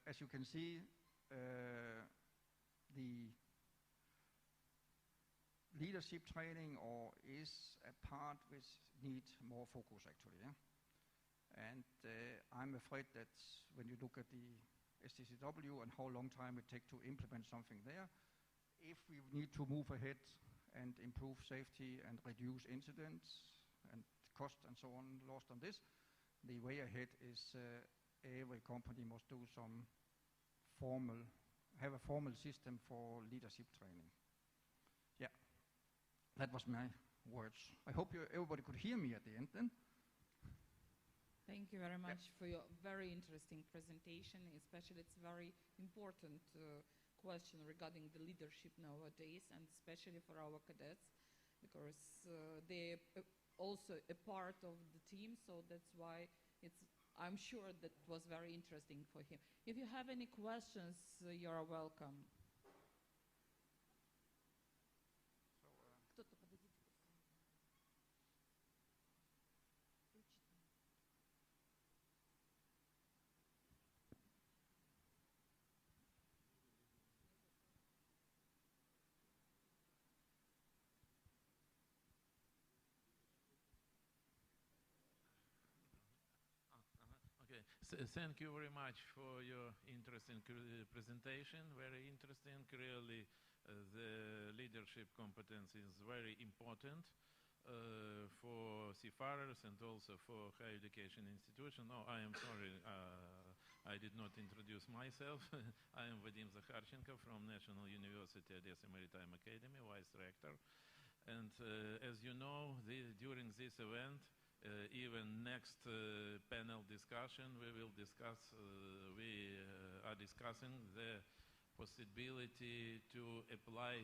Speaker 11: as you can see, the leadership training is a part which needs more focus, actually. Yeah? And I'm afraid that when you look at the STCW and how long time it takes to implement something there, if we need to move ahead and improve safety and reduce incidents and cost and so on lost on this, the way ahead is every company must do have a formal system for leadership training. Yeah, that was my words. I hope everybody could hear me at the end then.
Speaker 8: Thank you very much for your very interesting presentation. Especially, it's very important question regarding the leadership nowadays, and especially for our cadets, because they're also a part of the team. So that's why I'm sure that was very interesting for him. If you have any questions, you're welcome.
Speaker 7: Okay, so thank you very much for your interesting presentation. Very interesting. Really, the leadership competence is very important for seafarers and also for higher education institution. No, I am sorry, I did not introduce myself. I am Vadim Zakharchenko from National University Odessa Maritime Academy, Vice Rector. And as you know, during this event, even next panel discussion, we are discussing the possibility to apply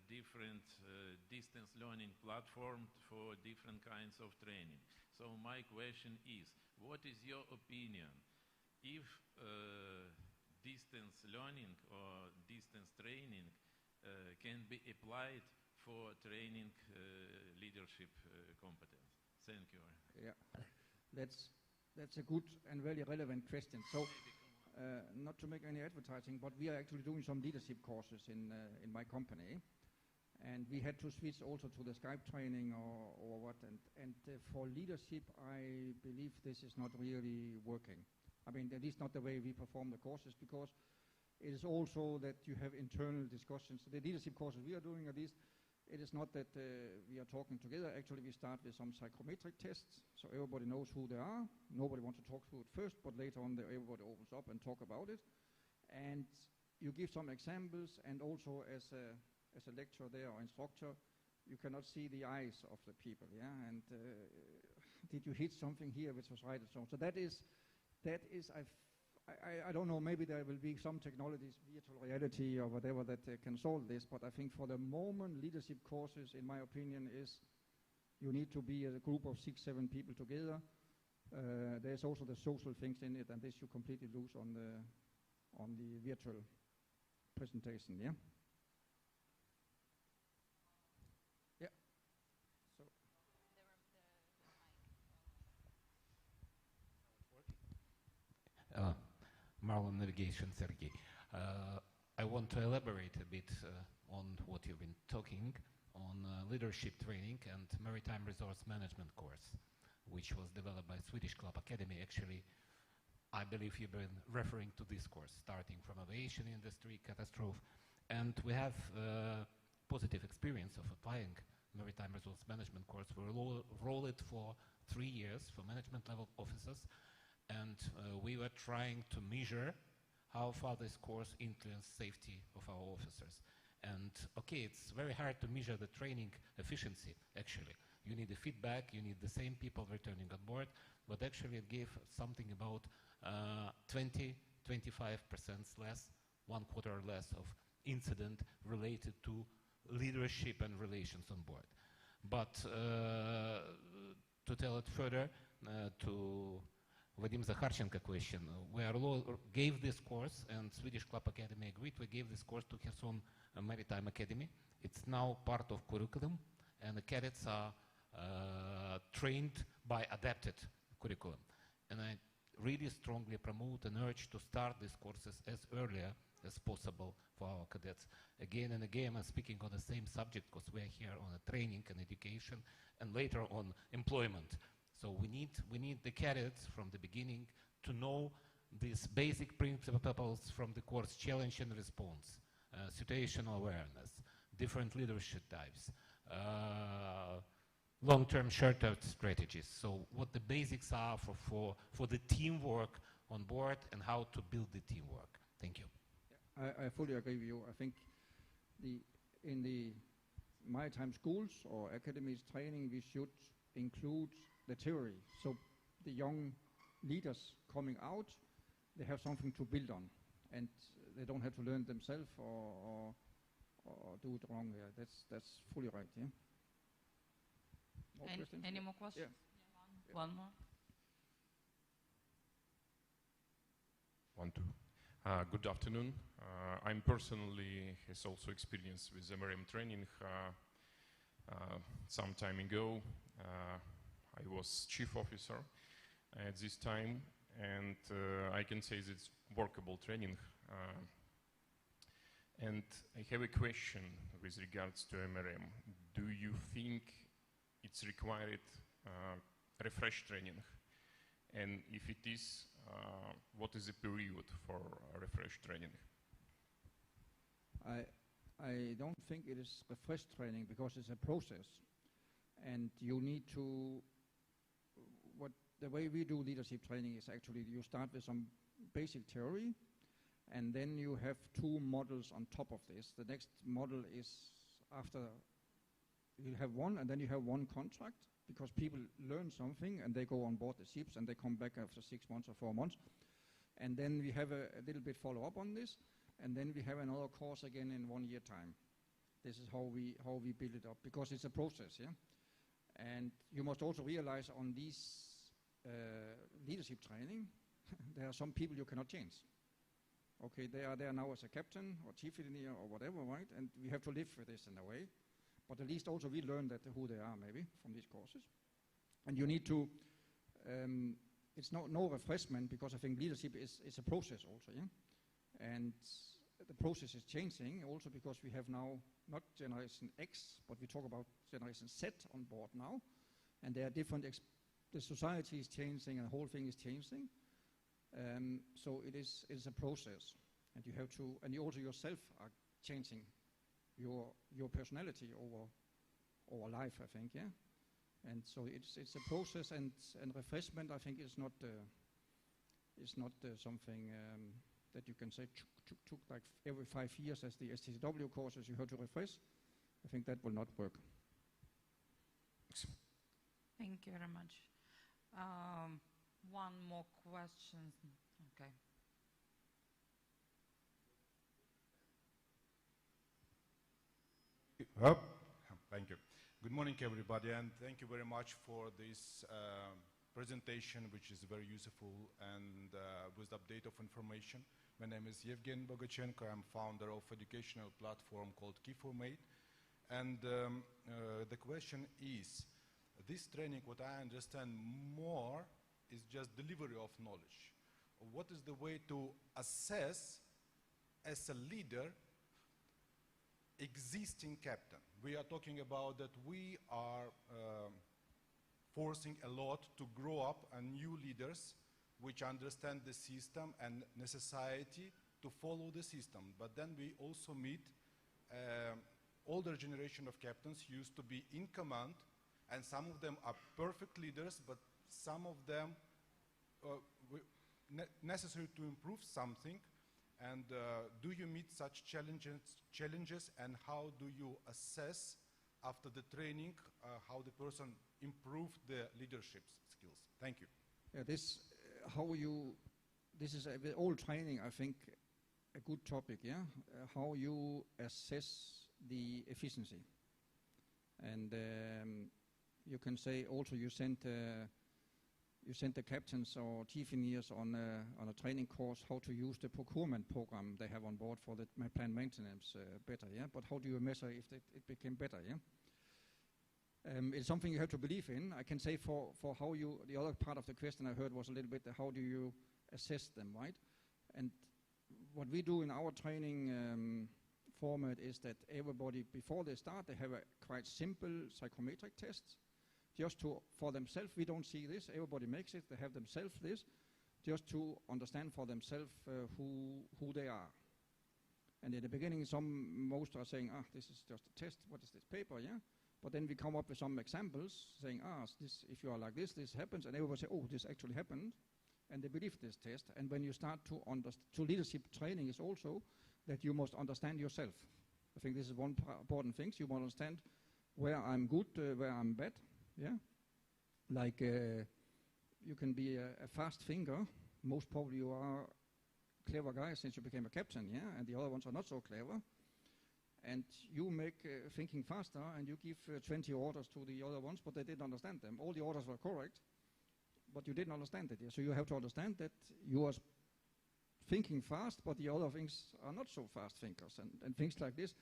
Speaker 7: different distance learning platforms for different kinds of training. So my question is, what is your opinion if distance learning or distance training can be applied for training leadership competence? Thank you.
Speaker 11: Yeah, that's a good and very relevant question. So, not to make any advertising, but we are actually doing some leadership courses in my company, and we had to switch also to the Skype training or what. And for leadership, I believe this is not really working. I mean, at least not the way we perform the courses, because it is also that you have internal discussions. The leadership courses we are doing, at least, it is not that we are talking together. Actually, we start with some psychometric tests, so everybody knows who they are. Nobody wants to talk through it first, but later on, everybody opens up and talk about it. And you give some examples, and also as a lecturer there or instructor, you cannot see the eyes of the people, yeah? And did you hit something here which was right and so on? So that is I don't know, maybe there will be some technologies, virtual reality or whatever, that can solve this, but I think for the moment, leadership courses, in my opinion, is you need to be a group of 6-7 people together. There's also the social things in it, and this you completely lose on the virtual presentation, yeah? Yeah. So.
Speaker 7: Marlin Navigation, Sergey. I want to elaborate a bit on what you've been talking. on leadership training and maritime resource management course, which was developed by Swedish Club Academy. Actually, I believe you've been referring to this course, starting from aviation industry, catastrophe, and we have positive experience of applying maritime resource management course. We roll it for 3 years for management level officers, and we were trying to measure how far this course influenced safety of our officers. And okay, it's very hard to measure the training efficiency, actually. You need the feedback, you need the same people returning on board, but actually it gave something about 20-25% less, 1/4 less of incident related to leadership and relations on board. But to tell it further, to Vadim Zakharchenko question, we gave this course, and Swedish Club Academy agreed, we gave this course to Kherson Maritime Academy. It's now part of curriculum, and the cadets are trained by adapted curriculum. And I really strongly promote and urge to start these courses as earlier as possible for our cadets. Again and again, I'm speaking on the same subject because we are here on training and education, and later on employment. So we need the cadets from the beginning to know these basic principles from the course: challenge and response, situational awareness, different leadership types, long-term, short-term strategies. So what the basics are for the teamwork on board and how to build the teamwork. Thank you.
Speaker 11: I fully agree with you. I think in the maritime schools or academies training, we should include the theory. So the young leaders coming out, they have something to build on, and they don't have to learn themselves or do it wrong here. That's fully right. Yeah. More questions?
Speaker 8: Any more questions?
Speaker 11: Yeah.
Speaker 8: One more.
Speaker 12: 1, 2. Good afternoon. I'm personally has also experience with MRM training. Some time ago, I was chief officer at this time, and I can say it's workable training. And I have a question with regards to MRM. Do you think it's required refresh training? And if it is, what is the period for refresh training?
Speaker 11: I don't think it is refresh training because it's a process, and you need to. The way we do leadership training is actually you start with some basic theory, and then you have 2 models on top of this. The next model is after you have 1, and then you have 1 contract, because people learn something and they go on board the ships and they come back after 6 months or 4 months. And then we have a little bit follow up on this, and then we have another course again in 1 year time. This is how we build it up, because it's a process, yeah? And you must also realize on these leadership training, there are some people you cannot change. Okay, they are there now as a captain or chief engineer or whatever, right? And we have to live with this in a way. But at least also we learn that who they are maybe from these courses. And you need to, it's no refreshment, because I think leadership is a process also, yeah? And the process is changing also because we have now not Generation X, but we talk about Generation Z on board now. And there are different, the society is changing and the whole thing is changing. So it's a process. And you have to, and you also yourself are changing your personality over life, I think, yeah. And so it's a process, and refreshment, I think, is not something that you can say took like every 5 years as the STCW courses you have to refresh. I think that will not work.
Speaker 8: Thank you very much. One more question. Okay.
Speaker 13: Thank you. Good morning, everybody, and thank you very much for this presentation, which is very useful and with the update of information. My name is Yevgen Bogachenko. I'm founder of educational platform called Key4Mate. And the question is, this training, what I understand more, is just delivery of knowledge. What is the way to assess as a leader existing captain. We are talking about that we are forcing a lot to grow up and new leaders which understand the system and necessity to follow the system. But then we also meet older generation of captains used to be in command, and some of them are perfect leaders, but some of them necessary to improve something. And do you meet such challenges, and how do you assess after the training how the person improved the leadership skills? Thank you.
Speaker 11: Yeah, this is with all training, I think, a good topic. Yeah, how you assess the efficiency, and you can say also you sent the captains or chief engineers on a training course how to use the procurement program they have on board for the plant maintenance better. Yeah, but how do you measure if it became better? Yeah. It's something you have to believe in. I can say for how you, the other part of the question I heard was a little bit how do you assess them, right? And what we do in our training format is that everybody, before they start, they have a quite simple psychometric test, just for themselves. We don't see this, everybody makes it, they have themselves this, just to understand for themselves who they are. And in the beginning, most are saying, this is just a test, what is this paper, yeah? But then we come up with some examples saying, this, if you are like this happens, and everybody say, this actually happened, and they believe this test. And when you start to understand, leadership training is also that you must understand yourself. I think this is one important thing. You must understand where I'm good, where I'm bad, yeah? Like you can be a fast thinker. Most probably you are a clever guy since you became a captain, yeah? And the other ones are not so clever. And you make thinking faster, and you give 20 orders to the other ones, but they didn't understand them. All the orders were correct, but you didn't understand it. Yeah? So you have to understand that you are thinking fast, but the other things are not so fast thinkers. And things like this,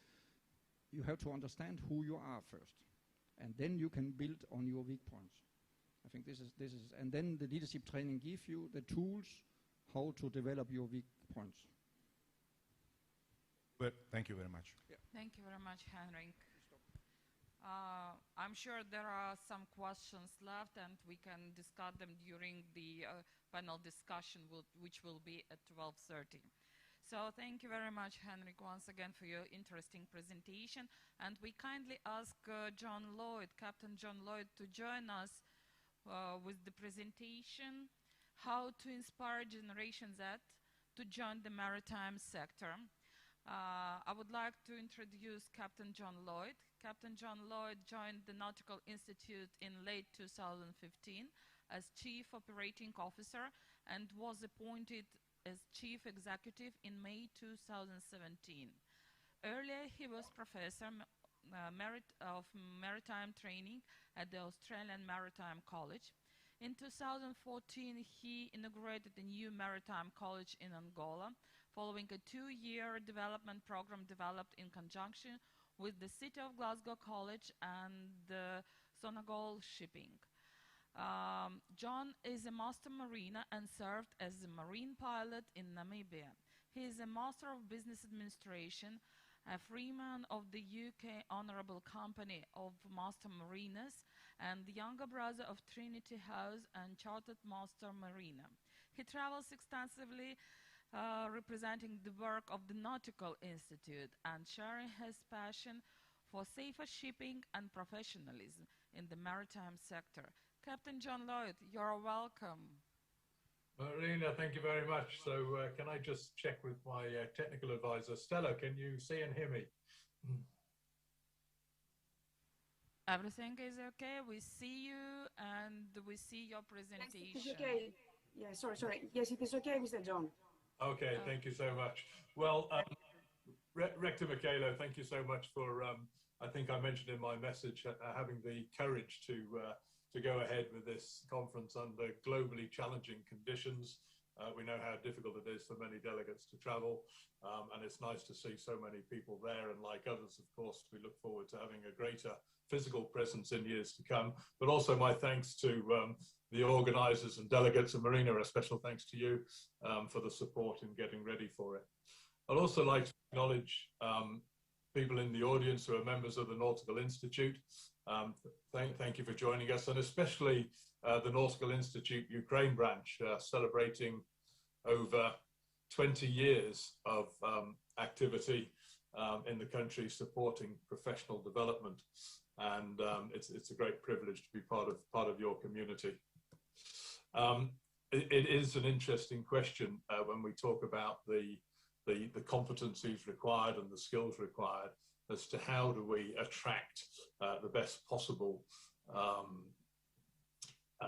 Speaker 11: you have to understand who you are first. And then you can build on your weak points. I think this is, and then the leadership training gives you the tools how to develop your weak points.
Speaker 13: But thank you very much.
Speaker 11: Yeah.
Speaker 8: Thank you very much, Henrik. I'm sure there are some questions left, and we can discuss them during the panel discussion, which will be at 12:30. So thank you very much, Henrik, once again for your interesting presentation. And we kindly ask John Lloyd, Captain John Lloyd, to join us with the presentation, how to inspire Generation Z to join the maritime sector. I would like to introduce Captain John Lloyd. Captain John Lloyd joined the Nautical Institute in late 2015 as Chief Operating Officer and was appointed as Chief Executive in May 2017. Earlier, he was Professor of Maritime Training at the Australian Maritime College. In 2014, he inaugurated a new maritime college in Angola, following a 2-year development program developed in conjunction with the City of Glasgow College and Sonangol Shipping. John is a master mariner and served as a marine pilot in Namibia. He is a Master of Business Administration, a freeman of the UK Honourable Company of Master Mariners, and the younger brother of Trinity House and Chartered Master Mariner. He travels extensively, representing the work of the Nautical Institute and sharing his passion for safer shipping and professionalism in the maritime sector. Captain John Lloyd, you're welcome.
Speaker 9: Marina, thank you very much. So can I just check with my technical advisor, Stella, can you see and hear me?
Speaker 8: Everything is okay. We see you and we see your presentation.
Speaker 10: Yes, it is okay. Yeah, sorry. Yes, it is okay, Mr. John.
Speaker 9: Okay, thank you so much. Well, Rector Michaelo, thank you so much for, I think I mentioned in my message, having the courage to go ahead with this conference under globally challenging conditions. We know how difficult it is for many delegates to travel, and it's nice to see so many people there. And like others, of course, we look forward to having a greater physical presence in years to come. But also my thanks to the organizers and delegates, and Marina, a special thanks to you for the support in getting ready for it. I'd also like to acknowledge people in the audience who are members of the Nautical Institute, thank you for joining us, and especially the Nautical Institute Ukraine branch, celebrating over 20 years of activity in the country supporting professional development, and it's a great privilege to be part of your community. It is an interesting question when we talk about the competencies required and the skills required as to how do we attract the best possible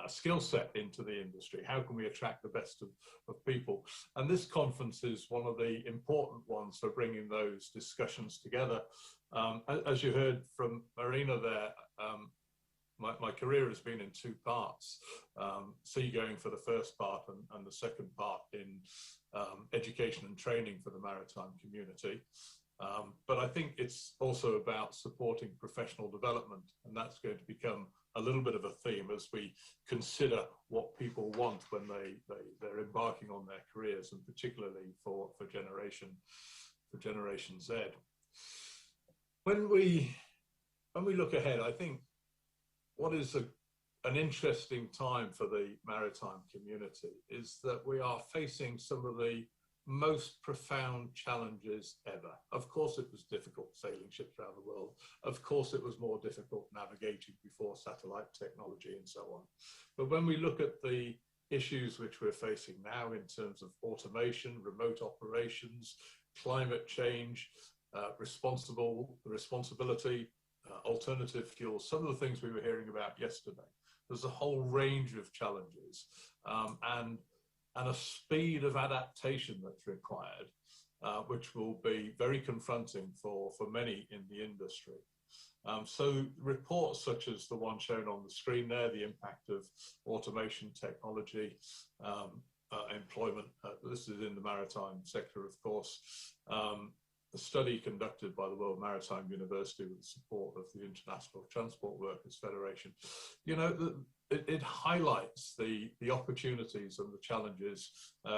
Speaker 9: skill set into the industry. How can we attract the best of people? And this conference is one of the important ones for bringing those discussions together. As you heard from Marina there, my career has been in two parts, seagoing for the first part and the second part in education and training for the maritime community. But I think it's also about supporting professional development, and that's going to become a little bit of a theme as we consider what people want when they're embarking on their careers, and particularly for Generation Z. When we look ahead, I think what is an interesting time for the maritime community is that we are facing some of the most profound challenges ever. Of course, it was difficult sailing ships around the world. Of course, it was more difficult navigating before satellite technology and so on. But when we look at the issues which we're facing now in terms of automation, remote operations, climate change, responsibility, alternative fuels, some of the things we were hearing about yesterday, there's a whole range of challenges and a speed of adaptation that's required, which will be very confronting for many in the industry. So reports such as the one shown on the screen there, the impact of automation technology, employment, this is in the maritime sector, of course, a study conducted by the World Maritime University with the support of the International Transport Workers Federation, you know, it highlights the opportunities and the challenges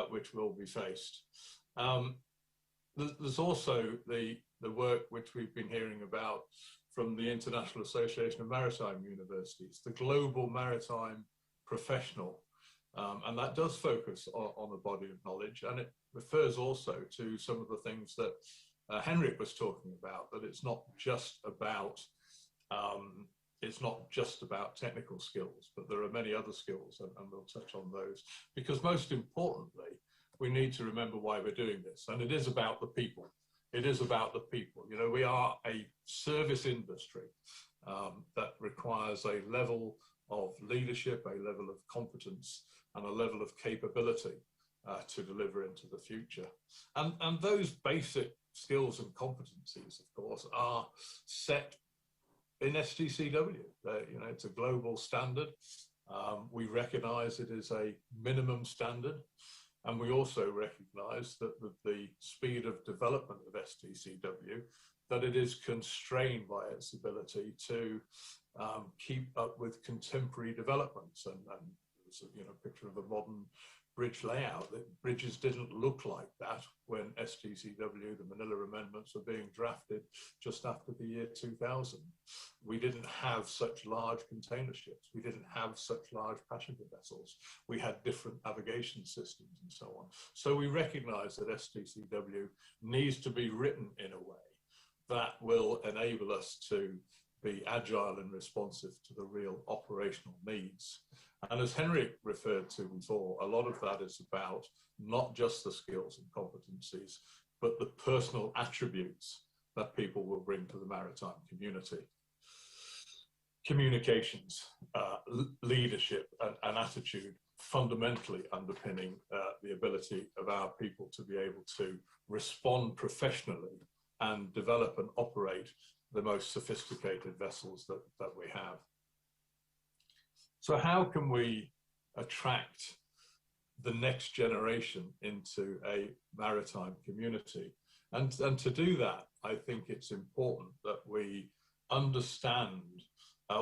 Speaker 9: which will be faced. There's also the work which we've been hearing about from the International Association of Maritime Universities, the Global Maritime Professional, and that does focus on a body of knowledge, and it refers also to some of the things that Henrik was talking about, that it's not just about technical skills, but there are many other skills, and we'll touch on those. Because most importantly, we need to remember why we're doing this, and it is about the people. It is about the people. You know, we are a service industry that requires a level of leadership, a level of competence, and a level of capability to deliver into the future. And those basic skills and competencies, of course, are set in STCW. You know, it's a global standard. We recognize it is a minimum standard. And we also recognize that with the speed of development of STCW, that it is constrained by its ability to keep up with contemporary developments. And there's a, you know, picture of a modern bridge layout. The bridges didn't look like that when STCW, the Manila Amendments, were being drafted just after the year 2000. We didn't have such large container ships. We didn't have such large passenger vessels. We had different navigation systems and so on. So we recognize that STCW needs to be written in a way that will enable us to be agile and responsive to the real operational needs. And as Henrik referred to before, a lot of that is about not just the skills and competencies, but the personal attributes that people will bring to the maritime community. Communications, leadership, and attitude fundamentally underpinning the ability of our people to be able to respond professionally and develop and operate the most sophisticated vessels that we have. So how can we attract the next generation into a maritime community? And to do that, I think it's important that we understand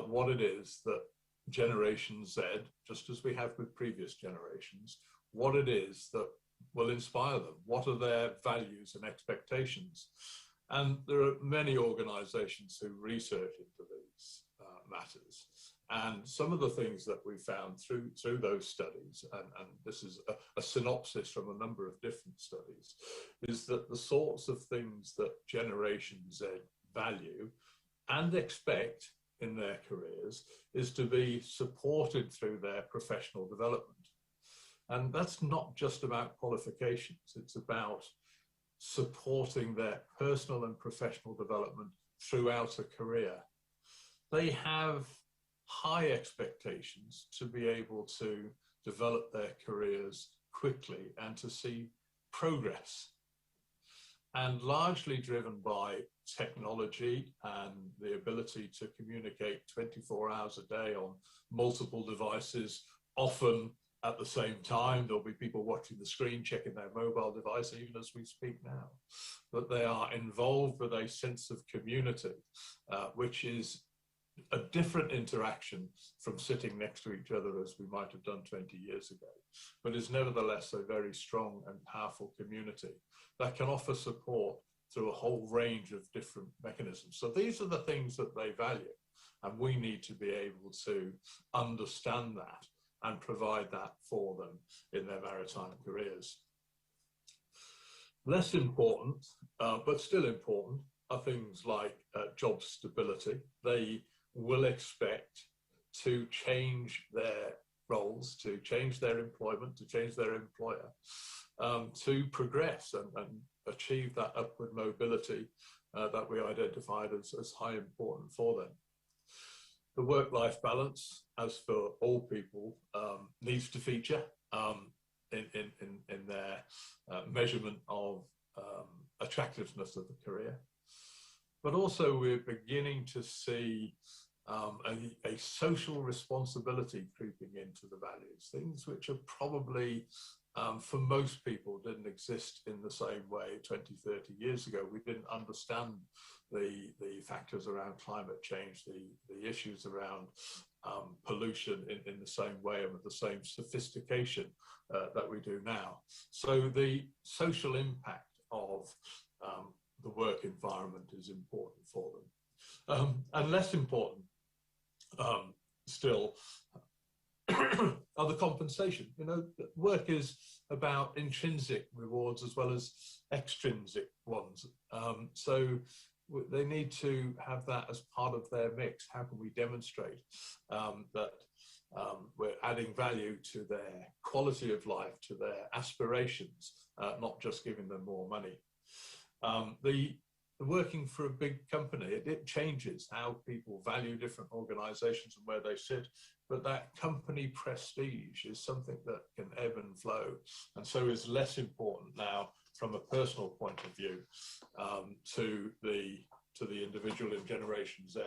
Speaker 9: what it is that Generation Z, just as we have with previous generations, what it is that will inspire them. What are their values and expectations? And there are many organizations who research into these matters. And some of the things that we found through those studies, and this is a synopsis from a number of different studies, is that the sorts of things that Generation Z value and expect in their careers is to be supported through their professional development. And that's not just about qualifications, it's about supporting their personal and professional development throughout a career. They have high expectations to be able to develop their careers quickly and to see progress. And largely driven by technology and the ability to communicate 24 hours a day on multiple devices, often at the same time. There'll be people watching the screen, checking their mobile device, even as we speak now. But they are involved with a sense of community, which is a different interaction from sitting next to each other as we might have done 20 years ago, but is nevertheless a very strong and powerful community that can offer support through a whole range of different mechanisms. So these are the things that they value, and we need to be able to understand that and provide that for them in their maritime careers. Less important, but still important, are things like job stability. They will expect to change their roles, to change their employment, to change their employer, to progress and achieve that upward mobility that we identified as high important for them. The work-life balance, as for all people, needs to feature in their measurement of attractiveness of the career. But also we're beginning to see a social responsibility creeping into the values, things which are probably, for most people, didn't exist in the same way 20, 30 years ago. We didn't understand the factors around climate change, the issues around pollution in the same way and with the same sophistication that we do now. So the social impact of the work environment is important for them. And less important still are the compensation. You know, work is about intrinsic rewards as well as extrinsic ones. So they need to have that as part of their mix. How can we demonstrate that we're adding value to their quality of life, to their aspirations, not just giving them more money? Working for a big company, it changes how people value different organizations and where they sit, but that company prestige is something that can ebb and flow, and so is less important now from a personal point of view to the individual in Generation Z.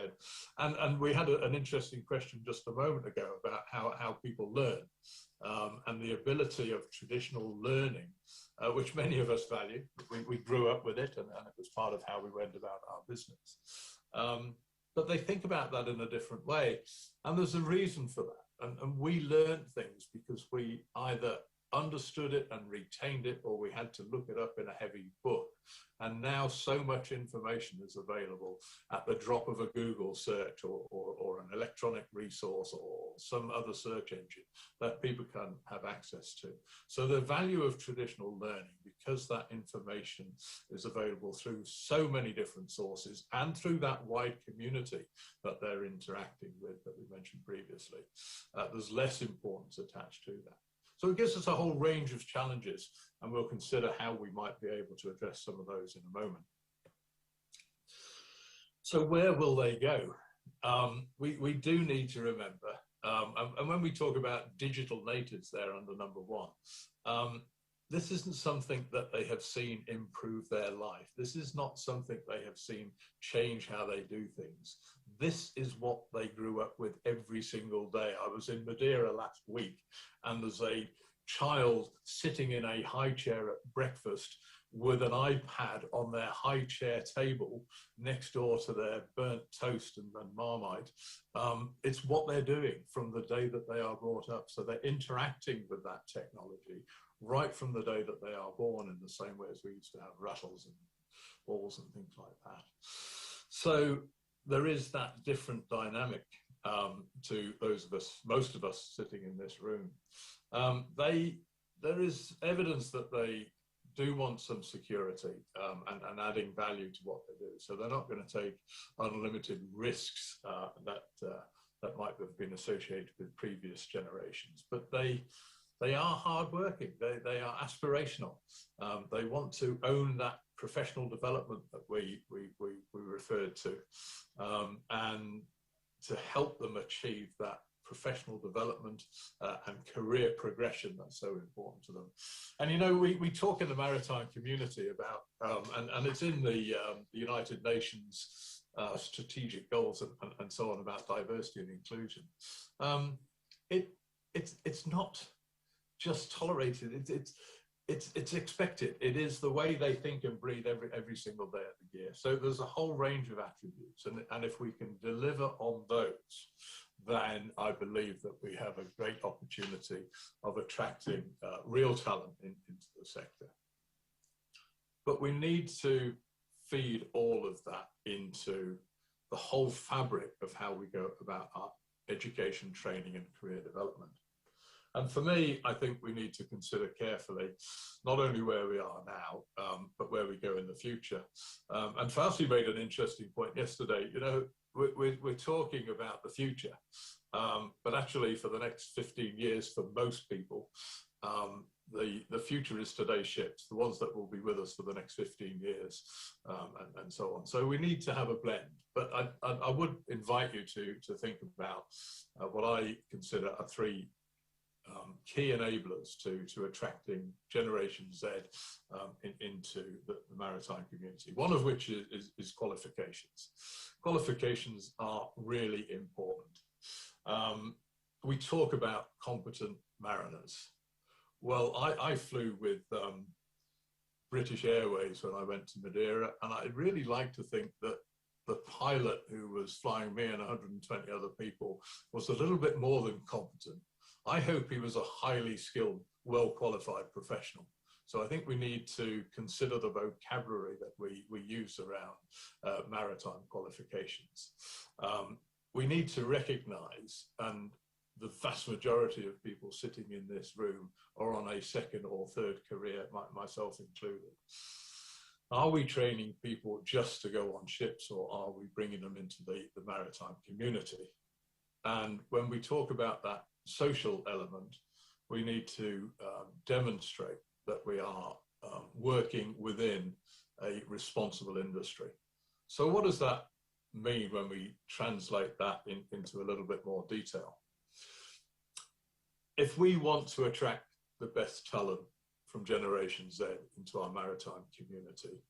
Speaker 9: And we had an interesting question just a moment ago about how people learn and the ability of traditional learning, which many of us value. We grew up with it, and it was part of how we went about our business. But they think about that in a different way, and there's a reason for that. And we learned things because we either understood it and retained it, or we had to look it up in a heavy book. And now so much information is available at the drop of a Google search or an electronic resource or some other search engine that people can have access to. So the value of traditional learning, because that information is available through so many different sources and through that wide community that they're interacting with that we mentioned previously, there's less importance attached to that. So it gives us a whole range of challenges, and we'll consider how we might be able to address some of those in a moment. So where will they go? We do need to remember, and when we talk about digital natives there under number one, this isn't something that they have seen improve their life. This is not something they have seen change how they do things. This is what they grew up with every single day. I was in Madeira last week, and there's a child sitting in a high chair at breakfast with an iPad on their high chair table next door to their burnt toast and Marmite. It's what they're doing from the day that they are brought up. So they're interacting with that technology right from the day that they are born, in the same way as we used to have rattles walls and things like that. So there is that different dynamic to those of us, most of us sitting in this room. There is evidence that they do want some security and adding value to what they do. So they're not going to take unlimited risks that might have been associated with previous generations. But they are hardworking. They are aspirational. They want to own that professional development that we referred to, and to help them achieve that professional development and career progression that's so important to them. And you know, we talk in the maritime community about, and it's in the United Nations strategic goals and so on, about diversity and inclusion. It's not just tolerated, it's expected. It is the way they think and breathe every single day of the year. So there's a whole range of attributes, and if we can deliver on those, then I believe that we have a great opportunity of attracting real talent into the sector. But we need to feed all of that into the whole fabric of how we go about our education, training, and career development. And for me, I think we need to consider carefully not only where we are now, but where we go in the future. And Fauci made an interesting point yesterday. You know, we're talking about the future, but actually for the next 15 years, for most people, the future is today's ships, the ones that will be with us for the next 15 years, and so on. So we need to have a blend. But I would invite you to think about what I consider are three key enablers to attracting Generation Z into the maritime community, one of which is qualifications. Qualifications are really important. We talk about competent mariners. Well, I flew with British Airways when I went to Madeira, and I'd really like to think that the pilot who was flying me and 120 other people was a little bit more than competent. I hope he was a highly skilled, well-qualified professional. So I think we need to consider the vocabulary that we use around maritime qualifications. We need to recognize, and the vast majority of people sitting in this room are on a second or third career, myself included. Are we training people just to go on ships, or are we bringing them into the maritime community? And when we talk about that social element, we need to demonstrate that we are working within a responsible industry. So what does that mean when we translate that into a little bit more detail? If we want to attract the best talent from Generation Z into our maritime community,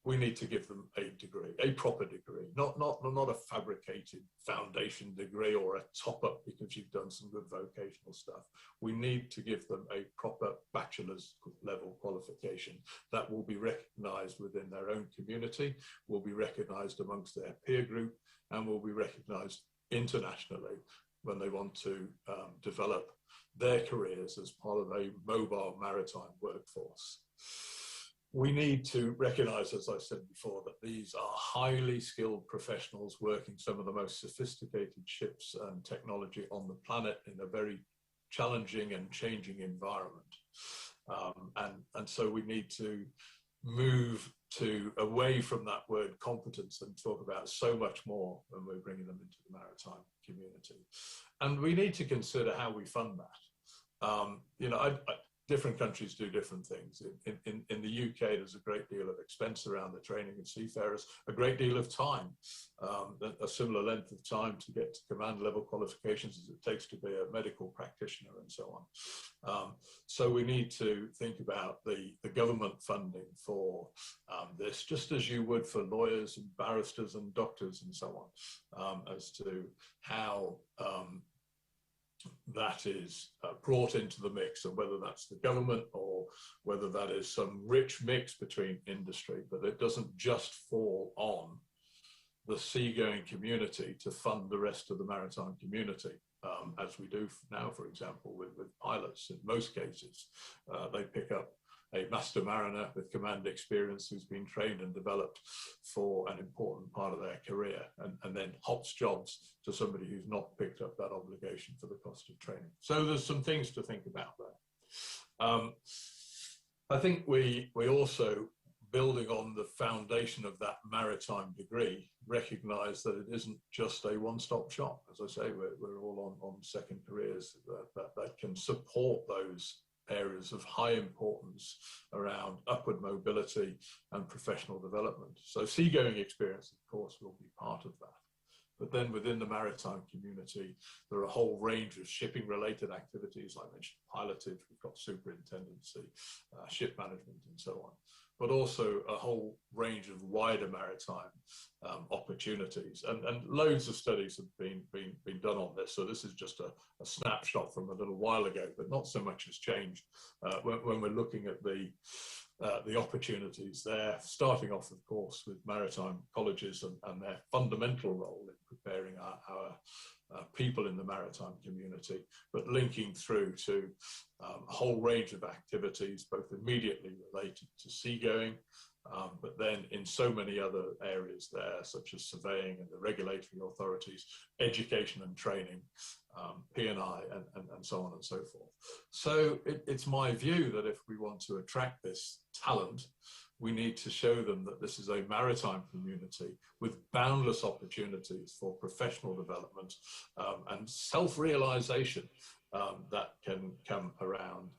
Speaker 9: we need to give them a degree, a proper degree, not a fabricated foundation degree or a top-up because you've done some good vocational stuff. We need to give them a proper bachelor's level qualification that will be recognized within their own community, will be recognized amongst their peer group, and will be recognized internationally when they want to develop their careers as part of a mobile maritime workforce. We need to recognize, as I said before, that these are highly skilled professionals working some of the most sophisticated ships and technology on the planet in a very challenging and changing environment. And so we need to move away from that word competence and talk about so much more when we're bringing them into the maritime community. And we need to consider how we fund that. You know, different countries do different things. In the UK, there's a great deal of expense around the training of seafarers, a great deal of time, a similar length of time to get to command level qualifications as it takes to be a medical practitioner and so on. So we need to think about the government funding for this, just as you would for lawyers and barristers and doctors and so on, as to how that is brought into the mix, and whether that's the government or whether that is some rich mix between industry, but it doesn't just fall on the seagoing community to fund the rest of the maritime community, as we do now, for example, with pilots. In most cases, they pick up a master mariner with command experience who's been trained and developed for an important part of their career, and then hops jobs to somebody who's not picked up that obligation for the cost of training. So there's some things to think about there. I think we also, building on the foundation of that maritime degree, recognize that it isn't just a one-stop shop. As I say, we're all on second careers that can support those areas of high importance around upward mobility and professional development. So seagoing experience, of course, will be part of that. But then within the maritime community, there are a whole range of shipping-related activities. I mentioned pilotage, we've got superintendency, ship management, and so on. But also a whole range of wider maritime opportunities. And loads of studies have been done on this. So this is just a snapshot from a little while ago, but not so much has changed when we're looking at the opportunities there, starting off, of course, with maritime colleges and their fundamental role in preparing our people in the maritime community, but linking through to a whole range of activities, both immediately related to seagoing, but then in so many other areas there, such as surveying and the regulatory authorities, education and training, P&I, and so on and so forth. So it's my view that if we want to attract this talent, we need to show them that this is a maritime community with boundless opportunities for professional development and self-realization that can come around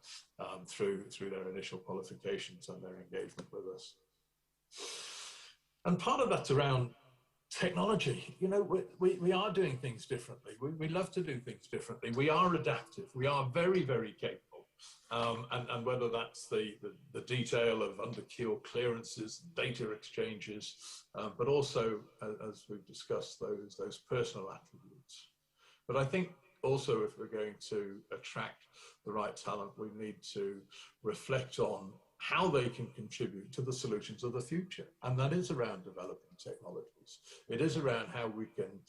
Speaker 9: through their initial qualifications and their engagement with us. And part of that's around technology. You know, we are doing things differently. We love to do things differently. We are adaptive. We are very, very capable. And whether that's the detail of under-keel clearances, data exchanges, but also, as we've discussed, those personal attributes. But I think also, if we're going to attract the right talent, we need to reflect on how they can contribute to the solutions of the future. And that is around developing technologies. It is around how we can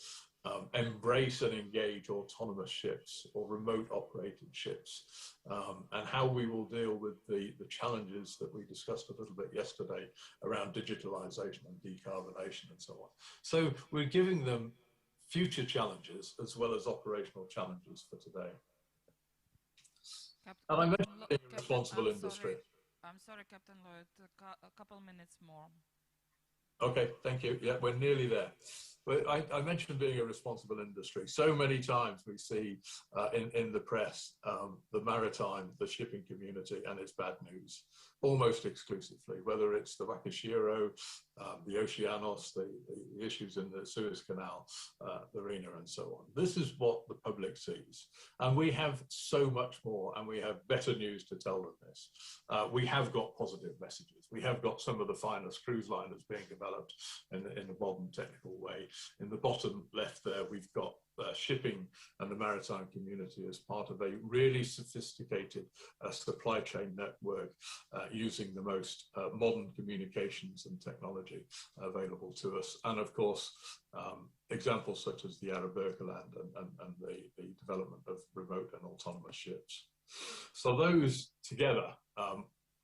Speaker 9: embrace and engage autonomous ships or remote operated ships, and how we will deal with the challenges that we discussed a little bit yesterday around digitalization and decarbonation and so on. So we're giving them future challenges as well as operational challenges for today. And I mentioned being a responsible industry.
Speaker 8: I'm sorry, Captain Lloyd, a couple minutes more.
Speaker 9: Okay, thank you. Yeah, we're nearly there. But I mentioned being a responsible industry. So many times we see in the press the maritime, the shipping community, and it's bad news, almost exclusively, whether it's the Wakashiro, the Oceanos, the issues in the Suez Canal, the arena, and so on. This is what the public sees. And we have so much more, and we have better news to tell them this. We have got positive messages. We have got some of the finest cruise liners being developed in a modern technical way. In the bottom left there, we've got shipping and the maritime community as part of a really sophisticated supply chain network using the most modern communications and technology available to us. And of course, examples such as the Arab Berkeland and the development of remote and autonomous ships. So those together,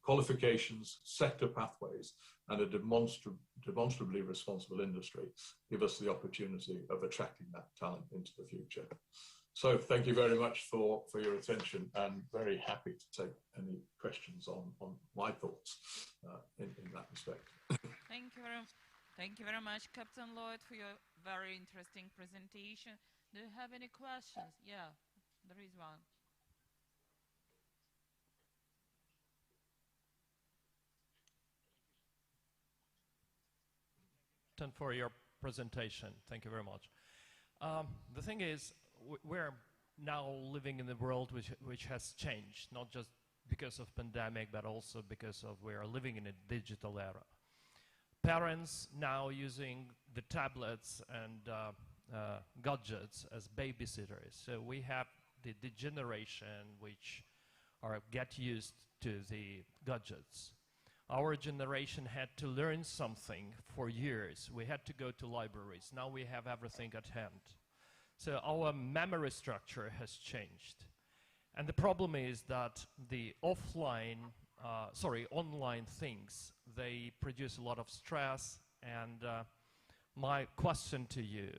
Speaker 9: qualifications, sector pathways, and a demonstrably responsible industry give us the opportunity of attracting that talent into the future. So thank you very much for your attention, and very happy to take any questions on my thoughts in that respect.
Speaker 8: Thank you very much, Captain Lloyd, for your very interesting presentation. Do you have any questions? Yeah, there is one.
Speaker 3: For your presentation. Thank you very much. The thing is, we're now living in a world which has changed, not just because of pandemic, but also because of we are living in a digital era. Parents now using the tablets and gadgets as babysitters. So we have the generation which get used to the gadgets. Our generation had to learn something for years. We had to go to libraries. Now we have everything at hand. So our memory structure has changed. And the problem is that the offline online things, they produce a lot of stress. And my question to you,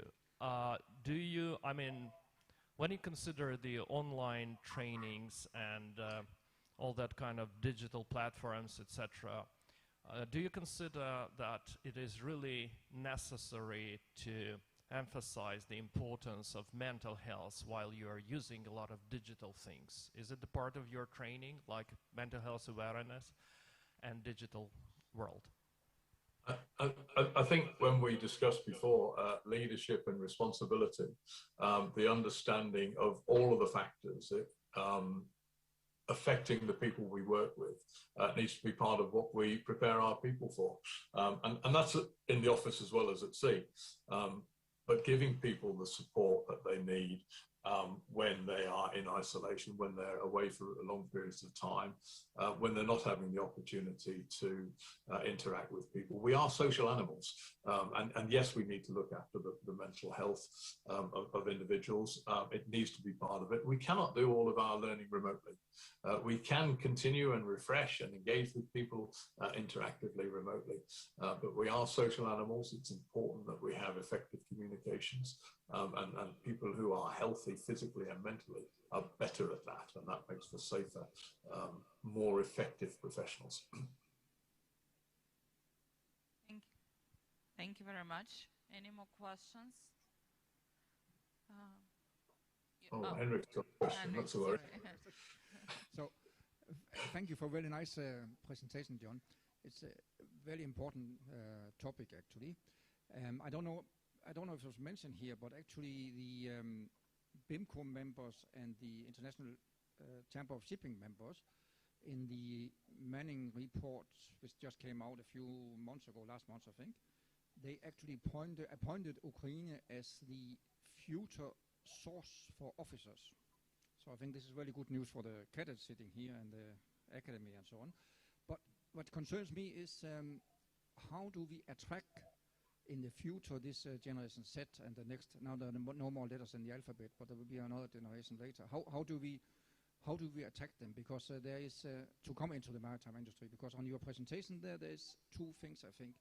Speaker 3: when you consider the online trainings and all that kind of digital platforms, etc., do you consider that it is really necessary to emphasize the importance of mental health while you are using a lot of digital things? Is it the part of your training, like mental health awareness and digital world?
Speaker 9: I think when we discussed before leadership and responsibility, the understanding of all of the factors affecting the people we work with needs to be part of what we prepare our people for. And that's in the office as well as at sea. But giving people the support that they need when they are in isolation, when they're away for long periods of time, when they're not having the opportunity to interact with people. We are social animals. And yes, we need to look after the mental health of individuals. It needs to be part of it. We cannot do all of our learning remotely. We can continue and refresh and engage with people interactively remotely. But we are social animals. It's important that we have effective communications. And people who are healthy physically and mentally are better at that, and that makes for safer, more effective professionals.
Speaker 8: Thank you very much. Any more questions?
Speaker 9: Henrik's got a question, not to worry.
Speaker 11: So, thank you for a very nice presentation, John. It's a very important topic, actually. I don't know if it was mentioned here, but actually the BIMCO members and the International Chamber of Shipping members, in the Manning report, which just came out a few months ago, last month I think, they actually appointed Ukraine as the future source for officers. So I think this is really good news for the cadets sitting here and the academy and so on. But what concerns me is how do we attract in the future this generation Z and the next? Now there are no more letters in the alphabet, but there will be another generation later. How do we attack them? Because there is to come into the maritime industry. Because on your presentation there is two things I think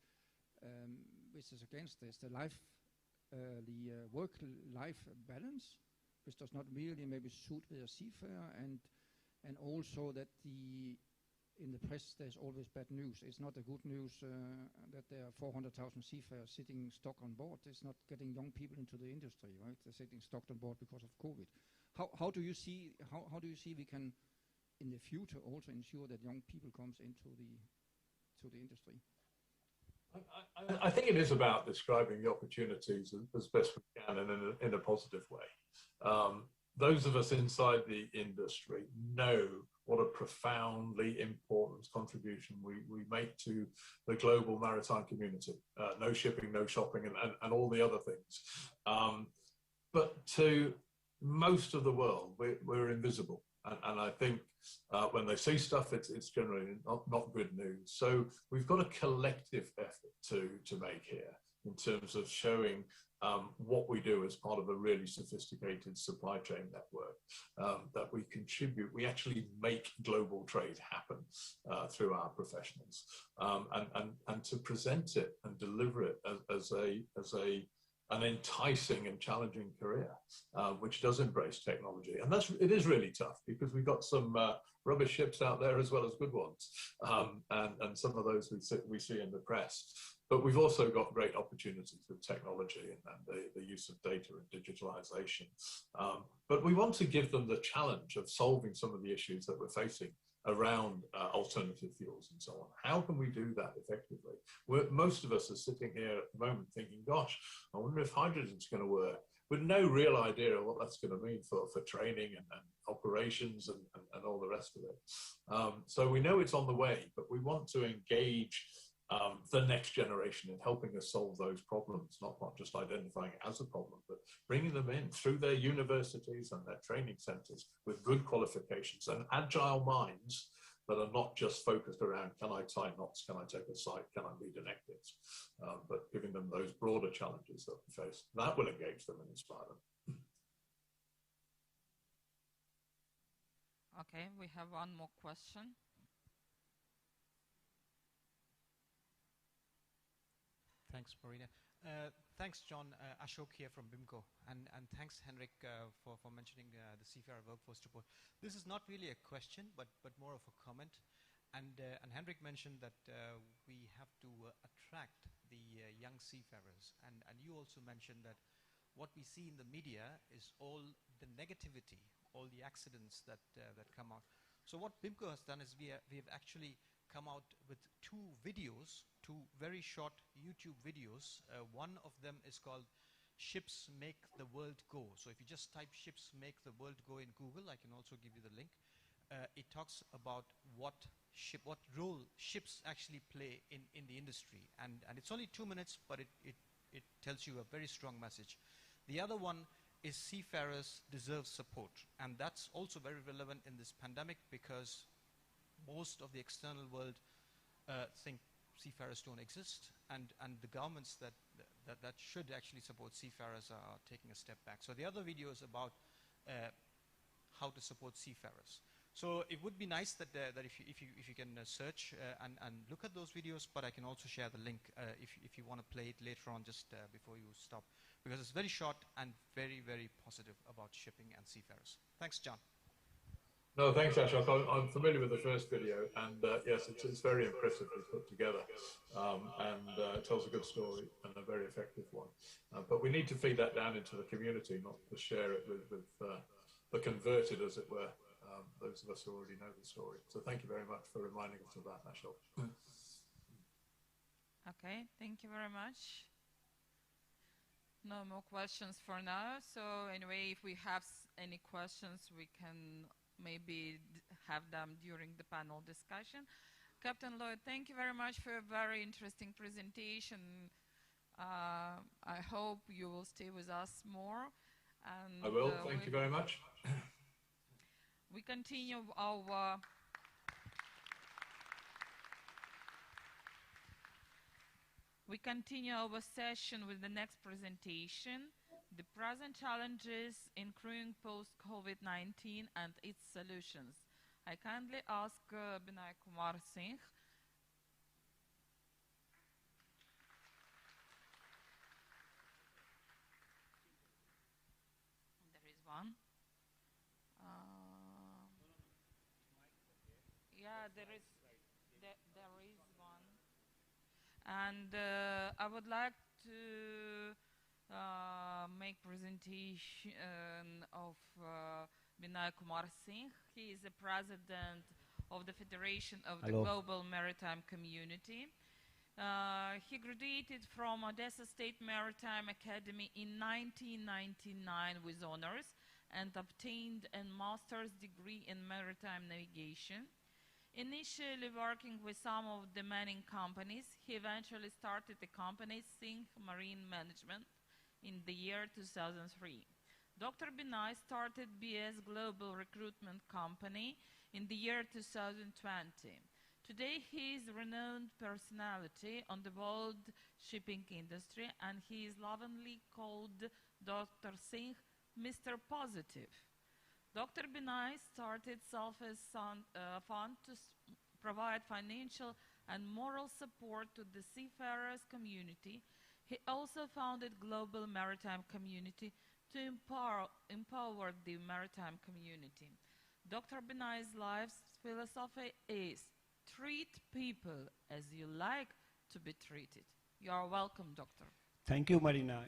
Speaker 11: which is against this: the work-life balance, which does not really maybe suit the seafarer, and also that in the press there's always bad news. It's not a good news that there are 400,000 seafarers sitting stuck on board. It's not getting young people into the industry, right? They're sitting stuck on board because of COVID. How do you see we can in the future also ensure that young people comes into the industry?
Speaker 9: I think it is about describing the opportunities as best we can and in a positive way. Those of us inside the industry know what a profoundly important contribution we make to the global maritime community. No shipping, no shopping, and all the other things. But to most of the world, we're invisible. And I think when they see stuff, it's generally not good news. So we've got a collective effort to make here in terms of showing what we do as part of a really sophisticated supply chain network, that we contribute. We actually make global trade happen through our professionals, and to present it and deliver it as an enticing and challenging career, which does embrace technology. And it is really tough because we've got some rubbish ships out there as well as good ones, and some of those we see in the press. But we've also got great opportunities with technology and the use of data and digitalization. But we want to give them the challenge of solving some of the issues that we're facing around alternative fuels and so on. How can we do that effectively? Most of us are sitting here at the moment thinking, gosh, I wonder if hydrogen's going to work, with no real idea of what that's going to mean for training and operations and all the rest of it. So we know it's on the way, but we want to engage the next generation in helping us solve those problems, not just identifying it as a problem, but bringing them in through their universities and their training centers with good qualifications and agile minds that are not just focused around, can I tie knots, can I take a sight, can I lead an active, but giving them those broader challenges that we face. That will engage them and inspire them.
Speaker 8: Okay, we have one more question.
Speaker 6: Thanks, Marina. Thanks, John. Ashok here from BIMCO. And thanks, Henrik, for mentioning the Seafarer Workforce Report. This is not really a question, but more of a comment. And Henrik mentioned that we have to attract the young seafarers. And you also mentioned that what we see in the media is all the negativity, all the accidents that come out. So what BIMCO has done is we have actually come out with two videos, two very short YouTube videos. One of them is called Ships Make the World Go. So if you just type Ships Make the World Go in Google, I can also give you the link. It talks about what role ships actually play in the industry. And it's only 2 minutes, but it tells you a very strong message. The other one is Seafarers Deserve Support. And that's also very relevant in this pandemic because most of the external world think seafarers don't exist, and the governments that should actually support seafarers are taking a step back. So the other video is about how to support seafarers. So it would be nice that if you can search and look at those videos, but I can also share the link if you want to play it later on just before you stop, because it's very short and very, very positive about shipping and seafarers. Thanks, John.
Speaker 9: No, thanks, Ashok. I'm familiar with the first video, and yes, it's very impressively put together, and tells a good story and a very effective one. But we need to feed that down into the community, not to share it with the converted, as it were, those of us who already know the story. So thank you very much for reminding us of that, Ashok.
Speaker 8: Okay, thank you very much. No more questions for now. So anyway, if we have any questions, we can maybe have them during the panel discussion. Captain Lloyd, thank you very much for a very interesting presentation. I hope you will stay with us more. And,
Speaker 9: I will. Thank you very much.
Speaker 8: We continue our session with the next presentation. The present challenges in crewing post-COVID-19 and its solutions. I kindly ask Binay Kumar Singh. There is one. Yeah, there is one. And I would like to make presentation of Binay Kumar Singh. He is the president of the Federation of the Global Maritime Community. He graduated from Odessa State Maritime Academy in 1999 with honors and obtained a master's degree in maritime navigation. Initially working with some of the mining companies, he eventually started the company Singh Marine Management in the year 2003. Dr. Binay started BS Global Recruitment Company in the year 2020. Today he is a renowned personality on the world shipping industry, and he is lovingly called Dr. Singh Mr. Positive. Dr. Binay started Self-As Fund to provide financial and moral support to the seafarers community. He also founded Global Maritime Community to empower the maritime community. Dr. Binay's life's philosophy is treat people as you like to be treated. You are welcome, Doctor.
Speaker 5: Thank you, Marina.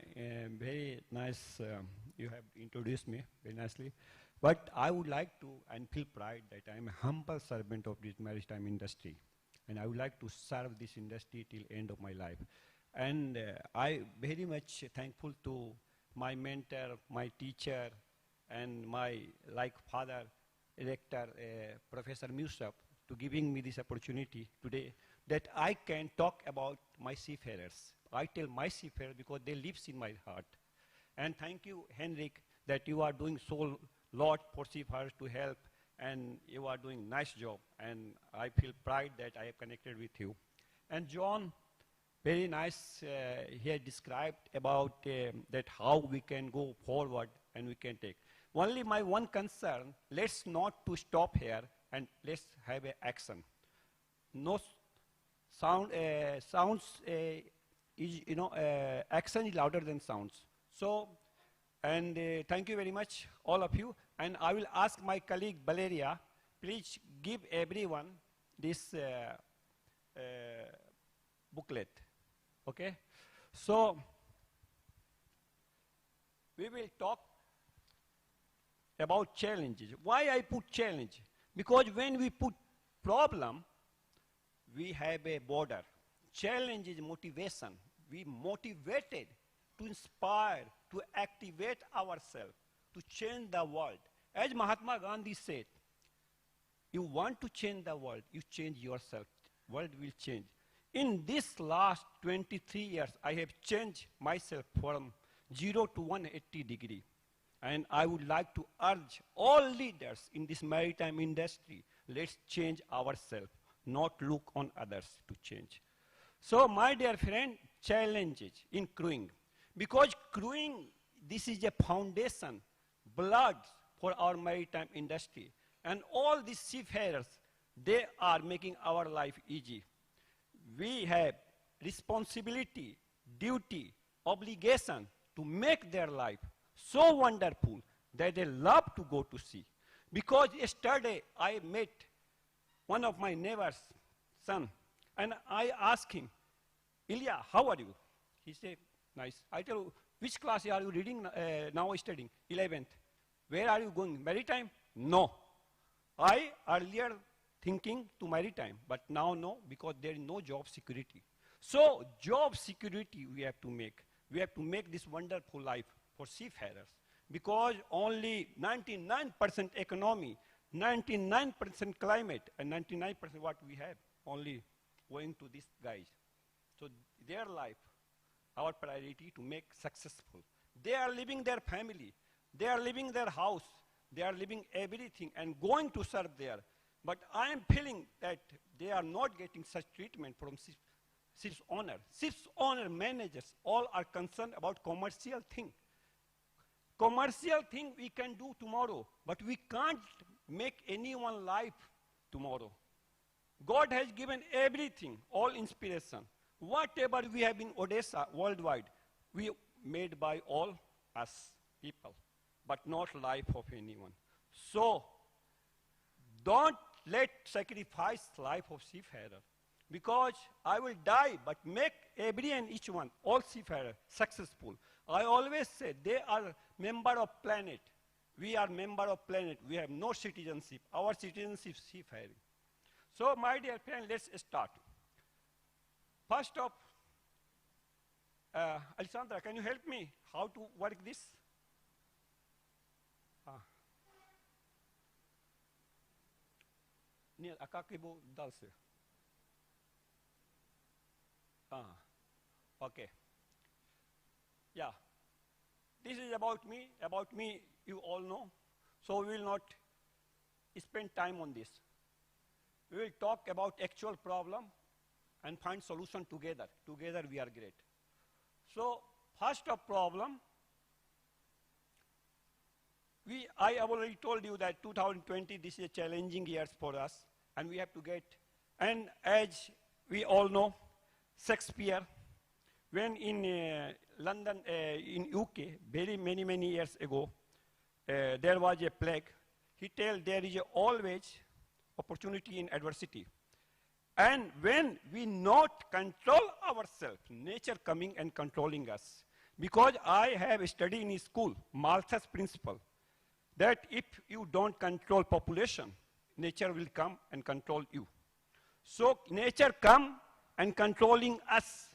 Speaker 5: Very nice. You have introduced me very nicely. But I would like to and feel pride that I am a humble servant of this maritime industry. And I would like to serve this industry till end of my life. And I very much thankful to my mentor, my teacher, and my father, rector, Professor Musab, to giving me this opportunity today that I can talk about my seafarers. I tell my seafarers because they live in my heart. And thank you, Henrik, that you are doing so lot for seafarers to help, and you are doing nice job. And I feel pride that I have connected with you. And John, very nice, here described about that how we can go forward and we can take. Only my one concern, let's not to stop here and let's have an action. No sounds is, action is louder than sounds. So, and thank you very much, all of you. And I will ask my colleague Valeria, please give everyone this booklet, okay? So, we will talk about challenges. Why I put challenge? Because when we put problem, we have a border. Challenge is motivation. We motivated to inspire, to activate ourselves, to change the world. As Mahatma Gandhi said, you want to change the world, you change yourself. World will change. In this last 23 years, I have changed myself from 0 to 180 degree. And I would like to urge all leaders in this maritime industry, let's change ourselves, not look on others to change. So my dear friend, challenges in crewing. Because crewing, this is a foundation, blood for our maritime industry. And all these seafarers, they are making our life easy. We have responsibility, duty, obligation to make their life so wonderful that they love to go to sea. Because yesterday I met one of my neighbor's son, and I asked him, Ilya, how are you? He said, nice. I tell you, which class are you reading now studying? 11th. Where are you going? Maritime? No. I earlier thinking to maritime, but now no, because there is no job security. So job security we have to make. We have to make this wonderful life for seafarers, because only 99% economy, 99% climate, and 99% what we have only going to these guys. So their life, our priority to make successful. They are leaving their family, they are leaving their house, they are leaving everything and going to serve there. But I am feeling that they are not getting such treatment from ship's owner. Ship's owner managers all are concerned about commercial thing. Commercial thing we can do tomorrow, but we can't make anyone life tomorrow. God has given everything, all inspiration. Whatever we have in Odessa worldwide, we made by all us people, but not life of anyone. So, don't let sacrifice life of seafarer, because I will die, but make every and each one, all seafarer, successful. I always say they are member of planet. We are member of planet. We have no citizenship. Our citizenship is seafaring. So, my dear friend, let's start. First off, Alessandra, can you help me how to work this? Нет, а как его дальше? Okay. Yeah. This is about me. About me, you all know. So we will not spend time on this. We will talk about actual problem and find solution together. Together we are great. So first of problem, I have already told you that 2020, this is a challenging year for us, and we have to get, and as we all know, Shakespeare, when in London, in UK, very many years ago, there was a plague. He tells there is always opportunity in adversity. And when we not control ourselves, nature coming and controlling us. Because I have studied in school, Malthus principle, that if you don't control population, nature will come and control you. So nature come and controlling us,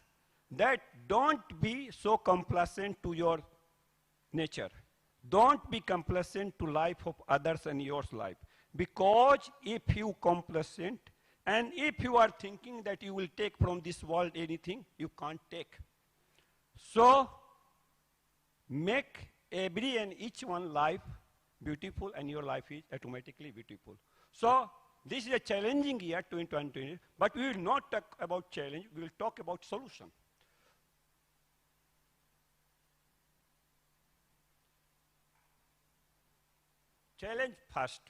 Speaker 5: that don't be so complacent to your nature. Don't be complacent to life of others and your life. Because if you complacent, and if you are thinking that you will take from this world anything, you can't take. So make every and each one life beautiful, and your life is automatically beautiful. So this is a challenging year, 2020, but we will not talk about challenge, we will talk about solution. Challenge first.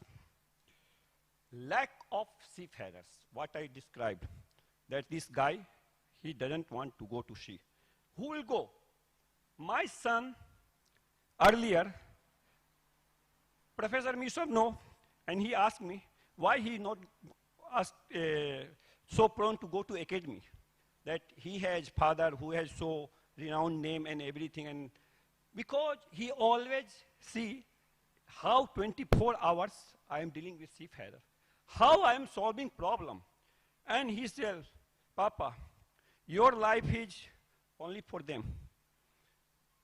Speaker 5: Lack of seafarers, what I described, that this guy, he doesn't want to go to sea. Who will go? My son, earlier, Professor Misov know, and he asked me why he not so prone to go to academy. That he has father who has so renowned name and everything, and because he always see how 24 hours I am dealing with seafarer, how I am solving problem. And he said, Papa, your life is only for them.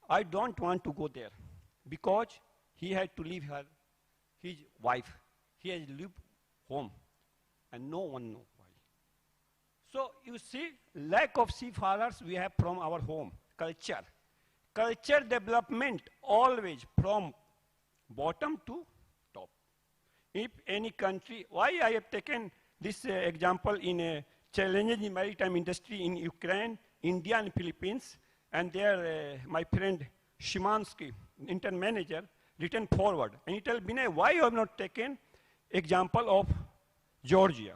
Speaker 5: I don't want to go there, because he had to leave his wife. He has lived home, and no one knows why. So you see, lack of seafarers we have from our home, culture. Culture development always from bottom to top. If any country, why I have taken this example in a challenges in maritime industry in Ukraine, India and Philippines, and there my friend Shimansky, intern manager, written forward. And he tell Binay, why you have not taken example of Georgia?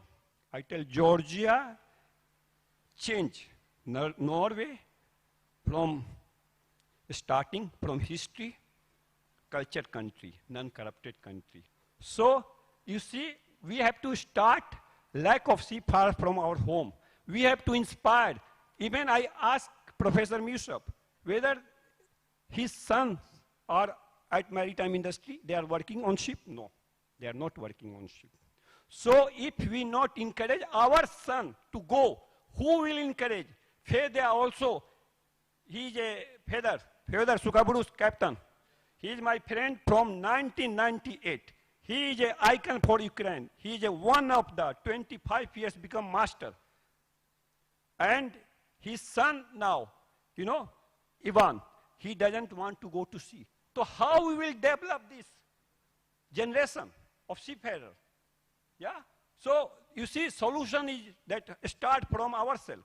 Speaker 5: I tell Georgia change Norway from starting from history, culture country, non-corrupted country. So you see, we have to start lack of seafarers from our home. We have to inspire. Even I asked Professor Misov whether his sons are at maritime industry, they are working on ship. No, they are not working on ship. So if we not encourage our son to go, who will encourage? Feather also, he is a Feather Sukaburu's captain. He is my friend from 1998. He is an icon for Ukraine. He is one of the 25 years become master. And his son now, you know, Ivan, he doesn't want to go to sea. So how we will develop this generation of seafarers? Yeah? So you see, solution is that start from ourselves.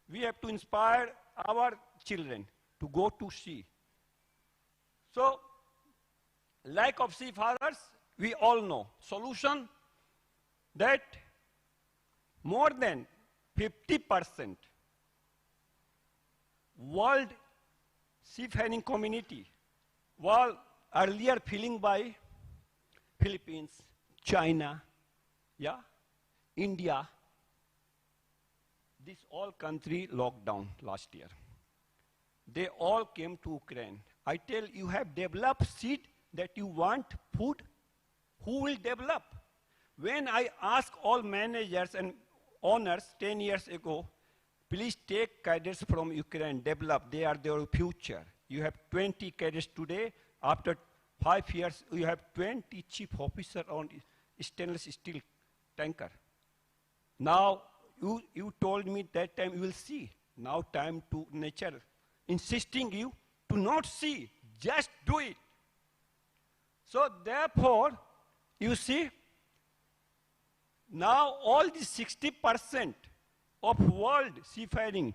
Speaker 5: We have to inspire our children to go to sea. So lack of seafarers, we all know. Solution that more than 50% world seafaring community was earlier filling by Philippines, China, yeah, India. This all country locked down last year. They all came to Ukraine. I tell you have developed seed that you want food. Who will develop? When I ask all managers and owners 10 years ago, please take cadets from Ukraine, develop, they are their future. You have 20 cadets today. After 5 years, you have 20 chief officers on stainless steel tanker. Now, you told me that time you will see. Now time to nature, insisting you to not see, just do it. So therefore, you see, now all the 60% of world seafaring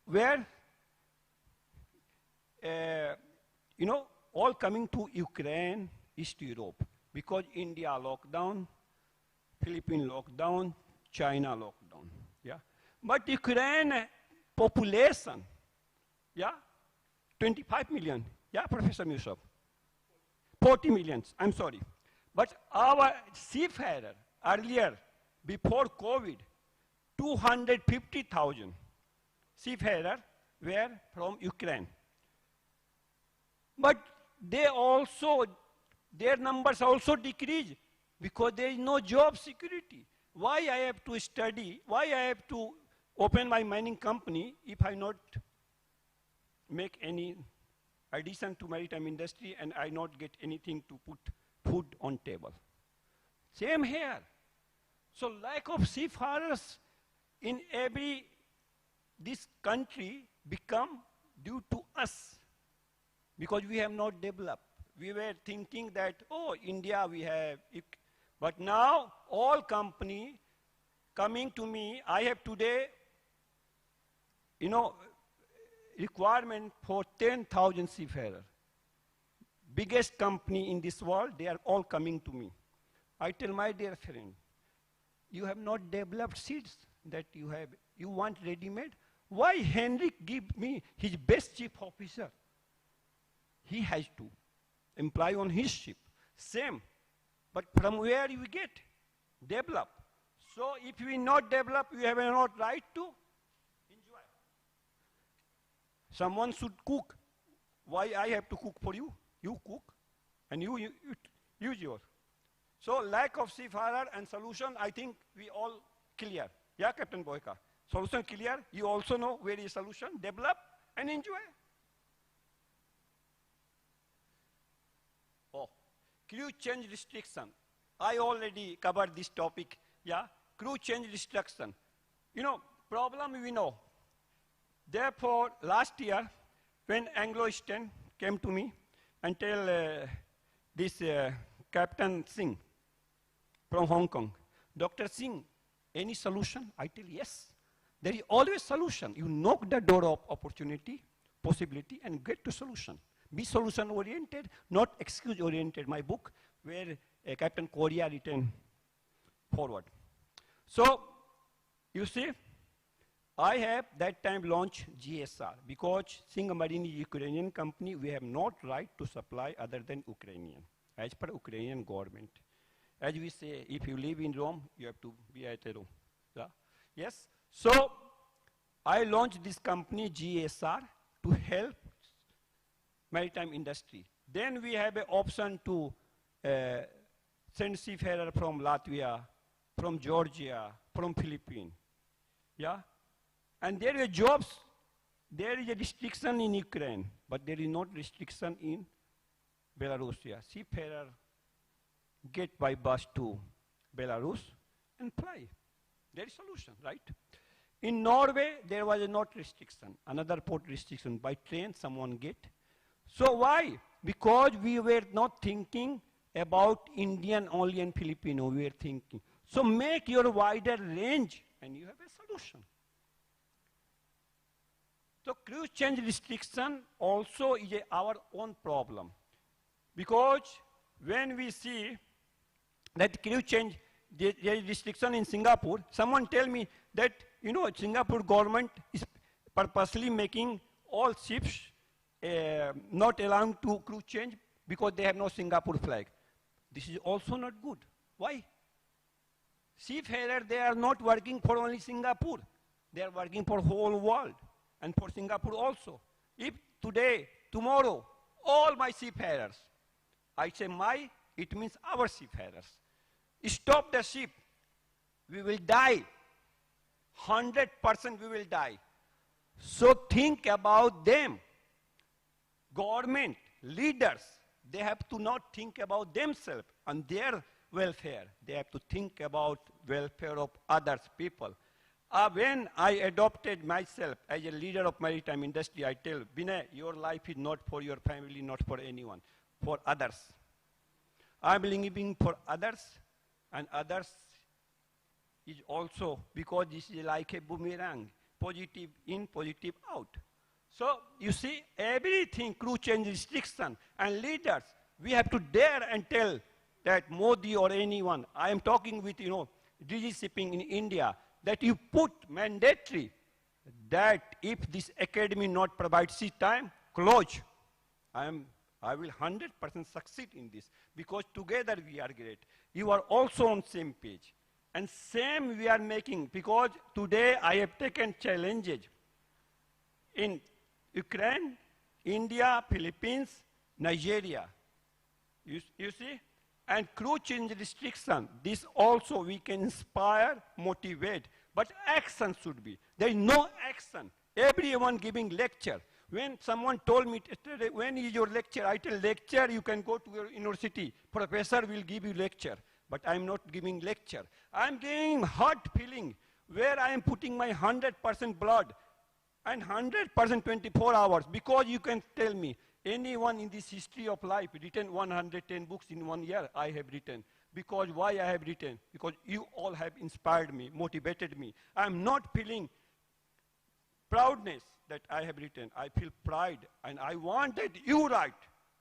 Speaker 5: were, you know, all coming to Ukraine, East Europe, because India lockdown, Philippines lockdown, China lockdown, yeah. But Ukraine population, yeah, 25 million, yeah, Professor Misov, 40 million, I'm sorry. But our seafarer earlier, before COVID, 250,000 seafarers were from Ukraine. But they also, their numbers also decreased because there is no job security. Why I have to study, why I have to open my mining company if I not make any addition to maritime industry and I not get anything to put food on table? Same here. So lack of seafarers in this country become due to us because we have not developed. We were thinking that, oh, India we have, but now all company coming to me, I have today, you know, requirement for 10,000 seafarers. Biggest company in this world, they are all coming to me. I tell my dear friend, you have not developed seeds that you have. You want ready-made? Why Henrik give me his best chief officer? He has to employ on his ship. Same. But from where you get? Develop. So if we not develop, you have not right to enjoy. Someone should cook. Why I have to cook for you? You cook and you use yours. So lack of seafarer and solution, I think we all clear. Yeah, Captain Boyka. Solution clear. You also know where is solution. Develop and enjoy. Oh, crew change restriction. I already covered this topic. Yeah, crew change restriction. You know, problem we know. Therefore, last year, when ANGLO-EASTERN came to me and tell this Captain Singh from Hong Kong, Dr. Singh, any solution? I tell yes. There is always solution. You knock the door of opportunity, possibility, and get to solution. Be solution-oriented, not excuse-oriented. My book, where Captain Korea written forward. So, you see, I have that time launched GSR because Singh Marine is a Ukrainian company. We have not right to supply other than Ukrainian, as per Ukrainian government. As we say, if you live in Rome, you have to be at Rome. Yeah? Yes? So, I launched this company GSR to help maritime industry. Then we have an option to send seafarer from Latvia, from Georgia, from Philippines. Yeah? And there are jobs. There is a restriction in Ukraine, but there is not restriction in Belarus. Seafarer get by bus to Belarus and fly. There is solution, right? In Norway, there was not restriction. Another port restriction. By train, someone get. So why? Because we were not thinking about Indian only and Filipino. We were thinking. So make your wider range, and you have a solution. So crew change restriction also is our own problem. Because when we see that crew change, there is restriction in Singapore, someone tell me that, you know, Singapore government is purposely making all ships not allowing to crew change because they have no Singapore flag. This is also not good. Why? Seafarers, they are not working for only Singapore. They are working for whole world and for Singapore also. If today, tomorrow, all my seafarers, I say my, it means our seafarers, stop the ship, we will die. 100% we will die. So think about them. Government, leaders, they have to not think about themselves and their welfare. They have to think about welfare of others people. When I adopted myself as a leader of maritime industry, I tell, Binay, your life is not for your family, not for anyone, for others. I'm living for others, and others is also, because this is like a boomerang, positive in, positive out. So you see, everything, crew change restriction, and leaders, we have to dare and tell that Modi or anyone, I am talking with, you know, DG Shipping in India, that you put mandatory that if this academy not provide seat time, close. I will 100% succeed in this because together we are great. You are also on same page. And same we are making because today I have taken challenges in Ukraine, India, Philippines, Nigeria. You see? And crew change restriction, this also we can inspire, motivate, but action should be. There is no action. Everyone giving lecture. When someone told me, when is your lecture? I tell lecture, you can go to your university. Professor will give you lecture, but I'm not giving lecture. I'm giving heart feeling where I am putting my 100% blood and 100% 24 hours because you can tell me, anyone in this history of life written 110 books in 1 year, I have written. Because why I have written? Because you all have inspired me, motivated me. I'm not feeling proudness that I have written. I feel pride, and I want that you write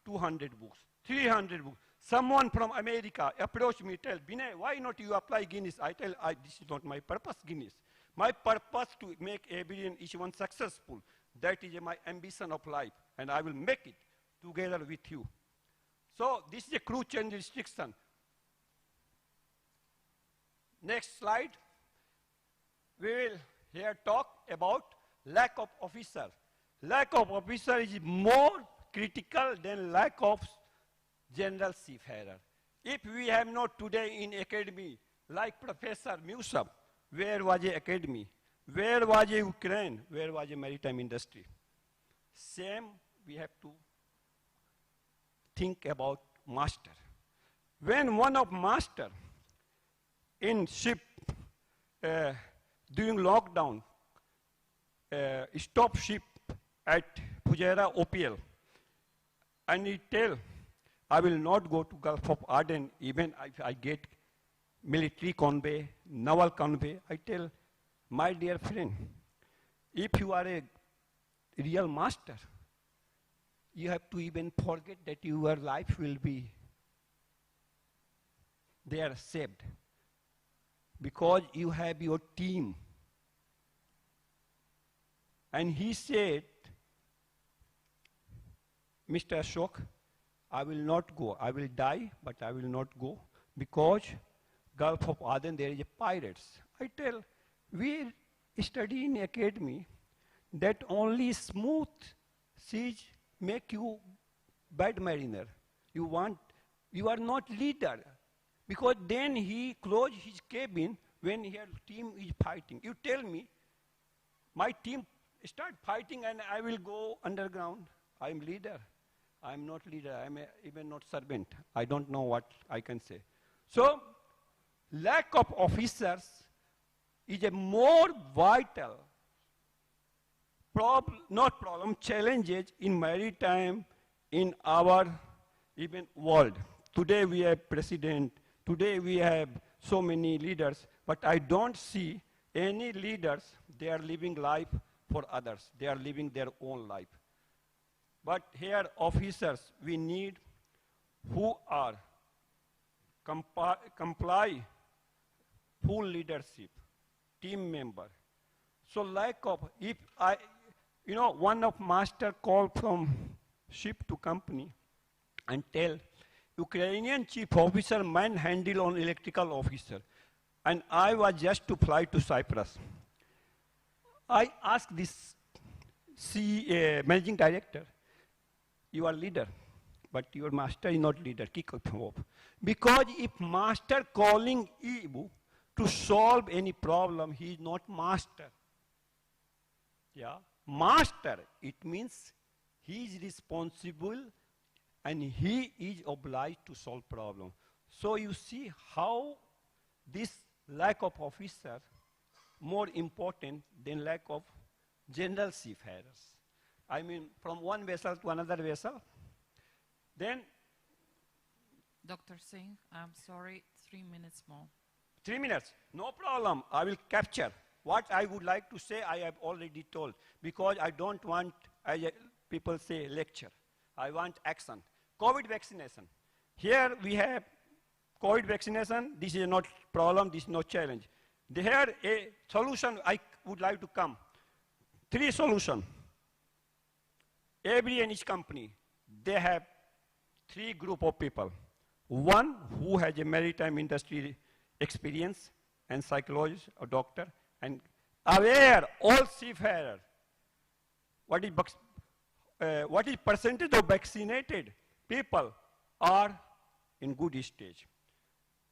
Speaker 5: 200 books, 300 books. Someone from America approached me, tell, Binay, why not you apply Guinness? I tell, this is not my purpose, Guinness. My purpose to make every and each one successful. That is my ambition of life, and I will make it together with you. So this is a crew change restriction. Next slide. We will here talk about lack of officer. Lack of officer is more critical than lack of general seafarer. If we have not today in academy, like Professor Musab, where was the academy? Where was the Ukraine? Where was the maritime industry? Same, we have to think about master. When one of master in ship during lockdown stop ship at Fujairah OPL, and he tell, I will not go to Gulf of Aden even if I get military convoy, naval convoy. I tell, my dear friend, if you are a real master, you have to even forget that your life will be there saved, because you have your team. And he said, Mr. Ashok, I will not go. I will die, but I will not go, because Gulf of Aden, there is a pirates. I tell, we study in academy that only smooth seas make you bad mariner. You are not leader, because then he close his cabin when your team is fighting. You tell me, my team start fighting and I will go underground. I am leader. I am not leader. I am even not servant. I don't know what I can say. So, lack of officers is a more vital challenges in maritime, in our even world. Today we have president, today we have so many leaders, but I don't see any leaders, they are living life for others. They are living their own life. But here officers, we need who are comply full leadership, team member. So lack of, if I, one of master call from ship to company and tell Ukrainian chief officer manhandle on electrical officer. And I was just to fly to Cyprus. I asked this managing director, you are leader, but your master is not leader, kick him off. Because if master calling Ibu to solve any problem, he is not master. Yeah, master, it means he is responsible and he is obliged to solve problem. So you see how this lack of officer more important than lack of general seafarers. I mean, from one vessel to another vessel. Then,
Speaker 8: Dr. Singh, I'm sorry, 3 minutes more.
Speaker 5: 3 minutes, no problem. I will capture. What I would like to say, I have already told, because I don't want, as people say, lecture. I want action. COVID vaccination. Here we have COVID vaccination. This is not problem, this is no challenge. Here a solution I would like to come. 3 solutions. Every and each company, they have 3 group of people. One who has a maritime industry experience and psychologist or doctor and aware all seafarers. What is percentage of vaccinated people are in good stage.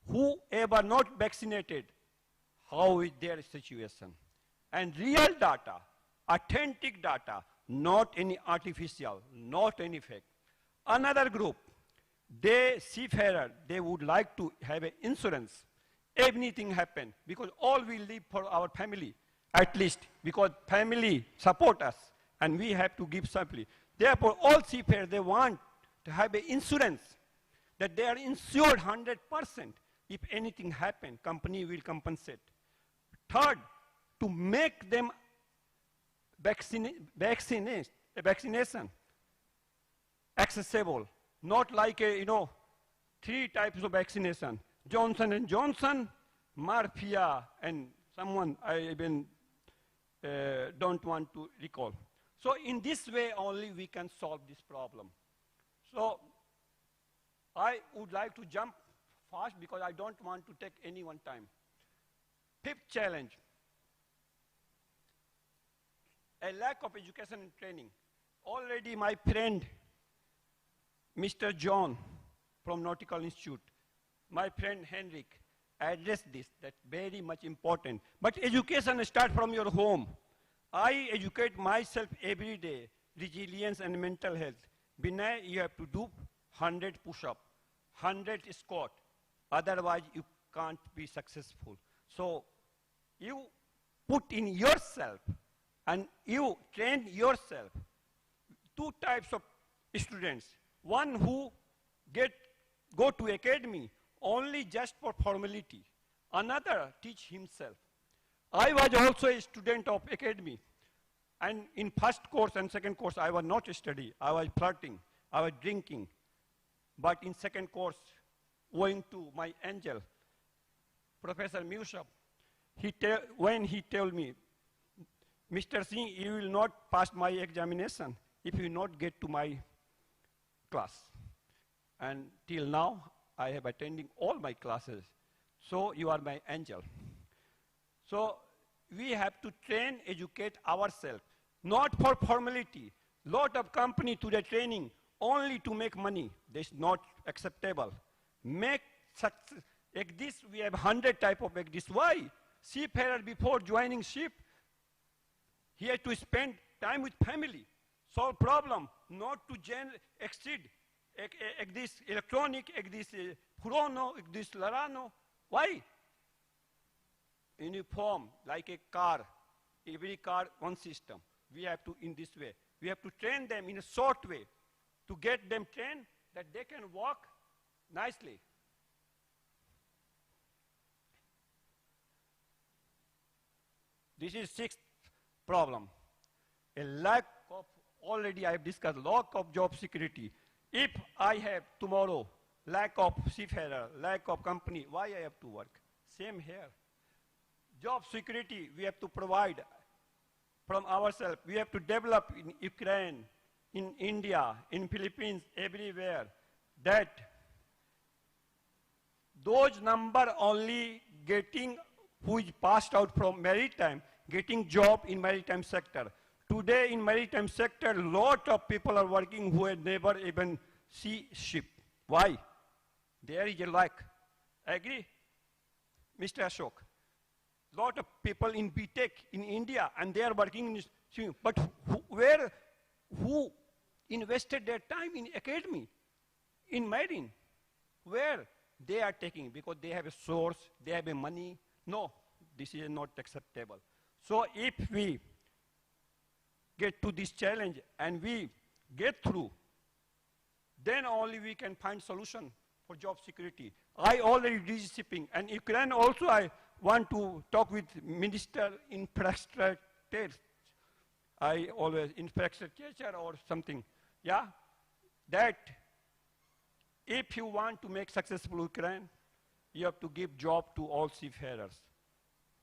Speaker 5: Whoever not vaccinated, how is their situation? And real data, authentic data, not any artificial, not any fake. Another group, they seafarer, they would like to have an insurance. Anything happen, because all we live for our family, at least, because family support us, and we have to give something. Therefore, all seafarers, they want to have an insurance, that they are insured 100%. If anything happen, company will compensate. Third, to make them vaccination accessible, not like a, 3 types of vaccination. Johnson & Johnson, Marfia, and someone, I even don't want to recall. So in this way only we can solve this problem. So I would like to jump fast because I don't want to take anyone's time. Fifth challenge, a lack of education and training. Already my friend, Mr. John from Nautical Institute, my friend Henrik addressed this, that's very much important. But education starts from your home. I educate myself every day, resilience and mental health. Binay, you have to do 100 push-up, 100 squat, otherwise you can't be successful. So you put in yourself and you train yourself. Two types of students. One who go to academy only just for formality. Another teach himself. I was also a student of academy. And in first course and second course, I was not studying. I was flirting. I was drinking. But in second course, going to my angel, Professor Musab, when he told me, Mr. Singh, you will not pass my examination if you not get to my class. And till now, I have attending all my classes. So you are my angel. So we have to train, educate ourselves, not for formality. Lot of company to the training only to make money. This is not acceptable. Make such, like this, we have 100 type of like this. Why? Seafarer before joining ship, he had to spend time with family, solve problem, not to exceed this electronic, this chrono, this larano. Why? Uniform, like a car, every car, one system. We have to, in this way, we have to train them in a short way to get them trained that they can walk nicely. This is sixth problem. A lack of, already I have discussed, lack of job security. If I have tomorrow lack of seafarer, lack of company, why I have to work? Same here. Job security we have to provide from ourselves. We have to develop in Ukraine, in India, in Philippines, everywhere, that those number only getting, who is passed out from maritime, getting job in maritime sector. Today in maritime sector, lot of people are working who have never even see ship. Why? There is a lack. Agree? Mr. Ashok. Lot of people in BTech in India and they are working in ship. But who invested their time in academy, in marine? Where? They are taking because they have a source, they have a money. No, this is not acceptable. So if we get to this challenge and we get through, then only we can find solution for job security. I already did shipping, and Ukraine also I want to talk with Minister Infrastructure. I always infrastructure or something. Yeah, that if you want to make successful Ukraine, you have to give job to all seafarers.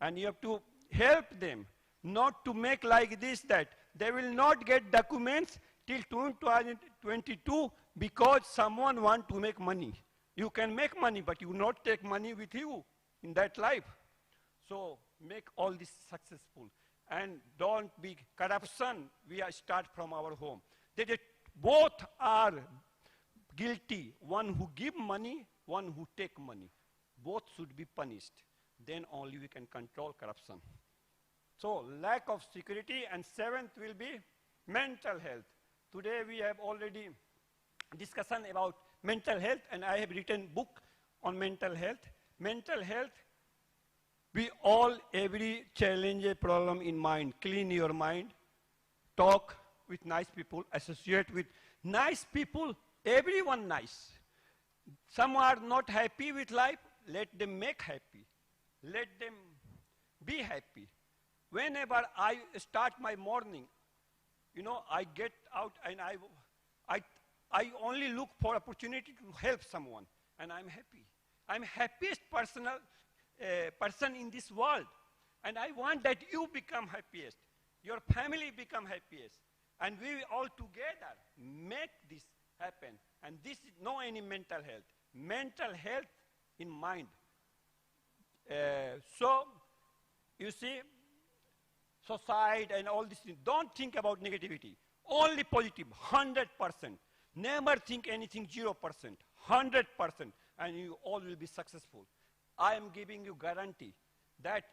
Speaker 5: And you have to help them, not to make like this, that they will not get documents till 2022 because someone want to make money. You can make money, but you will not take money with you in that life. So make all this successful. And don't be corruption, we are start from our home. Both are guilty. One who give money, one who take money. Both should be punished. Then only we can control corruption. So lack of security, and seventh will be mental health. Today we have already discussion about mental health, and I have written book on mental health. Mental health, we all, every challenge a problem in mind. Clean your mind, talk with nice people, associate with nice people, everyone nice. Some are not happy with life, let them make happy. Let them be happy. Whenever I start my morning, you know, I get out and I only look for opportunity to help someone, and I'm happy. I'm happiest person in this world, and I want that you become happiest. Your family become happiest. And we all together make this happen. And this is no any mental health. Mental health in mind. So, you see, society and all these things, don't think about negativity. Only positive, 100%. Never think anything 0%, 100%, and you all will be successful. I am giving you guarantee that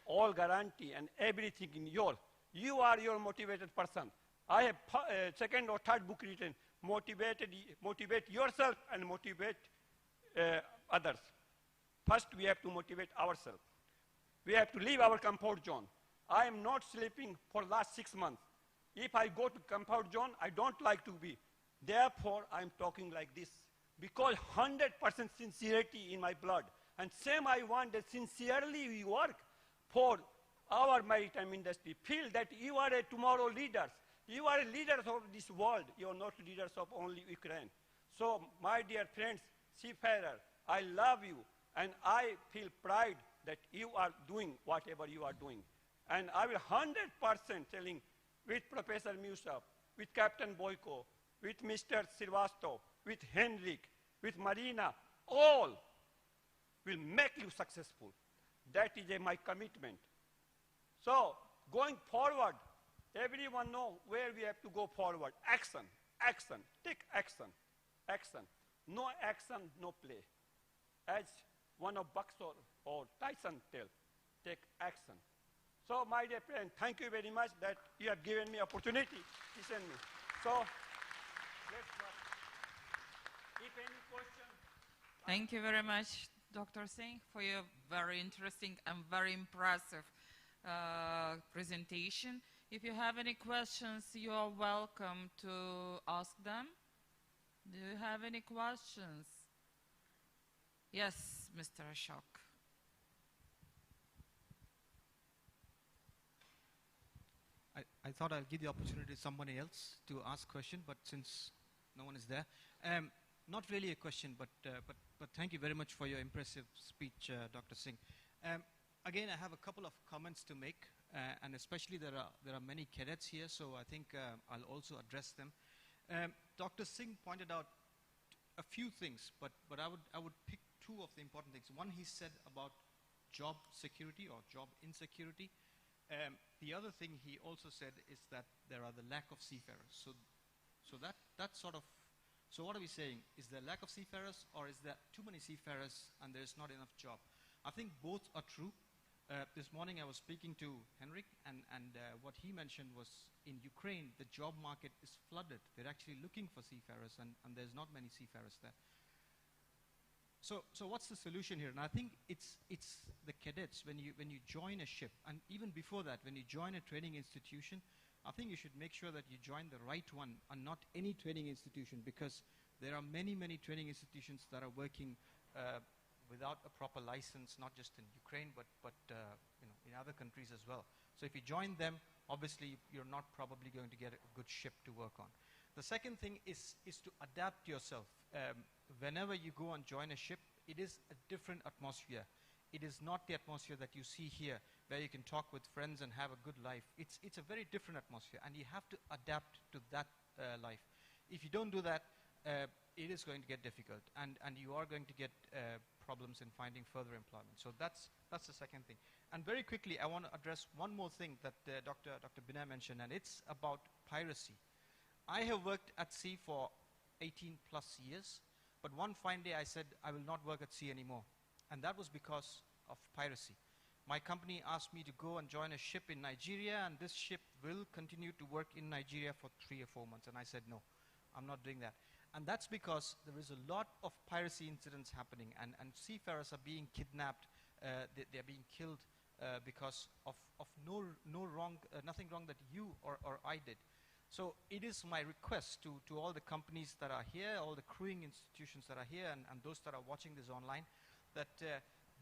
Speaker 5: all guarantee and everything in you are your motivated person. I have second or third book written, motivate yourself and motivate others. First, we have to motivate ourselves. We have to leave our comfort zone. I am not sleeping for last 6 months. If I go to comfort zone, I don't like to be. Therefore, I'm talking like this. Because 100% sincerity in my blood. And same I want that sincerely we work for our maritime industry. Feel that you are a tomorrow leaders. You are leaders of this world. You are not leaders of only Ukraine. So, my dear friends, seafarer, I love you. And I feel pride that you are doing whatever you are doing. And I will 100% telling with Professor Musab, with Captain Boyko, with Mr. Srivastava, with Henrik, with Marina, all will make you successful. That is my commitment. So, going forward, everyone know where we have to go forward. Action, action, take action, action. No action, no play. As one of Boxer or Tyson tell, take action. So, my dear friend, thank you very much that you have given me opportunity. Listen me. So, let's work. If any question.
Speaker 8: Thank you very much, Dr. Singh, for your very interesting and very impressive presentation. If you have any questions, you are welcome to ask them. Do you have any questions? Yes, Mr. Ashok.
Speaker 6: I thought I'll give the opportunity to somebody else to ask a question, but since no one is there, not really a question, but thank you very much for your impressive speech, Dr. Singh. Again, I have a couple of comments to make, and especially there are many cadets here, so I think I'll also address them. Dr. Singh pointed out a few things, but I would pick two of the important things. One, he said about job security or job insecurity. The other thing he also said is that there are the lack of seafarers. So that's sort of, so what are we saying? Is there lack of seafarers, or is there too many seafarers and there's not enough job? I think both are true. This morning I was speaking to Henrik, and what he mentioned was in Ukraine, the job market is flooded. They're actually looking for seafarers, and there's not many seafarers there. So what's the solution here? And I think it's the cadets. When you join a ship, and even before that, when you join a training institution, I think you should make sure that you join the right one and not any training institution, because there are many training institutions that are working without a proper license, not just in Ukraine, but in other countries as well. So if you join them, obviously you're not probably going to get a good ship to work on. The second thing is to adapt yourself. Whenever you go and join a ship, it is a different atmosphere. It is not the atmosphere that you see here, where you can talk with friends and have a good life. It's a very different atmosphere, and you have to adapt to that life. If you don't do that, it is going to get difficult, and you are going to get problems in finding further employment. So that's the second thing. And very quickly, I want to address one more thing that Dr. Binay mentioned, and it's about piracy. I have worked at sea for 18 plus years, but one fine day I said I will not work at sea anymore, and that was because of piracy. My company asked me to go and join a ship in Nigeria, and this ship will continue to work in Nigeria for 3 or 4 months, and I said no, I'm not doing that. And that's because there is a lot of piracy incidents happening, and seafarers are being kidnapped, they're being killed because of nothing wrong that you or I did. So it is my request to all the companies that are here, all the crewing institutions that are here, and those that are watching this online, that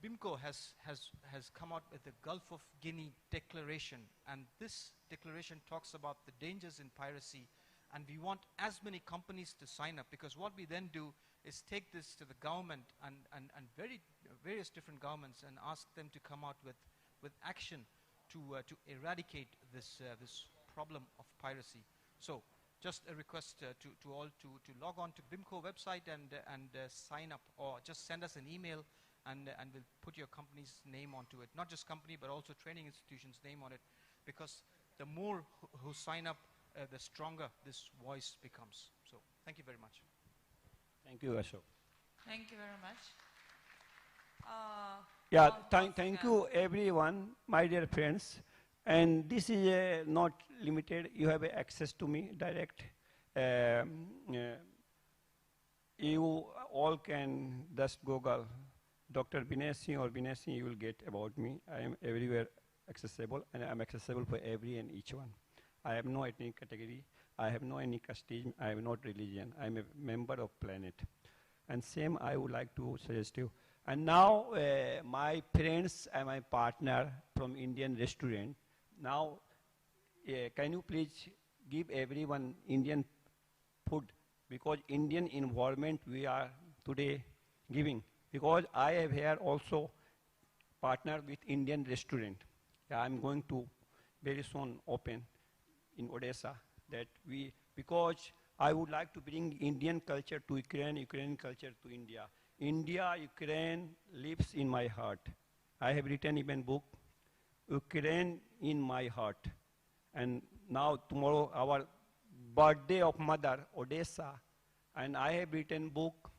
Speaker 6: BIMCO has come out with the Gulf of Guinea Declaration, and this declaration talks about the dangers in piracy, and we want as many companies to sign up, because what we then do is take this to the government and various different governments and ask them to come out with action to eradicate this problem of piracy. So just a request to all to log on to BIMCO website and sign up, or just send us an email, and we'll put your company's name onto it. Not just company, but also training institution's name on it, because the more who sign up, the stronger this voice becomes. So thank you very much.
Speaker 5: Thank you, Ashok.
Speaker 8: Thank you very much.
Speaker 5: Thank you everyone, my dear friends. And this is not limited. You have access to me direct. You all can just Google Dr. Binay Singh or Binay Singh, you will get about me. I am everywhere accessible, and I am accessible for every and each one. I have no ethnic category. I have no any caste. I have not religion. I am a member of planet. And same I would like to suggest you. And now my friends and my partner from Indian restaurant, now can you please give everyone Indian food, because Indian environment we are today giving. Because I have here also partner with Indian restaurant. I'm going to very soon open in Odessa, that because I would like to bring Indian culture to Ukraine, Ukrainian culture to India. India, Ukraine lives in my heart. I have written even book, Ukraine in my heart. And now tomorrow our birthday of mother, Odessa, and I have written book,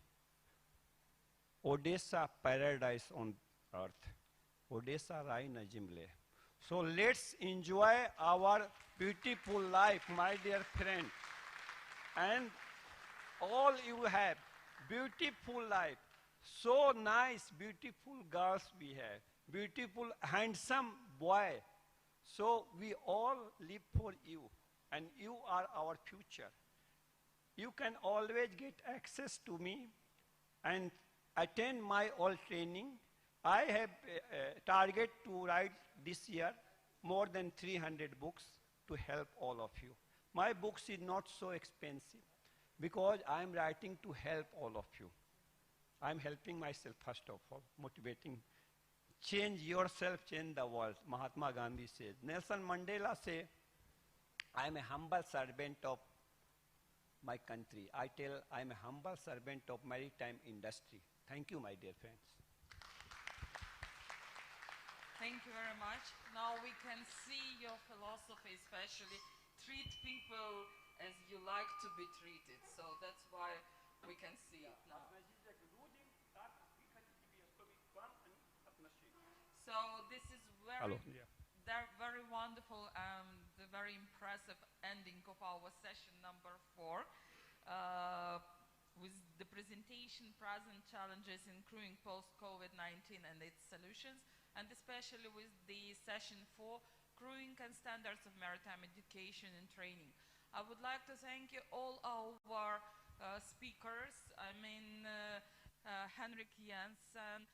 Speaker 5: Odessa Paradise on Earth. Odessa Rai Najimle. So let's enjoy our beautiful life, my dear friend. And all you have, beautiful life. So nice, beautiful girls we have. Beautiful, handsome boy. So we all live for you. And you are our future. You can always get access to me and attend my all training. I have a target to write this year more than 300 books to help all of you. My books is not so expensive because I am writing to help all of you. I am helping myself first of all, motivating. Change yourself, change the world, Mahatma Gandhi says. Nelson Mandela said, I am a humble servant of my country. I tell I am a humble servant of maritime industry. Thank you, my dear friends.
Speaker 8: Thank you very much. Now we can see your philosophy, especially treat people as you like to be treated. So that's why we can see it now. So this is very wonderful and very impressive ending of our session number 4. With the presentation, present challenges in crewing post-COVID-19 and its solutions, and especially with the session 4, crewing and standards of maritime education and training. I would like to thank you all our speakers. I mean, Henrik Janssen,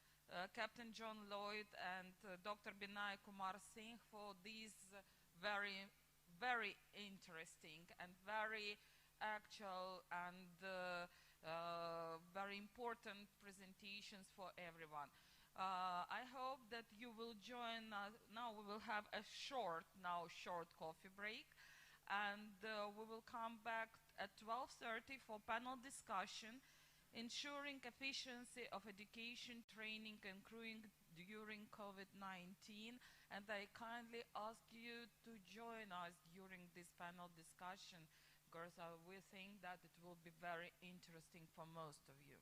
Speaker 8: Captain John Lloyd, and Dr. Binay Kumar Singh for these very, very interesting and very actual and very important presentations for everyone. I hope that you will join us. Now we will have a short coffee break, and we will come back at 12:30 for panel discussion, ensuring efficiency of education, training, and crewing during COVID-19. And I kindly ask you to join us during this panel discussion, because we think that it will be very interesting for most of you.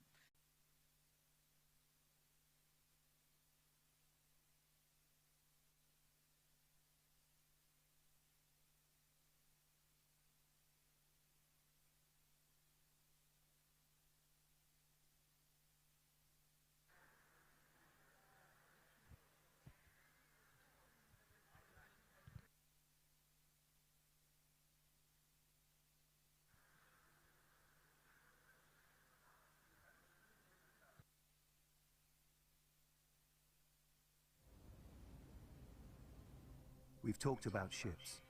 Speaker 14: We've talked about ships.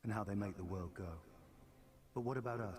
Speaker 14: and how they make the world go. But what about us?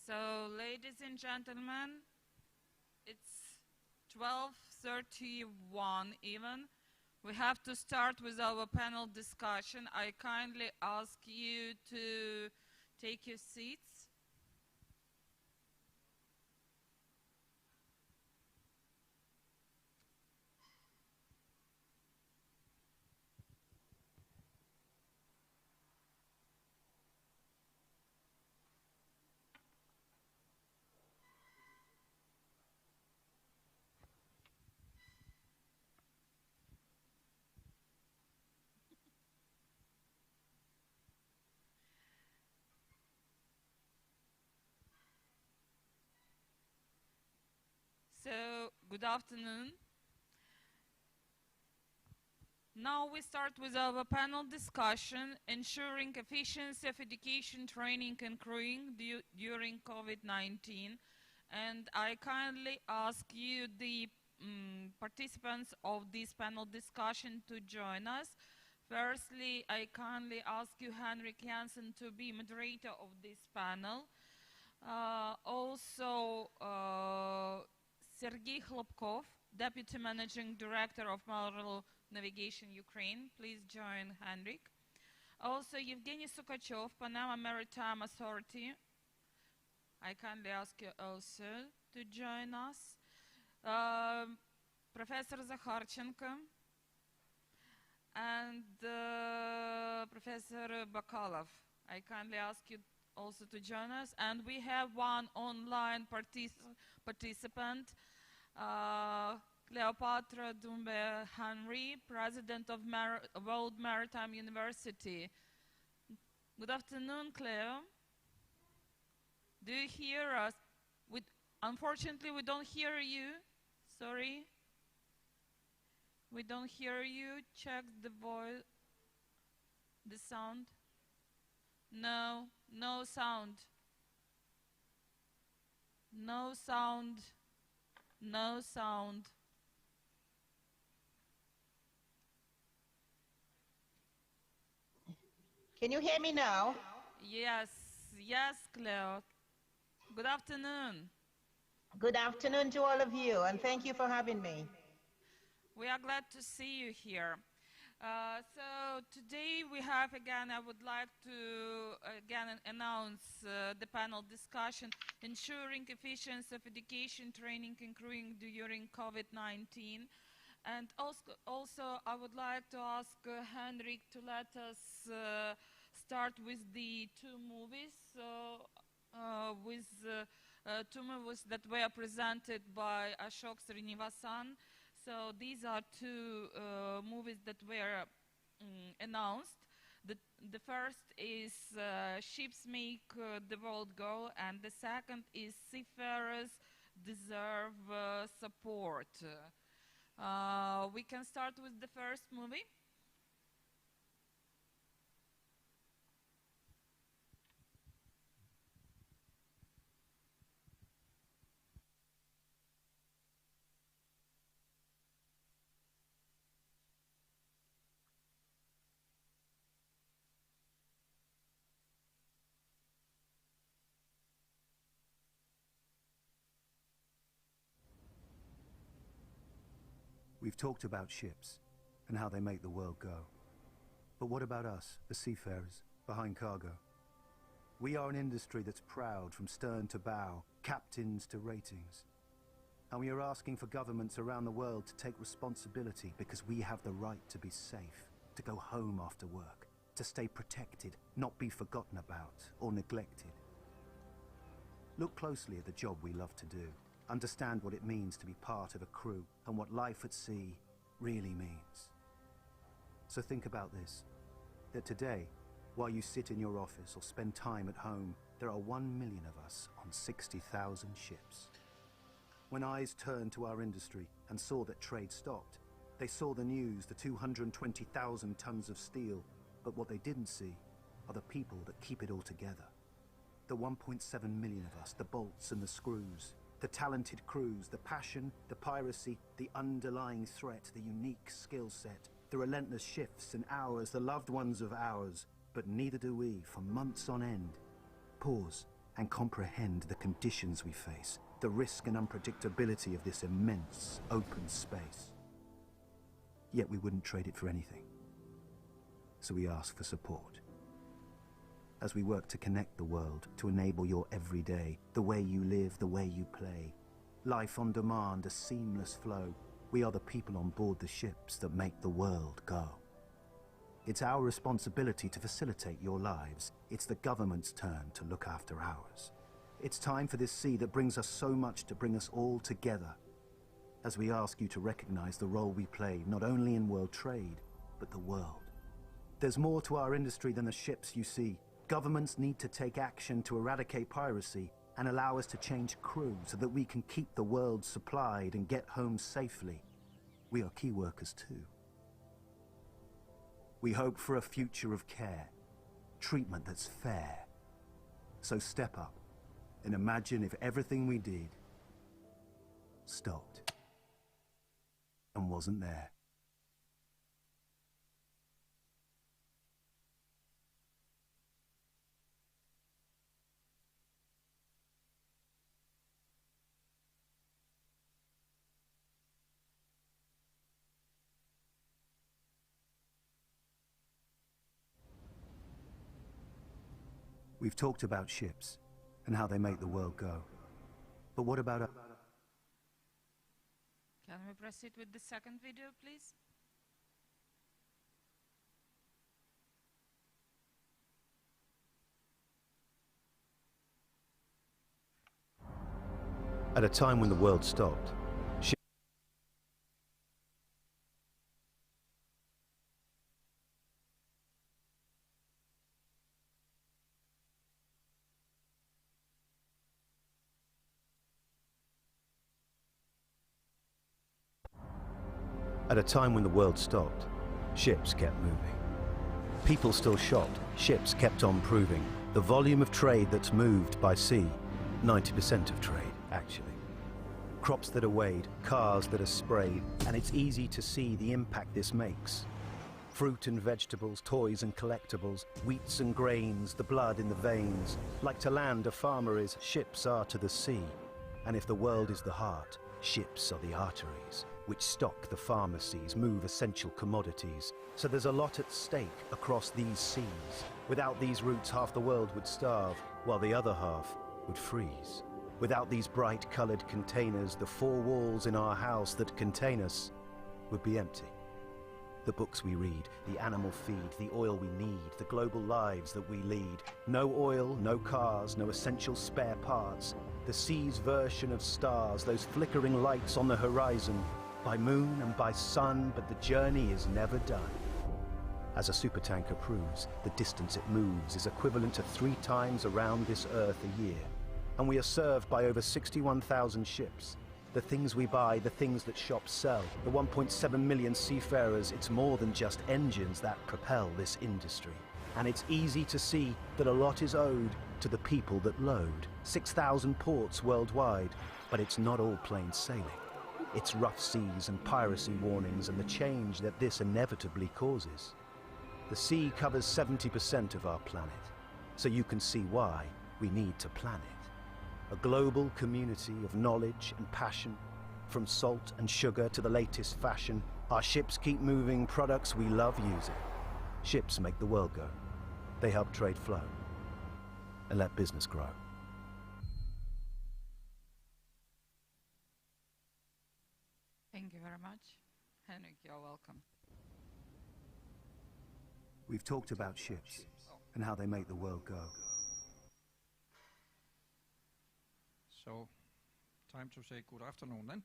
Speaker 8: So, ladies and gentlemen, it's 12:31 even. We have to start with our panel discussion. I kindly ask you to take your seats. So, good afternoon. Now we start with our panel discussion, ensuring efficiency of education, training and crewing during COVID-19. And I kindly ask you, the participants of this panel discussion, to join us. Firstly, I kindly ask you, Henrik Janssen, to be moderator of this panel. Also, Sergei Khlopkov, Deputy Managing Director of Marine Navigation Ukraine. Please join Henrik. Also, Evgeny Sukachev, Panama Maritime Authority. I kindly ask you also to join us. Professor Zakharchenko and Professor Bakalov. I kindly ask you also to join us. And we have one online participant, Cleopatra Dumbe Henry, President of World Maritime University. Good afternoon, Cleo. Do you hear us? Unfortunately, we don't hear you. Sorry. We don't hear you. Check the voice, the sound. No, no sound. No sound. No sound.
Speaker 15: Can you hear me now?
Speaker 8: Yes, yes, Cleo. Good afternoon.
Speaker 15: Good afternoon to all of you, and thank you for having me.
Speaker 8: We are glad to see you here. So today we have, again, I would like to again announce the panel discussion, ensuring efficiency of education, training and crewing during COVID-19. And also I would like to ask Henrik to let us start with the two movies, two movies that were presented by Ashok Srinivasan. So these are two movies that were announced. The first is Ships Make the World Go, and the second is Seafarers Deserve Support. We can start with the first movie.
Speaker 14: We've talked about ships and how they make the world go. But what about us, the seafarers, behind cargo? We are an industry that's proud from stern to bow, captains to ratings. And we are asking for governments around the world to take responsibility because we have the right to be safe, to go home after work, to stay protected, not be forgotten about or neglected. Look closely at the job we love to do. Understand what it means to be part of a crew and what life at sea really means. So think about this, that today, while you sit in your office or spend time at home, there are 1 million of us on 60,000 ships. When eyes turned to our industry and saw that trade stopped, they saw the news, the 220,000 tons of steel, but what they didn't see are the people that keep it all together. The 1.7 million of us, the bolts and the screws, the talented crews, the passion, the piracy, the underlying threat, the unique skill set, the relentless shifts and hours, the loved ones of ours, but neither do we, for months on end, pause and comprehend the conditions we face, the risk and unpredictability of this immense open space. Yet we wouldn't trade it for anything. So we ask for support. As we work to connect the world, to enable your everyday, the way you live, the way you play. Life on demand, a seamless flow. We are the people on board the ships that make the world go. It's our responsibility to facilitate your lives. It's the government's turn to look after ours. It's time for this sea that brings us so much to bring us all together. As we ask you to recognize the role we play, not only in world trade, but the world. There's more to our industry than the ships you see. Governments need to take action to eradicate piracy and allow us to change crew so that we can keep the world supplied and get home safely. We are key workers too. We hope for a future of care, treatment that's fair. So step up and imagine if everything we did stopped and wasn't there. We've talked about ships and how they make the world go. But what about
Speaker 8: Can we proceed with the second video, please?
Speaker 14: at a time when the world stopped? At a time when the world stopped, ships kept moving. People still shopped, ships kept on proving. The volume of trade that's moved by sea, 90% of trade, actually. Crops that are weighed, cars that are sprayed, and it's easy to see the impact this makes. Fruit and vegetables, toys and collectibles, wheats and grains, the blood in the veins. Like to land a farmer is, ships are to the sea. And if the world is the heart, ships are the arteries, which stock the pharmacies, move essential commodities. So there's a lot at stake across these seas. Without these routes, half the world would starve, while the other half would freeze. Without these bright-colored containers, the four walls in our house that contain us would be empty. The books we read, the animal feed, the oil we need, the global lives that we lead. No oil, no cars, no essential spare parts. The sea's version of stars, those flickering lights on the horizon. By moon and by sun, but the journey is never done. As a supertanker proves, the distance it moves is equivalent to 3 times around this Earth a year. And we are served by over 61,000 ships. The things we buy, the things that shops sell, the 1.7 million seafarers, it's more than just engines that propel this industry. And it's easy to see that a lot is owed to the people that load. 6,000 ports worldwide, but it's not all plain sailing. It's rough seas and piracy warnings and the change that this inevitably causes. The sea covers 70% of our planet, so you can see why we need to plan it. A global community of knowledge and passion, from salt and sugar to the latest fashion. Our ships keep moving products we love using. Ships make the world go. They help trade flow and let business grow.
Speaker 8: Thank you very much. Henrik, you're welcome.
Speaker 14: We've talked about ships and how they make the world go.
Speaker 11: So, time to say good afternoon then.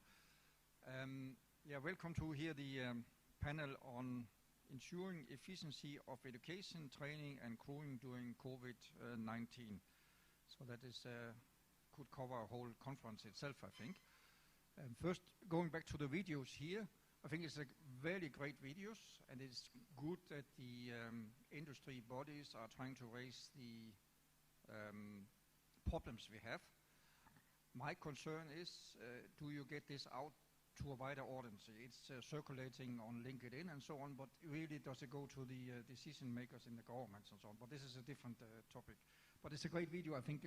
Speaker 11: Welcome to here the panel on ensuring efficiency of education, training and crewing during COVID-19. So that is could cover a whole conference itself, I think. First, going back to the videos here, I think it's a very great videos, and it's good that the industry bodies are trying to raise the problems we have. My concern is, do you get this out to a wider audience? It's circulating on LinkedIn and so on, but really does it go to the decision makers in the governments and so on? But this is a different topic. But it's a great video. I think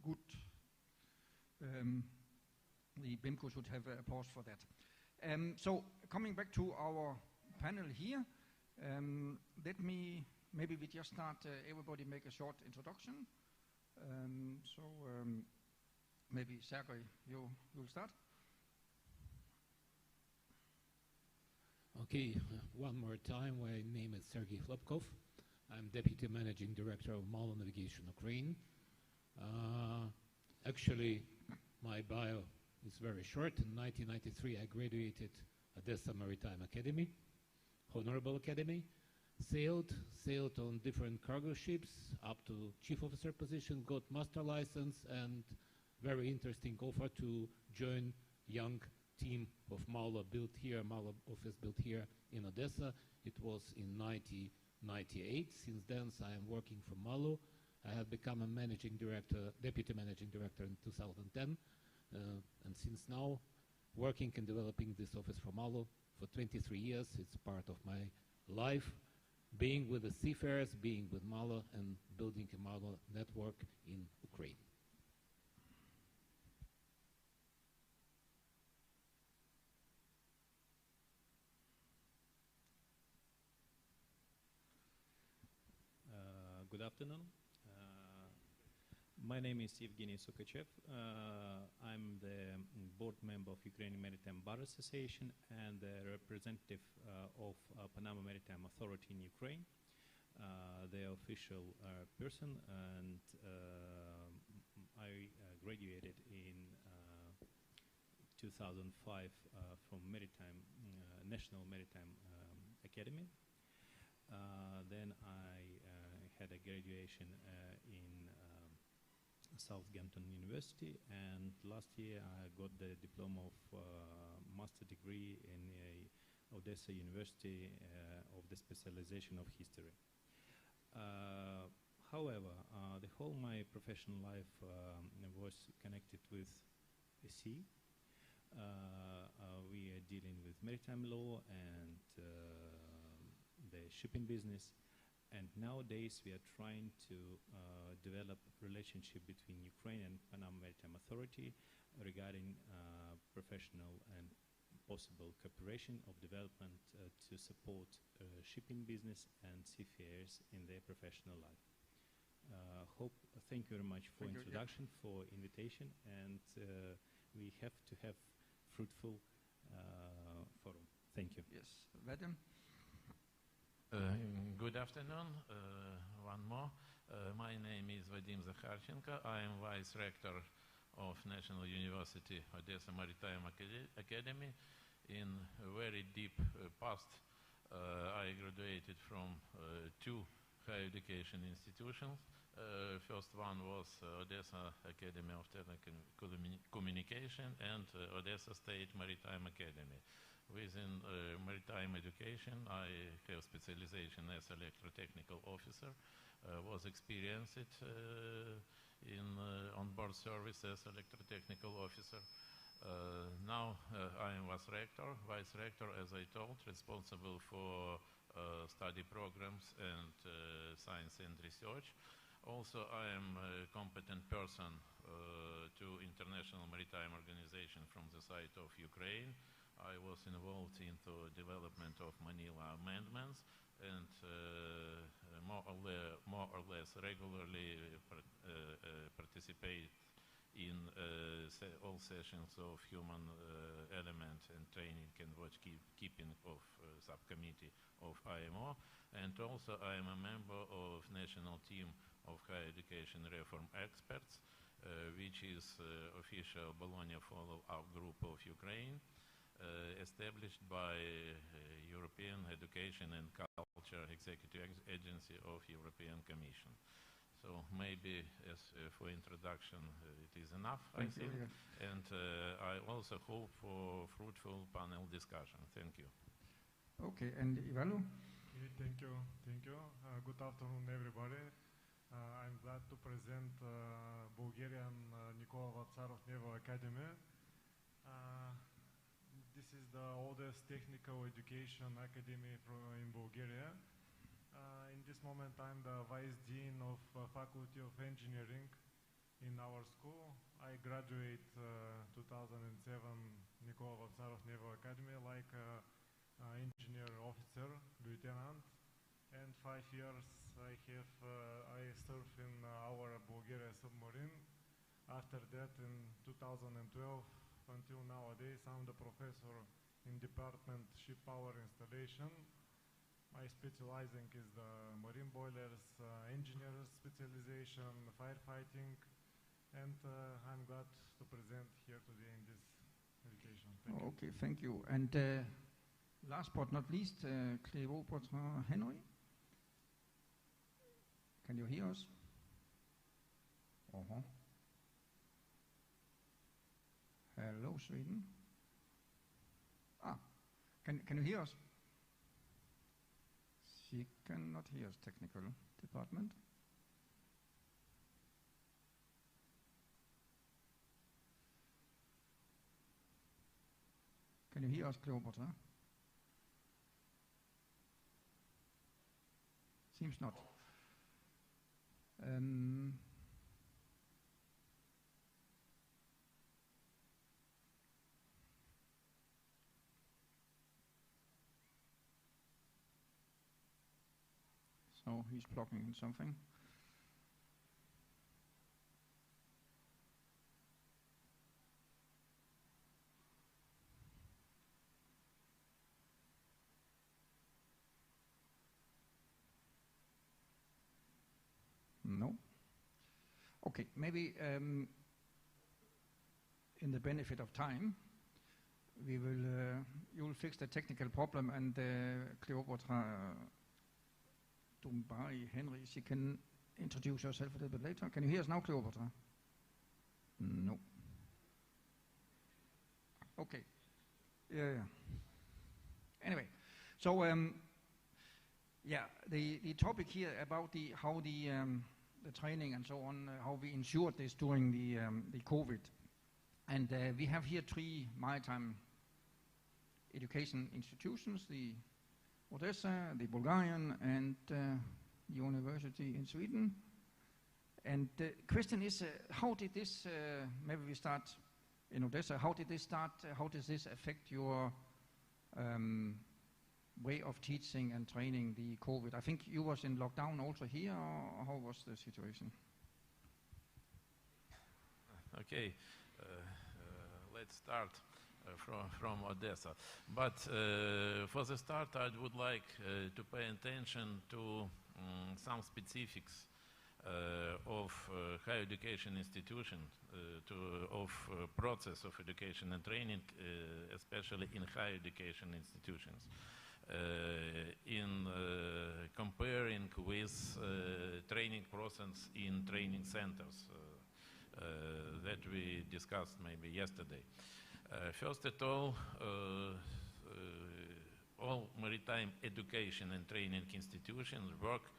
Speaker 11: good. The BIMCO should have applause for that. So coming back to our panel here, let me, maybe we just start, everybody make a short introduction. Maybe Sergei, you'll start.
Speaker 7: Okay, one more time, my name is Sergei Hlepkov. I'm Deputy Managing Director of MALO Navigation Ukraine. Actually, my bio is very short. In 1993, I graduated Odessa Maritime Academy, Honorable Academy. Sailed on different cargo ships up to chief officer position, got master license, and very interesting offer to join young team of MALO built here, MALO office built here in Odessa. It was in 1998. Since then, I am working for MALO. I have become a managing director, deputy managing director in 2010. And since now, working and developing this office for MALO for 23 years. It's part of my life, being with the Seafarers, being with MALO, and building a MALO network in Ukraine.
Speaker 16: Good afternoon. My name is Evgeny Sukachev. I'm the board member of Ukrainian Maritime Bar Association and the representative of Panama Maritime Authority in Ukraine, the official person, and I graduated in 2005 from National Maritime Academy. Then I had a graduation in Southampton University, and last year I got the diploma of master degree in Odessa University of the specialization of history. However, the whole my professional life was connected with the sea. We are dealing with maritime law and the shipping business. And nowadays we are trying to develop relationship between Ukraine and Panama Maritime Authority regarding professional and possible cooperation of development to support shipping business and seafarers in their professional life. Thank you very much for introduction, for invitation, and we have to have fruitful forum. Thank you.
Speaker 11: Yes, Vadim.
Speaker 17: Good afternoon. One more. My name is Vadim Zakharchenko. I am Vice Rector of National University Odessa Maritime Academy. In a very deep past, I graduated from two higher education institutions. First one was Odessa Academy of Technical Communication and Odessa State Maritime Academy. Within maritime education, I have specialization as electrotechnical officer, was experienced in on-board service as electrotechnical officer. Now I am vice rector, as I told, responsible for study programs and science and research. Also, I am a competent person to International Maritime Organization from the side of Ukraine. I was involved in the development of Manila amendments and more or less regularly participate in all sessions of human element and training and watchkeeping of subcommittee of IMO. And also I am a member of national team of higher education reform experts, which is official Bologna follow-up group of Ukraine, established by European Education and Culture Executive Agency of European Commission. So maybe as for introduction it is enough, I think. And I also hope for fruitful panel discussion. Thank you.
Speaker 11: Okay, and Ivalo?
Speaker 18: Okay, thank you. Good afternoon, everybody. I'm glad to present Bulgarian Nicola Vaptsarov Naval Academy. This is the oldest technical education academy in Bulgaria. In this moment, I'm the Vice Dean of Faculty of Engineering in our school. I graduate 2007 Nicola Vaptsarov Naval Academy like engineer officer, lieutenant, and 5 years I served in our Bulgaria submarine. After that, in 2012 until nowadays, I'm the professor in department ship power installation. My specializing is the marine boilers, engineer specialization, firefighting, and I'm glad to present here today in this education. Thank you.
Speaker 11: Okay, thank you. And last but not least, Cleopatra Henry. Can you hear us? Hello, Sweden. Can you hear us? She cannot hear us, technical department. Can you hear us, Cleopatra? Seems not. So he's blocking in something. No. Okay, maybe in the benefit of time, we will you will fix the technical problem, and Cleopatra Dumbari Henry, she can introduce herself a little bit later. Can you hear us now, Cleopatra? No. Okay. Yeah. Anyway, so yeah, the topic here about how the training and so on, how we ensured this during the COVID, and we have here 3 maritime education institutions: the Odessa, the Bulgarian, and the university in Sweden. And the question is, how did this? Maybe we start in Odessa. How did this start? How does this affect your way of teaching and training the COVID? I think you was in lockdown also here, or how was the situation?
Speaker 17: Okay, let's start from Odessa. But for the start, I would like to pay attention to some specifics of higher education institution, of process of education and training, especially in higher education institutions. In comparing with training process in training centers that we discussed maybe yesterday. First of all maritime education and training institutions work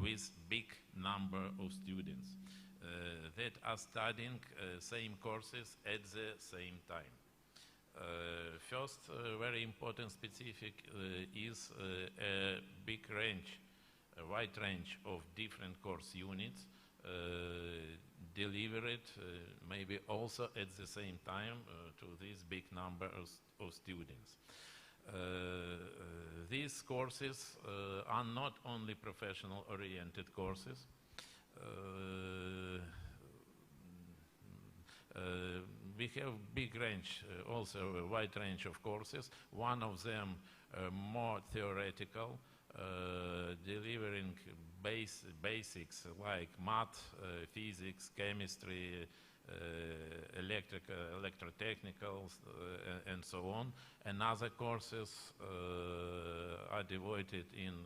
Speaker 17: with big number of students that are studying same courses at the same time. First, very important specific is a big range, a wide range of different course units delivered maybe also at the same time to this big number of students. These courses are not only professional oriented courses. We have big range, also a wide range of courses. One of them more theoretical, delivering basics like math, physics, chemistry, electrotechnical, and so on. And other courses are devoted in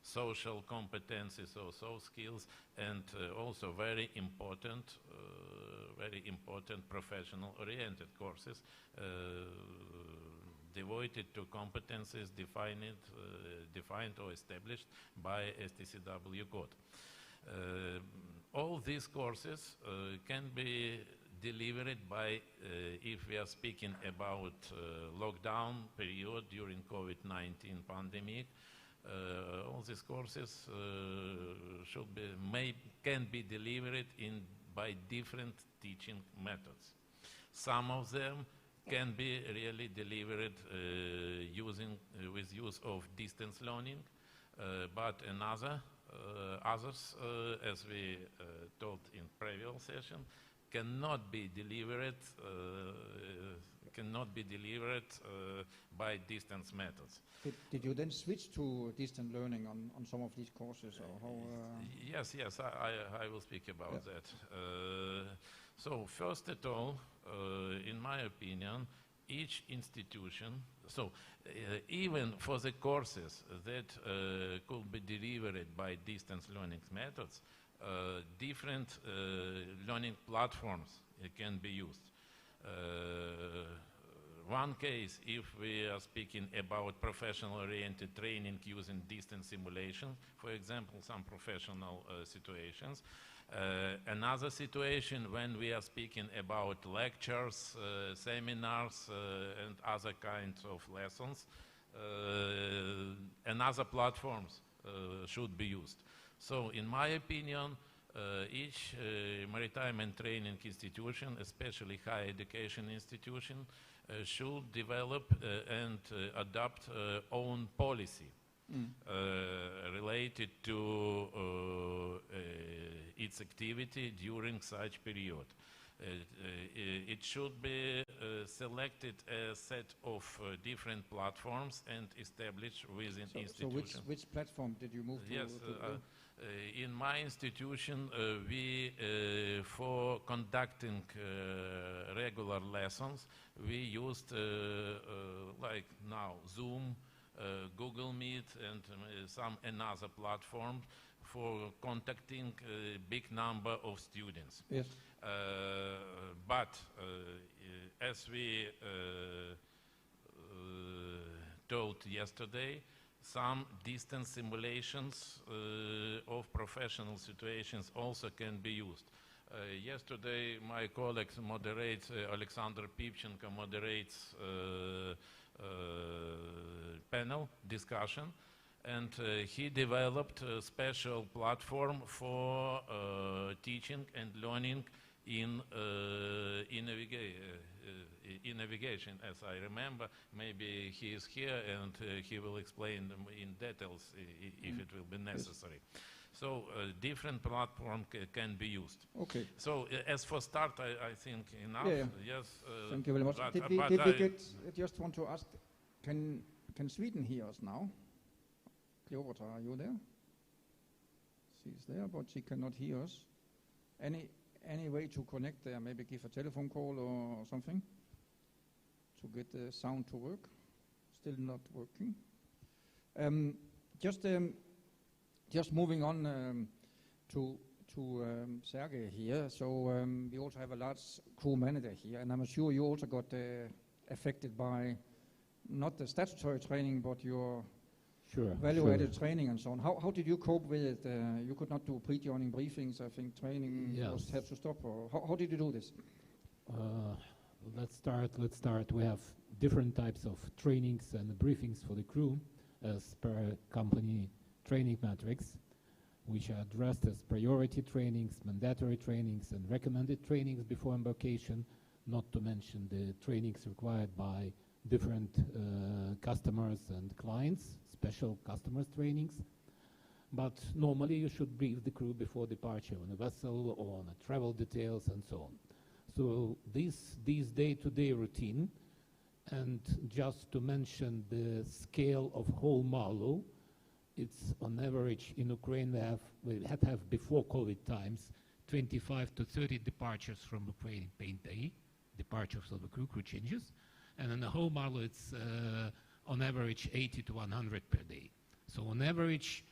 Speaker 17: social competencies or soft skills, and also very important professional-oriented courses devoted to competencies defined or established by STCW code. All these courses can be delivered by, if we are speaking about lockdown period during COVID-19 pandemic, all these courses can be delivered by different teaching methods. Some of them can be really delivered with use of distance learning, but others, as we told in previous session, cannot be delivered by distance methods.
Speaker 11: Did you then switch to distance learning on some of these courses, or how?
Speaker 17: Yes, I will speak about that. So first of all, in my opinion, each institution, even for the courses that could be delivered by distance learning methods, different learning platforms can be used. One case, if we are speaking about professional-oriented training using distance simulation, for example, some professional situations. Another situation when we are speaking about lectures, seminars, and other kinds of lessons, and other platforms should be used. So, in my opinion, each maritime and training institution, especially higher education institution, should develop and adopt own policy related to its activity during such period. It should be selected a set of different platforms and established within institution.
Speaker 11: So which platform did you move to?
Speaker 17: Yes, in my institution, we, for conducting regular lessons, we used, like now, Zoom, Google Meet, and some another platform for contacting a big number of students.
Speaker 11: Yes.
Speaker 17: But as we told yesterday, some distance simulations of professional situations also can be used. Yesterday, my colleague moderates, Alexander Pipchenko moderates panel discussion, and he developed a special platform for teaching and learning in navigation, as I remember. Maybe he is here and he will explain them in details if it will be necessary. So different platform can be used.
Speaker 11: Okay.
Speaker 17: So as for start, I think enough.
Speaker 11: Yeah.
Speaker 17: Yes.
Speaker 11: Thank you very much. Did we get? I just want to ask: Can Sweden hear us now? Cleopatra, are you there? She's there, but she cannot hear us. Any way to connect there? Maybe give a telephone call or something to get the sound to work. Still not working. Just moving on to Sergey here. So we also have a large crew manager here, and I'm sure you also got affected by not the statutory training, but your value-added training and so on. How did you cope with it? You could not do pre-joining briefings. I think training had to stop. Or how did you do this?
Speaker 7: Let's start. We have different types of trainings and briefings for the crew as per company training matrix, which are addressed as priority trainings, mandatory trainings, and recommended trainings before embarkation, not to mention the trainings required by different customers and clients, special customers trainings. But normally you should brief the crew before departure on a vessel or on a travel details and so on. So this day-to-day routine, and just to mention the scale of whole Marlow, it's on average in Ukraine we had to have before COVID times 25 to 30 departures from Ukraine per day, departures of the crew changes, and in the whole Marlow it's on average 80 to 100 per day. So on average,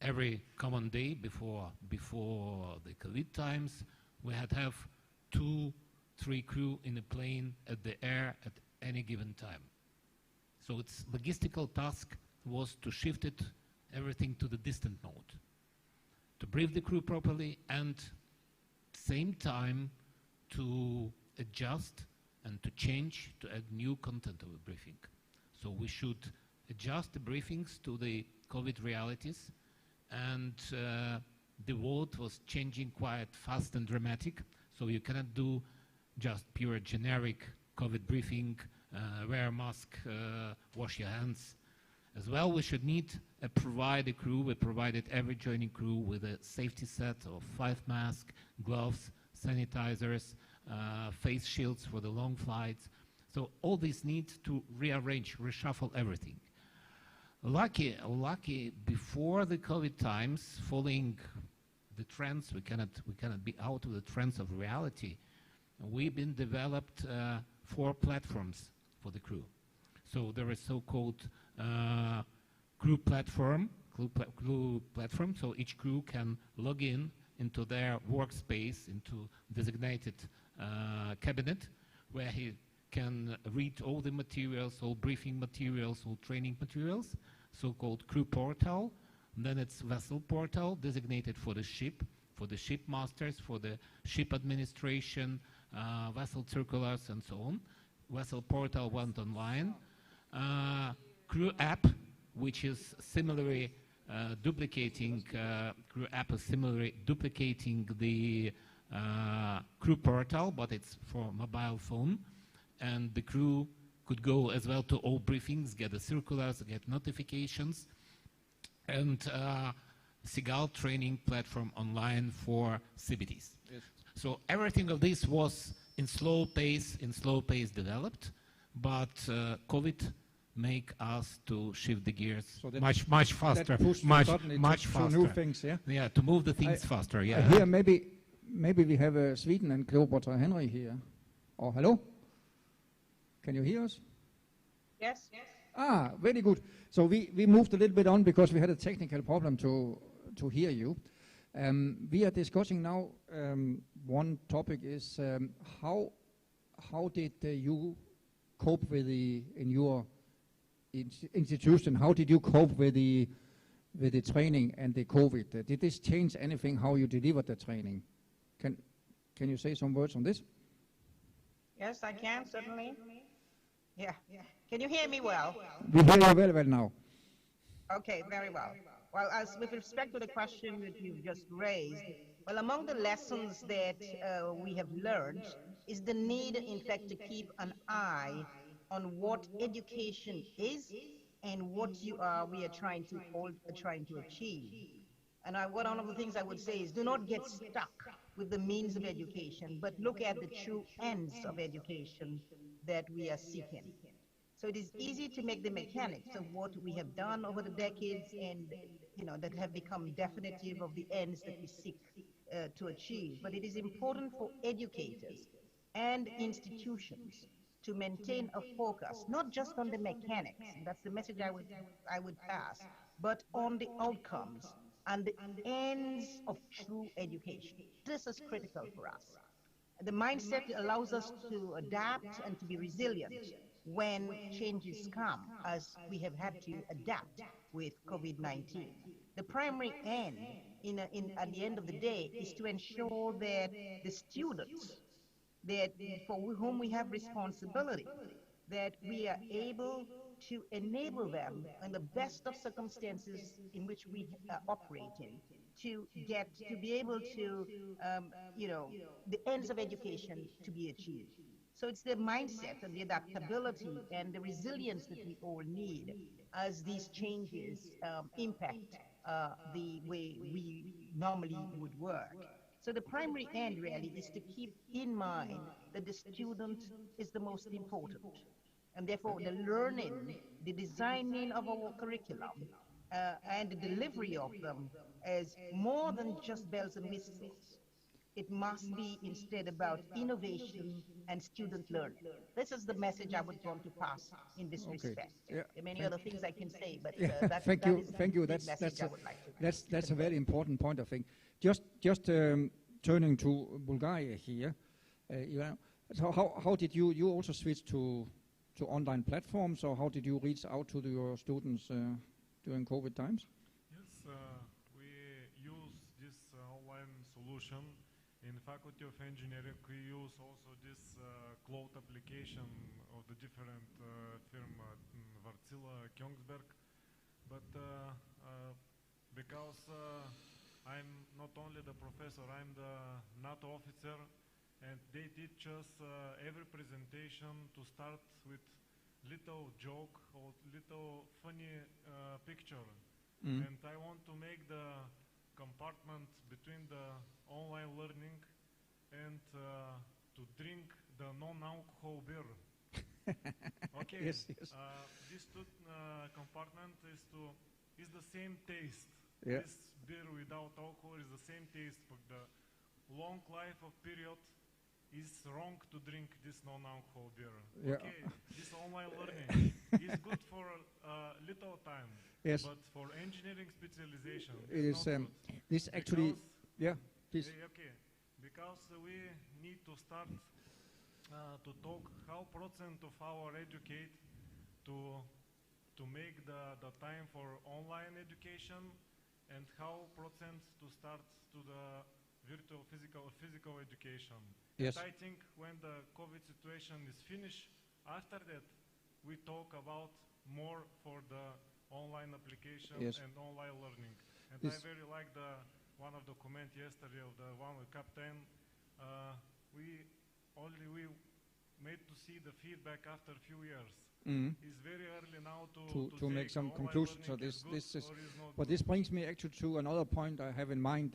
Speaker 7: every common day before the COVID times, we had to have 2-3 crew in a plane at the air at any given time. So its logistical task was to shift everything to the distant mode, to brief the crew properly, and same time to adjust and to change, to add new content of the briefing. So we should adjust the briefings to the COVID realities, and the world was changing quite fast and dramatic, so you cannot do just pure generic COVID briefing, wear a mask, wash your hands. As well, we should provide a crew, we provided every joining crew with a safety set of 5 masks, gloves, sanitizers, face shields for the long flights. So all these need to rearrange, reshuffle everything. Lucky before the COVID times, following the trends, we cannot be out of the trends of reality. We've been developed 4 platforms for the crew. So there is so-called crew platform. So each crew can log in into their workspace, into designated cabinet, where he can read all the materials, all briefing materials, all training materials, so-called crew portal. And then it's vessel portal, designated for the ship masters, for the ship administration, vessel circulars, and so on. Vessel portal went online. Crew app, which is similarly duplicating the crew portal, but it's for mobile phone, and the crew could go as well to all briefings, get the circulars, get notifications, and Seagull training platform online for CBTs. Yes. So everything of this was in slow pace developed, but COVID make us to shift the gears so much faster, much faster.
Speaker 19: New things, yeah.
Speaker 7: Yeah, to move the things faster. Yeah.
Speaker 19: Here maybe we have Sweden and Cleopatra Henry here. Oh, hello. Can you hear us?
Speaker 15: Yes.
Speaker 19: Ah, very good. So we moved a little bit on because we had a technical problem to hear you. We are discussing now. One topic is how did you cope with in your institution? How did you cope with the training and the COVID? Did this change anything how you delivered the training? Can you say some words on this?
Speaker 15: Yes, I can certainly. Yeah. Can you hear me well?
Speaker 19: We hear you very well now.
Speaker 15: Okay, very well. Well, as with respect to the question that you've just raised, well, among the lessons that we have learned is the need, in fact, to keep an eye on what education is and what we are trying to achieve. And one of the things I would say is do not get stuck with the means of education, but look at the true ends of education that we are seeking. So it is easy to make the mechanics of what we have done over the decades and that have become definitive of the ends that we seek to achieve. But it is important for educators and institutions to maintain a focus, not just on the mechanics, and that's the message I would pass, but on the outcomes and the ends of true education. This is critical for us. The mindset allows us to adapt and to be resilient when changes come, as we have had to adapt with COVID-19. The primary end at the end of the day is to ensure that the students for whom we have responsibility, that we are able to enable them in the best of circumstances in which we are operating to be able to, the ends of education to be achieved. So it's the mindset and the adaptability and the resilience that we all need as these changes impact the way we normally would work. So the primary end really is to keep in mind that the student is the most important. And therefore the learning, the designing of our curriculum, and the delivery of them is more than just bells and whistles. It must be instead about innovation and student learning. This is the message I would want to pass in this respect.
Speaker 19: Yeah.
Speaker 15: There are many other things I can say, but
Speaker 19: thank you. That's a very important point, I think. Just turning to Bulgaria here, so how did you also switch to online platforms, or how did you reach out to your students during COVID times?
Speaker 18: Yes, we use this solution. In Faculty of Engineering, we use also this cloud application of the different firm Wärtsilä, Kongsberg. But because I'm not only the professor, I'm the NATO officer, and they teach us every presentation to start with little joke or little funny picture. And I want to make the compartment between the online learning and to drink the non-alcohol beer. Okay.
Speaker 19: Yes, yes.
Speaker 18: This compartment is the same taste.
Speaker 19: Yeah.
Speaker 18: This beer without alcohol is the same taste, but the long life of period is wrong to drink this non-alcohol beer.
Speaker 19: Yeah.
Speaker 18: Okay, this online learning is good for little time,
Speaker 19: Yes.
Speaker 18: but for engineering specialization,
Speaker 19: It
Speaker 18: it's
Speaker 19: is
Speaker 18: not good.
Speaker 19: this actually,
Speaker 18: Because-
Speaker 19: yeah, please.
Speaker 18: Okay, because we need to start to talk how % of our educate to make the time for online education and how % to start to the virtual physical education.
Speaker 19: Yes.
Speaker 18: And I think when the COVID situation is finished, after that we talk about more for the online application
Speaker 19: Yes.
Speaker 18: and online learning. And
Speaker 19: This-
Speaker 18: I very like the one of the comment yesterday of the one with captain. We made to see the feedback after a few years.
Speaker 19: Mhm.
Speaker 18: It's very early now
Speaker 19: to make
Speaker 18: take
Speaker 19: some
Speaker 18: online
Speaker 19: conclusions. So
Speaker 18: learning
Speaker 19: this
Speaker 18: good
Speaker 19: is,
Speaker 18: or is not
Speaker 19: but this brings me actually to another point I have in mind.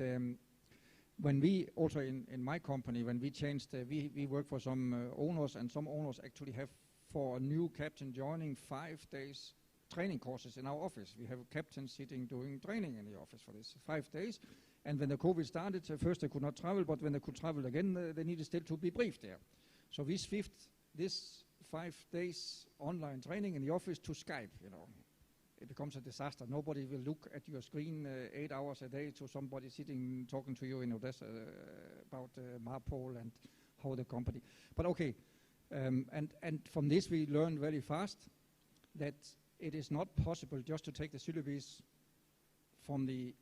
Speaker 19: When we also in my company, when we changed, we work for some owners, and some owners actually have for a new captain joining 5 days training courses in our office. We have a captain sitting doing training in the office for this 5 days. And when the COVID started, first they could not travel, but when they could travel again, they needed still to be briefed there. So we switched this 5 days online training in the office to Skype, you know. It becomes a disaster. Nobody will look at your screen 8 hours a day to somebody sitting talking to you in Odessa about Marpol and how the company. But okay, and from this we learned very fast that it is not possible just to take the syllabus from the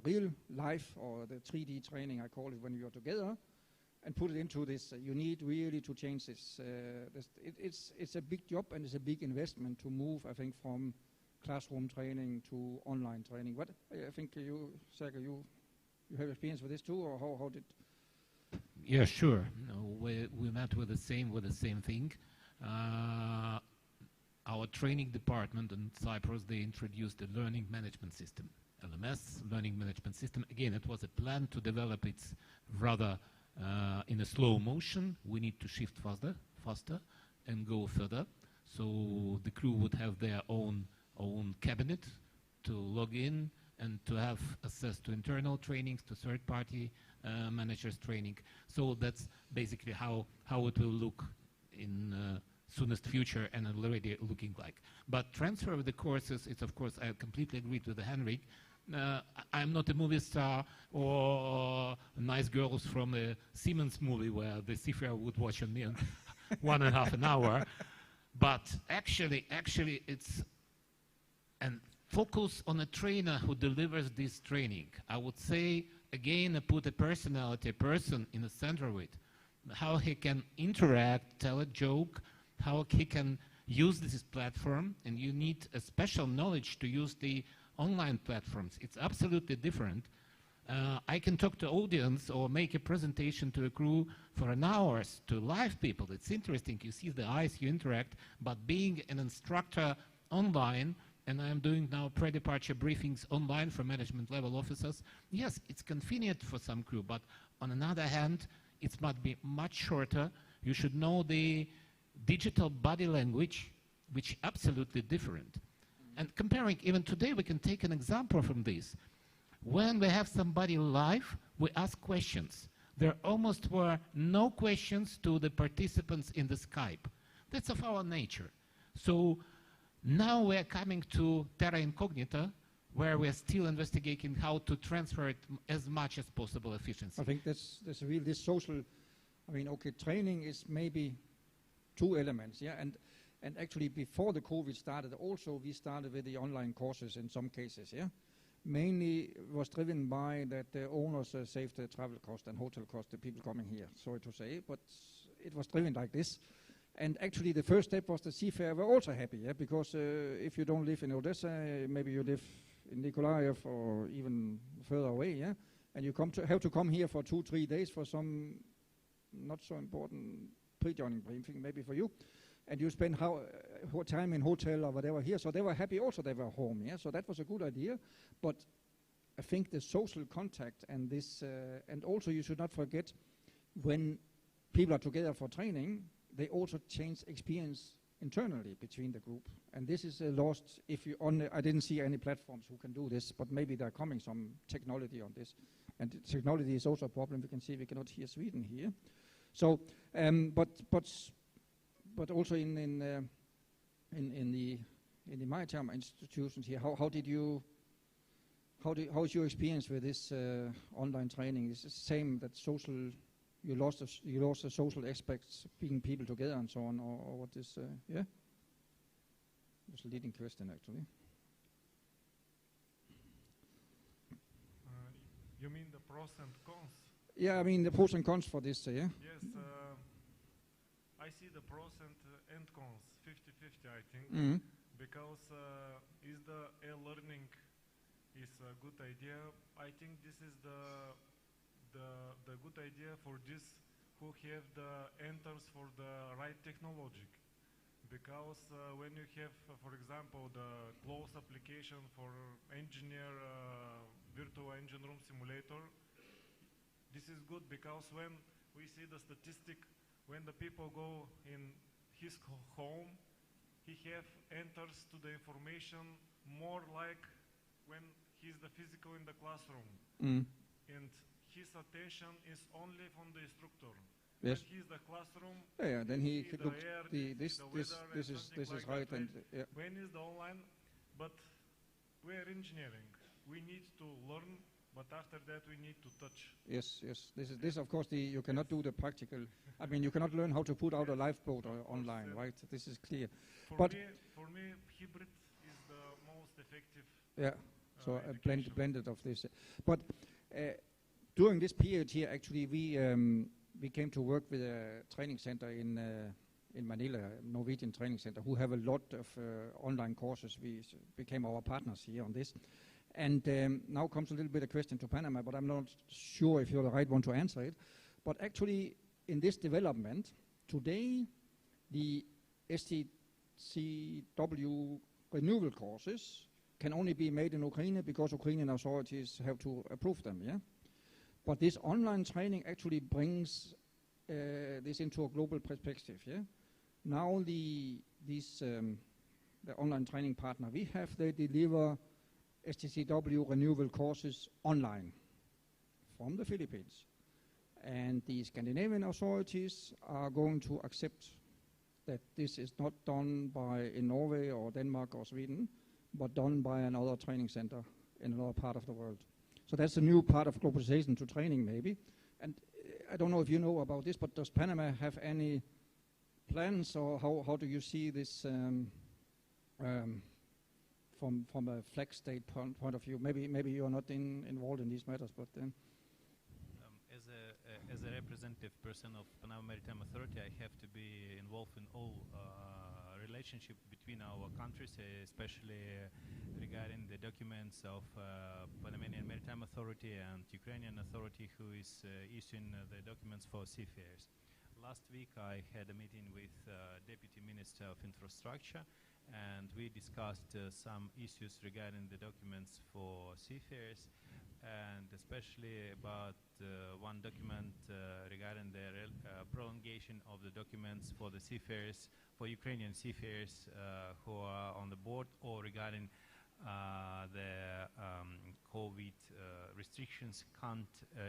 Speaker 19: real life or the 3D training, I call it, when you are together, and put it into this. You need really to change this. It's a big job and it's a big investment to move, I think, from classroom training to online training. What I think you, Sergey, you have experience with this too, or how did?
Speaker 7: Yeah, sure. No, we met with the same thing. Our training department in Cyprus, they introduced a learning management system, LMS, learning management system. Again, it was a plan to develop it rather in a slow motion. We need to shift faster and go further. So the crew would have their own cabinet to log in and to have access to internal trainings, to third-party managers training. So that's basically how it will look in soonest future, and already looking like. But transfer of the courses, it's of course, I completely agree with Henrik. I'm not a movie star or nice girls from a Siemens movie where the seafarer would watch on me in 1.5 hour. But actually it's and focus on a trainer who delivers this training. I would say, again, put a personality, a person in the center of it. How he can interact, tell a joke, how he can use this platform, and you need a special knowledge to use the online platforms. It's absolutely different. I can talk to audience or make a presentation to a crew for an hour to live people. It's interesting. You see the eyes, you interact, but being an instructor online, and I'm doing now pre-departure briefings online for management level officers, yes, it's convenient for some crew, but on another hand, it must be much shorter. You should know the digital body language, which absolutely different. And comparing, even today, we can take an example from this. When we have somebody live, we ask questions. There almost were no questions to the participants in the Skype. That's of our nature. So now we're coming to terra incognita, where we're still investigating how to transfer it as much as possible efficiency.
Speaker 19: I think that's real, this social, I mean, okay, training is maybe 2 elements, yeah, and actually before the COVID started, also we started with the online courses in some cases, yeah. mainly was driven by that the owners saved the travel cost and hotel cost, the people coming here, sorry to say, but it was driven like this. And actually the first step was the seafarers were also happy, yeah, because if you don't live in Odessa, maybe you live in Nikolaev or even further away, yeah, and you have to come here for 2-3 days for some not so important pre-joining briefing, maybe for you, and you spend time in hotel or whatever here, so they were happy also they were home, yeah, so that was a good idea, but I think the social contact and this, and also you should not forget when people are together for training, they also change experience internally between the group, and this is lost if you I didn't see any platforms who can do this, but maybe there are coming some technology on this, and technology is also a problem. We can see we cannot hear Sweden here, so but also in the maritime institutions here, how is your experience with this online training? Is it the same that social? You lost the social aspects, being people together and so on, or what is, yeah? That's a leading question, actually.
Speaker 18: You mean the pros and cons?
Speaker 19: Yeah, I mean the pros and cons for this, yeah?
Speaker 18: Yes, I see the pros and cons, 50-50, I think, because is the e-learning is a good idea. I think this is the good idea for this who have the enters for the right technology, because when you have, for example, the close application for engineer virtual engine room simulator, this is good because when we see the statistic, when the people go in his home, he have enters to the information more like when he's the physical in the classroom. And his attention is only from the instructor.
Speaker 19: Yes.
Speaker 18: When he's the classroom,
Speaker 19: yeah, then he
Speaker 18: see
Speaker 19: looked
Speaker 18: the air,
Speaker 19: this is right, and yeah.
Speaker 18: When is the online, but we're engineering. We need to learn, but after that we need to touch.
Speaker 19: Yes, yes. This of course you cannot do the practical. I mean, you cannot learn how to put out a lifeboat online, right? This is clear.
Speaker 18: For me, hybrid is the most effective.
Speaker 19: Yeah. So a blended of this, but. During this period here, actually, we came to work with a training center in Manila, a Norwegian training center, who have a lot of online courses. We became our partners here on this. And now comes a little bit of question to Panama, but I'm not sure if you're the right one to answer it. But actually, in this development, today, the STCW renewal courses can only be made in Ukraine because Ukrainian authorities have to approve them, yeah? But this online training actually brings this into a global perspective, yeah? Now the online training partner we have, they deliver STCW renewal courses online from the Philippines. And the Scandinavian authorities are going to accept that this is not done in Norway or Denmark or Sweden, but done by another training center in another part of the world. So that's a new part of globalization to training, maybe. And I don't know if you know about this, but does Panama have any plans, or how do you see this from a flag state point of view? Maybe you're not involved in these matters, but
Speaker 16: as a representative person of Panama Maritime Authority, I have to be involved in all relationship between our countries, especially regarding the documents of Panamanian Maritime Authority and Ukrainian Authority, who is issuing the documents for seafarers. Last week I had a meeting with Deputy Minister of Infrastructure, and we discussed some issues regarding the documents for seafarers, and especially about one document regarding the prolongation of the documents for the seafarers, for Ukrainian seafarers who are on the board, or regarding the COVID restrictions can't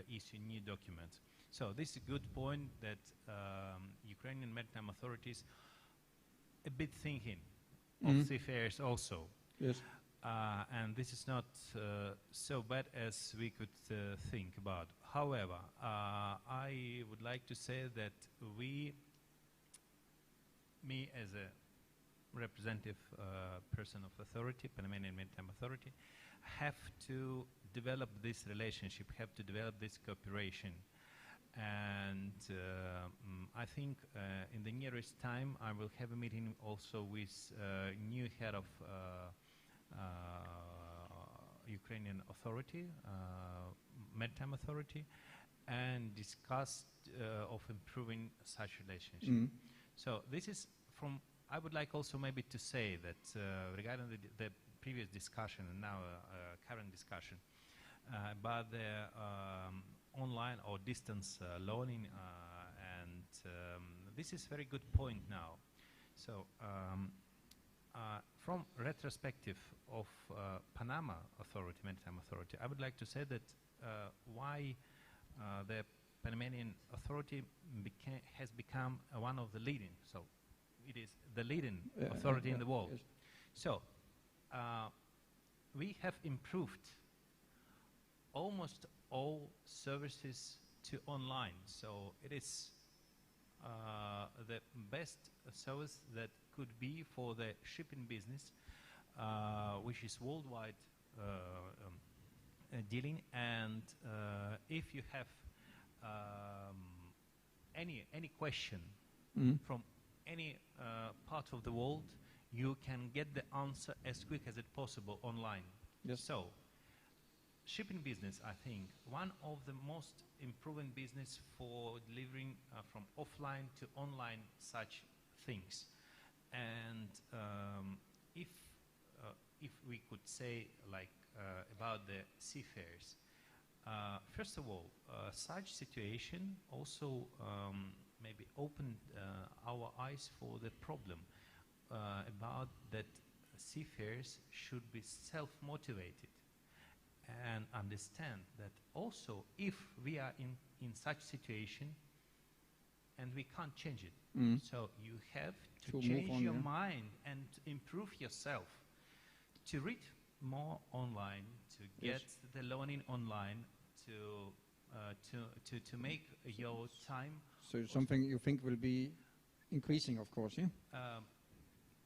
Speaker 16: issue new documents. So this is a good point that Ukrainian maritime authorities a bit thinking of seafarers also.
Speaker 19: Yes.
Speaker 16: And this is not so bad as we could think about. However, I would like to say that me as a representative person of authority, Panamanian Maritime Authority, have to develop this relationship, have to develop this cooperation. And I think in the nearest time I will have a meeting also with new head of Ukrainian authority, maritime authority, and discuss of improving such relationship.
Speaker 19: Mm.
Speaker 16: So this is from, I would like also maybe to say that regarding the previous discussion and now current discussion about the online or distance learning, and this is very good point now. So from retrospective of Panama Authority, Maritime Authority, I would like to say that why the Panamanian Authority has become one of the leading, so it is the leading authority in the world.
Speaker 19: Yes.
Speaker 16: So we have improved almost all services to online. So it is the best service that could be for the shipping business, which is worldwide dealing. And if you have any question from any part of the world, you can get the answer as quick as it possible online.
Speaker 19: Yes.
Speaker 16: So shipping business, I think, one of the most improving business for delivering from offline to online such things. And if we could say like about the seafarers, first of all, such situation also maybe opened our eyes for the problem about that seafarers should be self-motivated and understand that also if we are in such situation and we can't change it, so you have to change
Speaker 19: on,
Speaker 16: your
Speaker 19: yeah.
Speaker 16: mind and improve yourself, to read more online, to get
Speaker 19: Yes.
Speaker 16: the learning online, to make your time.
Speaker 19: So something you think will be increasing, of course, yeah?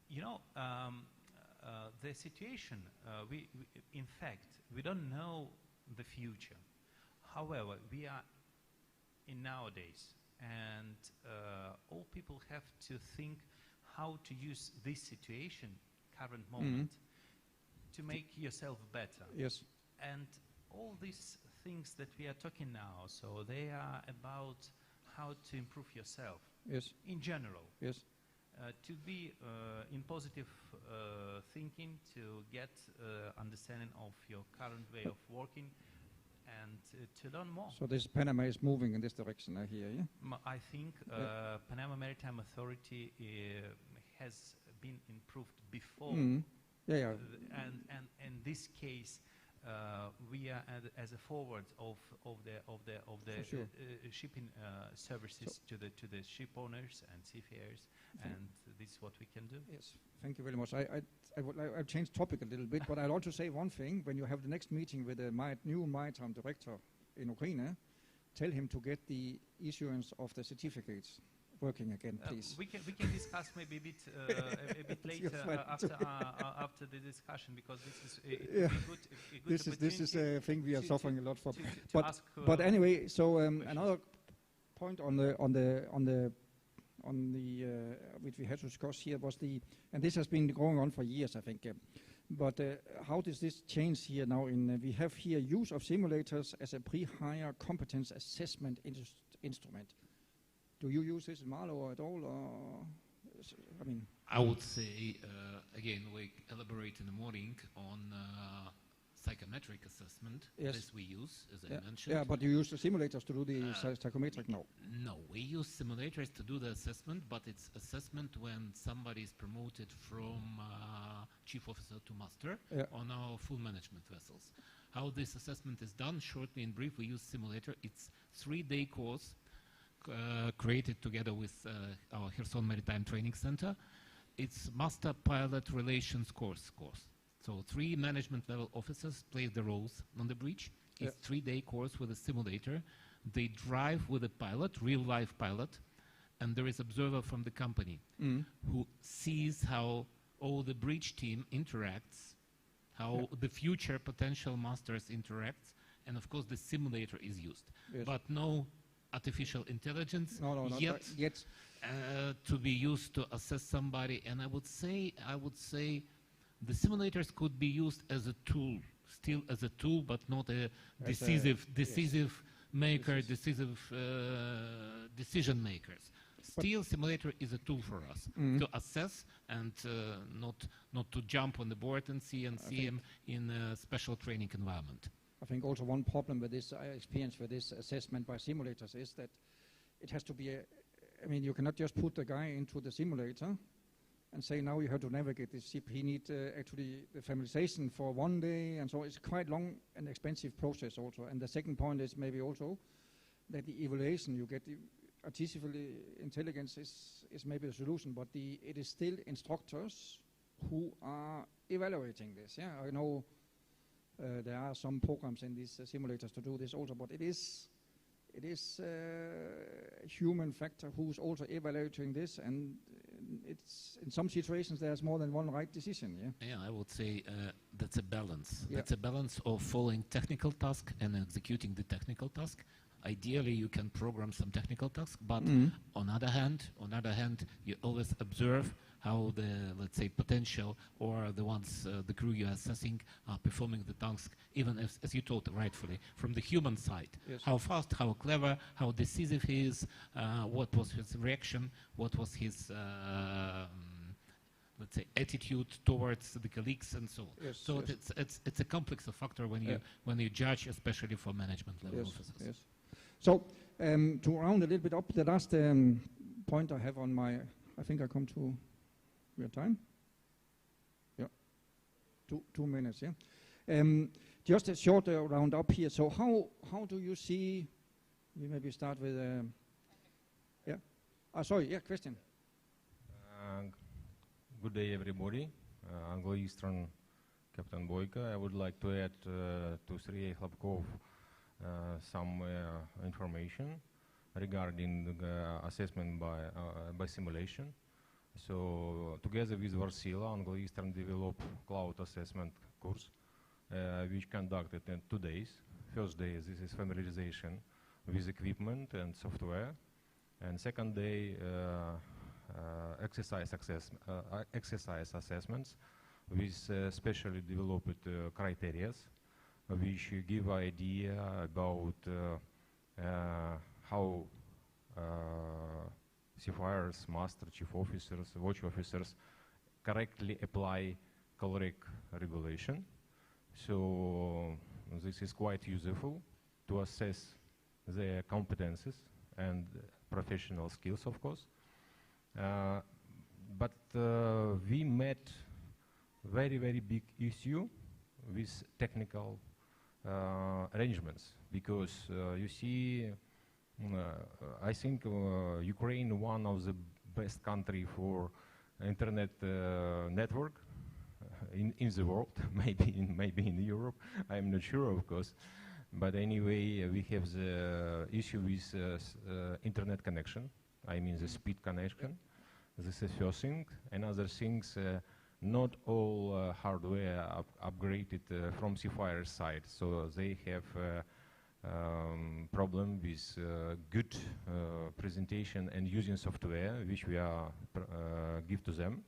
Speaker 16: You know, the situation, in fact, we don't know the future. However, we are in nowadays, and all people have to think how to use this situation, current moment, to make yourself better.
Speaker 19: Yes.
Speaker 16: And all these things that we are talking now, so they are about how to improve yourself.
Speaker 19: Yes.
Speaker 16: In general.
Speaker 19: Yes.
Speaker 16: To be in positive thinking, to get understanding of your current way of working, and to learn more.
Speaker 19: So this Panama is moving in this direction, I hear, yeah?
Speaker 16: I think Panama Maritime Authority has been improved before.
Speaker 19: Yeah, yeah.
Speaker 16: And in this case, we are as a forward of the
Speaker 19: For sure.
Speaker 16: shipping services to the ship owners and seafarers, and this is what we can do.
Speaker 19: Yes, thank you very much. I'll change topic a little bit, but I'll also say one thing. When you have the next meeting with the new maritime director in Ukraine, tell him to get the issuance of the certificates working again, please.
Speaker 16: We can discuss maybe a bit later after the discussion, because this is a good
Speaker 19: this is a thing we are suffering a lot from.
Speaker 16: To
Speaker 19: But anyway, so another point on the which we had to discuss here was and this has been going on for years, I think. But how does this change here now? We have here use of simulators as a pre-hire competence assessment instrument. Do you use this in Marlow at all, or I mean?
Speaker 7: I would say again we elaborate in the morning on psychometric assessment.
Speaker 19: Yes.
Speaker 7: This we use, as I mentioned.
Speaker 19: Yeah, but you use the simulators to do the psychometric? No.
Speaker 7: No, we use simulators to do the assessment, but it's assessment when somebody is promoted from chief officer to master on our full management vessels. How this assessment is done, shortly and brief, we use simulator. It's 3-day course created together with our Kherson Maritime Training Center. It's master pilot relations course. So 3 management level officers play the roles on the bridge. It's 3-day course with a simulator. They drive with a pilot, real life pilot, and there is observer from the company who sees how all the bridge team interacts, how the future potential masters interacts, and of course the simulator is used.
Speaker 19: Yes.
Speaker 7: But no artificial intelligence
Speaker 19: not
Speaker 7: yet,
Speaker 19: yet.
Speaker 7: To be used to assess somebody. And I would say the simulators could be used as a tool, still as a tool, but not a decisive maker, decisive decision makers. Still, simulator is a tool for us to assess and not to jump on the board and see him in a special training environment.
Speaker 19: I think also one problem with this experience with this assessment by simulators is that it has to be I mean, you cannot just put the guy into the simulator and say, now you have to navigate this ship. He needs actually the familiarization for 1 day, and so it's quite long and expensive process also. And the second point is maybe also that the evaluation you get, the artificial intelligence is maybe the solution, but it is still instructors who are evaluating this. Yeah, I know there are some programs in these simulators to do this also, but it is a human factor who's also evaluating this, and it's in some situations there's more than one right decision.
Speaker 7: Yeah, I would say that's a balance.
Speaker 19: Yeah.
Speaker 7: That's a balance of following technical task and executing the technical task. Ideally, you can program some technical tasks, but on other hand, you always observe how the, let's say, potential or the ones, the crew you're assessing are performing the task, even as you told rightfully, from the human side.
Speaker 19: Yes.
Speaker 7: How fast, how clever, how decisive he is, what was his reaction, what was his, let's say, attitude towards the colleagues and so on.
Speaker 19: Yes,
Speaker 7: So
Speaker 19: yes.
Speaker 7: it's a complex of factor when you judge, especially for management level officers.
Speaker 19: Yes. So to round a little bit up, the last point I have on my, I think I come to your time. Yeah, 2 minutes. Yeah, just a short round up here. So how do you see? We maybe start with Christian.
Speaker 20: Good day, everybody. Anglo-Eastern Captain Boyka. I would like to add to Sergei Khlapkov some information regarding the assessment by simulation. So together with Varsila, Anglo-Eastern developed cloud assessment course, which conducted in 2 days. First day, this is familiarization with equipment and software, and second day, exercise assessments with specially developed criteria, which give idea about how seafarers, master, chief officers, watch officers correctly apply caloric regulation. So this is quite useful to assess their competences and professional skills, of course. But we met very, very big issue with technical arrangements, because you see, I think Ukraine one of the best country for internet network in the world, maybe in Europe. I'm not sure, of course, but anyway, we have the issue with internet connection. I mean the speed connection. This is first thing. Another things, not all hardware upgraded from Seafarers side, so they have problem with good presentation and using software, which we are give to them.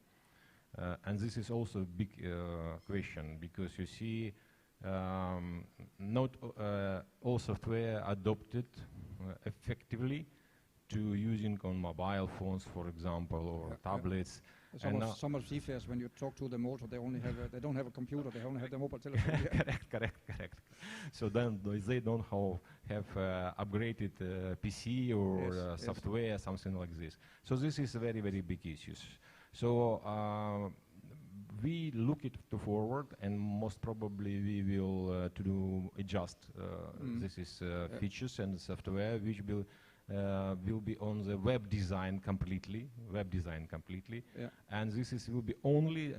Speaker 20: And this is also a big question, because you see, not all software adopted effectively to using on mobile phones, for example, or tablets.
Speaker 19: Some of seafarers, when you talk to them also, they don't have a computer, they only have the mobile telephone.
Speaker 20: Correct. So then they don't have upgraded PC or software, something like this. So this is a very, very big issue. So we look it to forward, and most probably we will to adjust this is features and software which will be on the web design completely, and this will be only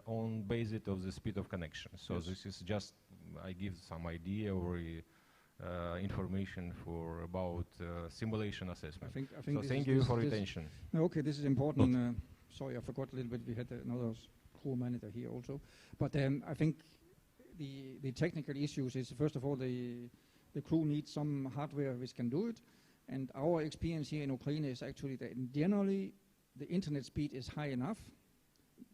Speaker 20: on basis of the speed of connection. So this is just, I give some idea or information about simulation assessment.
Speaker 19: I think
Speaker 20: so thank you for your attention.
Speaker 19: Okay, this is important. Sorry, I forgot a little bit. We had another crew manager here also, but I think the technical issues is, first of all, the crew needs some hardware which can do it. And our experience here in Ukraine is actually that generally the internet speed is high enough,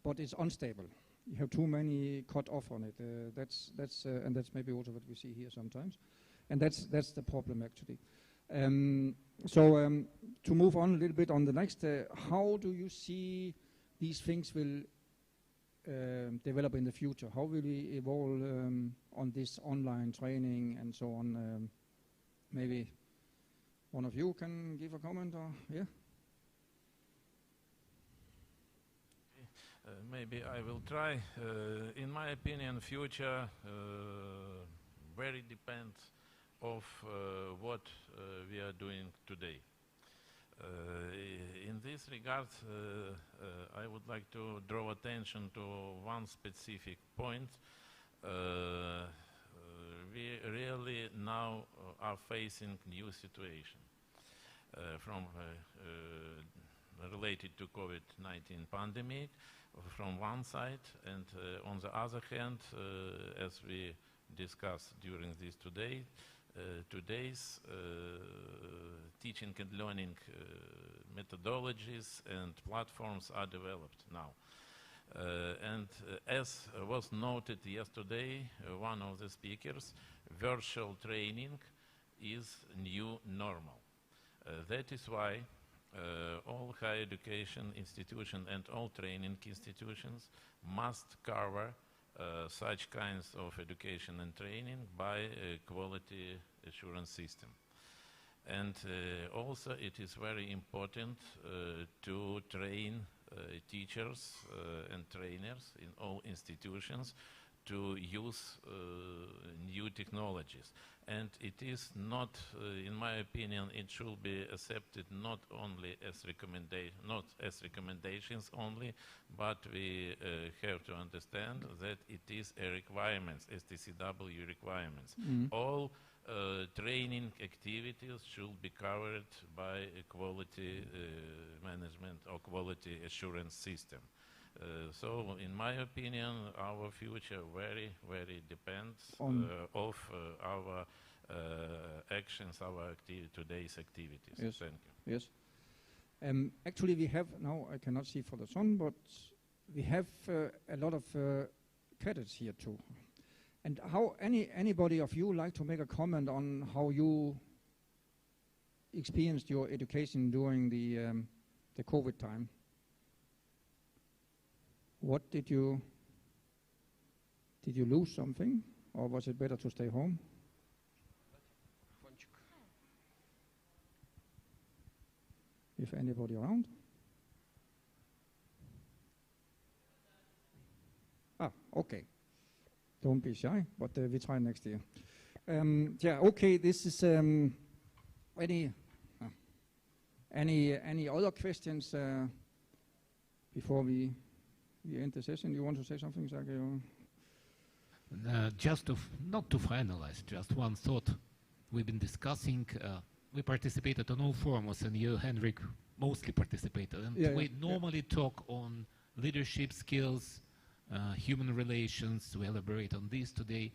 Speaker 19: but it's unstable. You have too many cut off on it. And that's maybe also what we see here sometimes. And that's the problem actually. To move on a little bit on the next, how do you see these things will develop in the future? How will we evolve on this online training and so on? Maybe one of you can give a comment, or yeah?
Speaker 17: Maybe I will try. In my opinion, future very depends of what we are doing today. In this regard, I would like to draw attention to one specific point. We really now are facing new situation related to COVID-19 pandemic from one side, and on the other hand, as we discussed during this today's teaching and learning methodologies and platforms are developed now. As was noted yesterday, one of the speakers, virtual training is new normal. That is why all higher education institutions and all training institutions must cover such kinds of education and training by a quality assurance system. And also it is very important to train teachers and trainers in all institutions to use new technologies. And it is not, in my opinion, it should be accepted not only as recommendations only, but we have to understand that it is a requirement, STCW requirements. All training activities should be covered by a quality management or quality assurance system. So, in my opinion, our future very depends of our actions, our today's activities.
Speaker 19: Yes.
Speaker 17: Thank you.
Speaker 19: Yes. Actually, we have now, I cannot see for the sun, but we have a lot of cadets here too. And how anybody of you like to make a comment on how you experienced your education during the COVID time? What did you lose something, or was it better to stay home? If anybody around? Okay. Don't be shy, but we try next year. Yeah, okay, this is any other questions before we end the session? You want to say something, Sergej?
Speaker 7: Not to finalize, just one thought. We've been discussing, we participated on all forums, and you, Henrik, mostly participated. And we normally talk on leadership skills, human relations. We elaborate on this today.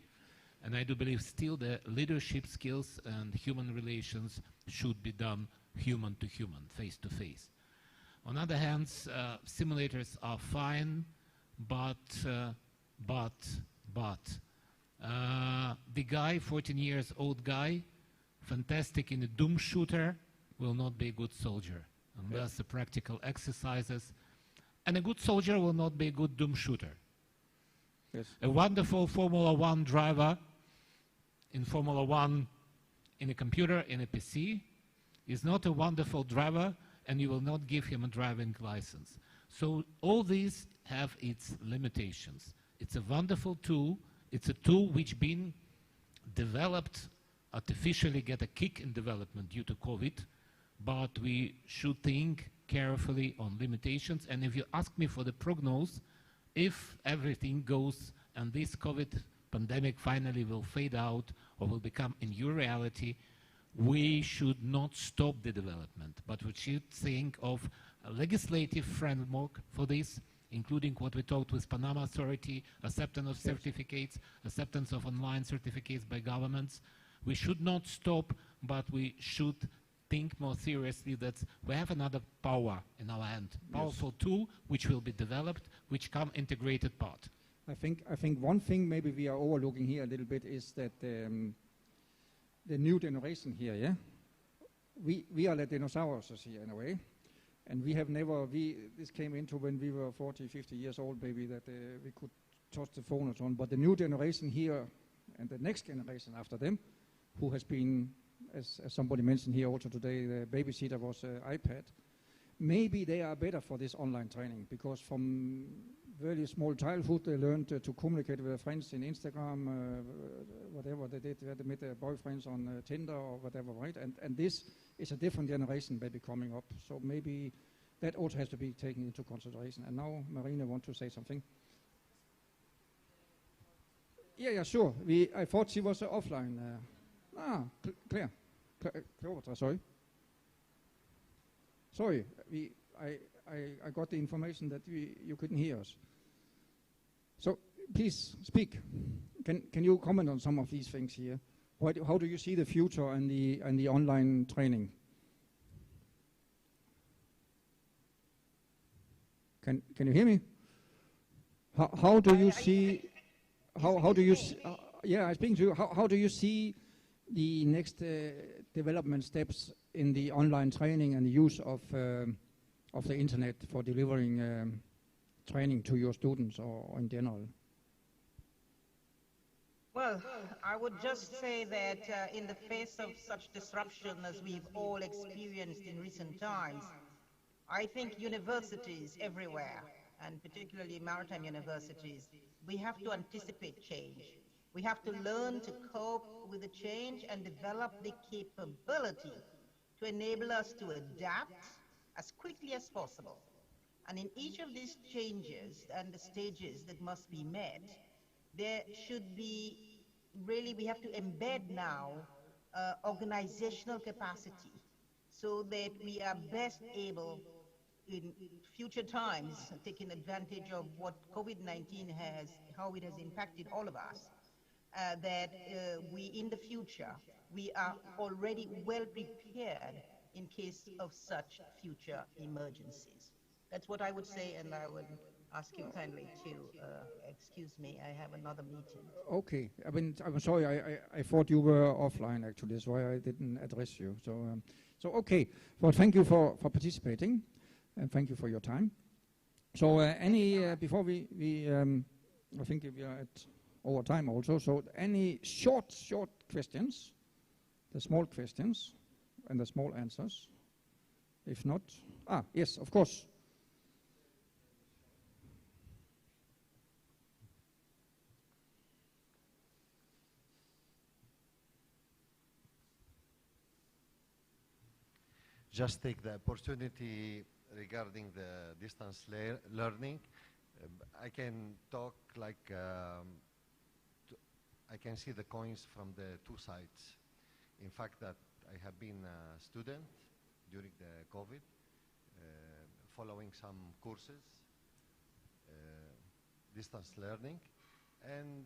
Speaker 7: And I do believe still the leadership skills and human relations should be done human to human, face to face. On the other hand, simulators are fine, but the guy, 14 years old guy, fantastic in a Doom shooter, will not be a good soldier unless the practical exercises. And a good soldier will not be a good Doom shooter.
Speaker 19: Yes.
Speaker 7: A wonderful Formula 1 driver in Formula 1 in a computer, in a PC, is not a wonderful driver, and you will not give him a driving license. So all these have its limitations. It's a wonderful tool. It's a tool which been developed, artificially get a kick in development due to COVID, but we should think carefully on limitations. And if you ask me for the prognosis, if everything goes and this COVID pandemic finally will fade out or will become a new reality, we should not stop the development, but we should think of a legislative framework for this including what we talked with Panama Authority, acceptance of
Speaker 19: Yes.
Speaker 7: certificates, acceptance of online certificates by governments. We should not stop, but we should think more seriously that we have another power in our hand, powerful tool which will be developed, which come integrated part.
Speaker 19: I think one thing maybe we are overlooking here a little bit is that the new generation here, yeah? We are the dinosaurs here in a way. And we have never, this came into when we were 40, 50 years old maybe, that we could touch the phone and so on. But the new generation here and the next generation after them, who has been, as somebody mentioned here also today, the babysitter was iPad. Maybe they are better for this online training because from very small childhood they learned to communicate with their friends in Instagram, whatever they did, they met their boyfriends on Tinder or whatever, right? And this is a different generation maybe coming up. So maybe that also has to be taken into consideration. And now Marina wants to say something. Yeah, sure. I thought she was offline. Clear. Cleopatra, sorry. Sorry, I got the information that you couldn't hear us. So please speak. Can you comment on some of these things here? How do you see the future and the online training? Can you hear me? How do you see? How do you? I'm speaking to you. How do you see the next development steps in the online training and the use of the internet for delivering training to your students or in general?
Speaker 15: Well, I would just say that in the face of such disruption as we've all experienced in recent times, I think universities everywhere, and particularly maritime universities, we have to anticipate change. We have to learn to cope with the change and develop the capability to enable us to adapt as quickly as possible. And in each of these changes and the stages that must be met, there should be really, we have to embed now organizational capacity so that we are best able in future times, taking advantage of what COVID-19 has, how it has impacted all of us, that we in the future, we are already well prepared in case of such future emergencies. That's what I would say, and I would ask you kindly to excuse me. I have another meeting.
Speaker 19: Okay. I mean, I'm sorry. I thought you were offline actually. That's why I didn't address you. So okay. Well, thank you for participating, and thank you for your time. So before we I think we are at over time also. So any short questions, the small questions, and the small answers. If not, yes, of course.
Speaker 21: Just take the opportunity regarding the distance learning. I can talk like I can see the coins from the two sides. In fact, that I have been a student during the COVID, following some courses, distance learning, and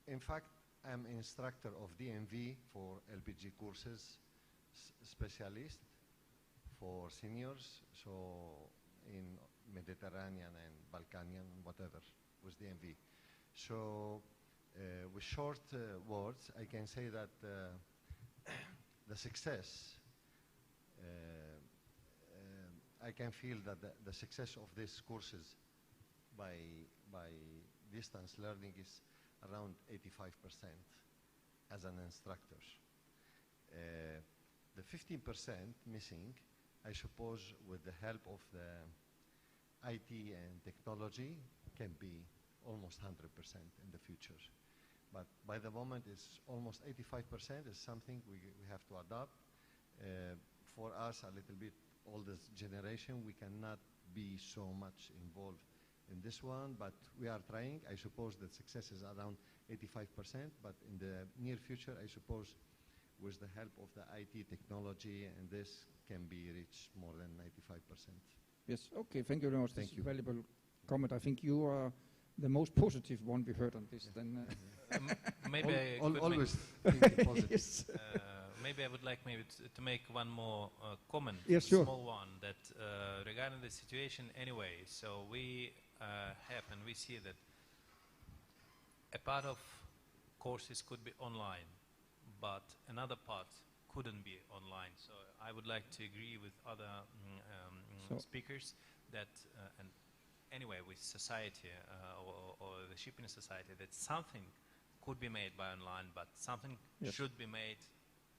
Speaker 21: in fact, I'm instructor of DMV for LPG courses, specialist for seniors, so in Mediterranean and Balkanian, whatever, with DMV. So with short words, I can say that the success, I can feel that the success of these courses by distance learning is around 85% as an instructor. The 15% missing, I suppose with the help of the IT and technology can be almost 100% in the future. But by the moment it's almost 85% is something we have to adopt. For us, a little bit older generation, we cannot be so much involved in this one, but we are trying. I suppose that success is around 85%, but in the near future, I suppose with the help of the IT technology, and this can be reached more than 95%.
Speaker 19: Yes, okay, thank you very much.
Speaker 21: Thank you.
Speaker 19: Valuable comment. I think you are the most positive one we heard on this. Then
Speaker 1: maybe I could
Speaker 21: always
Speaker 1: make
Speaker 21: think positive.
Speaker 19: Yes.
Speaker 1: Maybe I would like maybe to make one more comment,
Speaker 19: yes, sure.
Speaker 1: small one, that regarding the situation anyway. So we have and we see that a part of courses could be online, but another part couldn't be online. So I would like to agree with other speakers that, and anyway, with society or the shipping society, that something could be made by online, but something
Speaker 19: Yes.
Speaker 1: should be made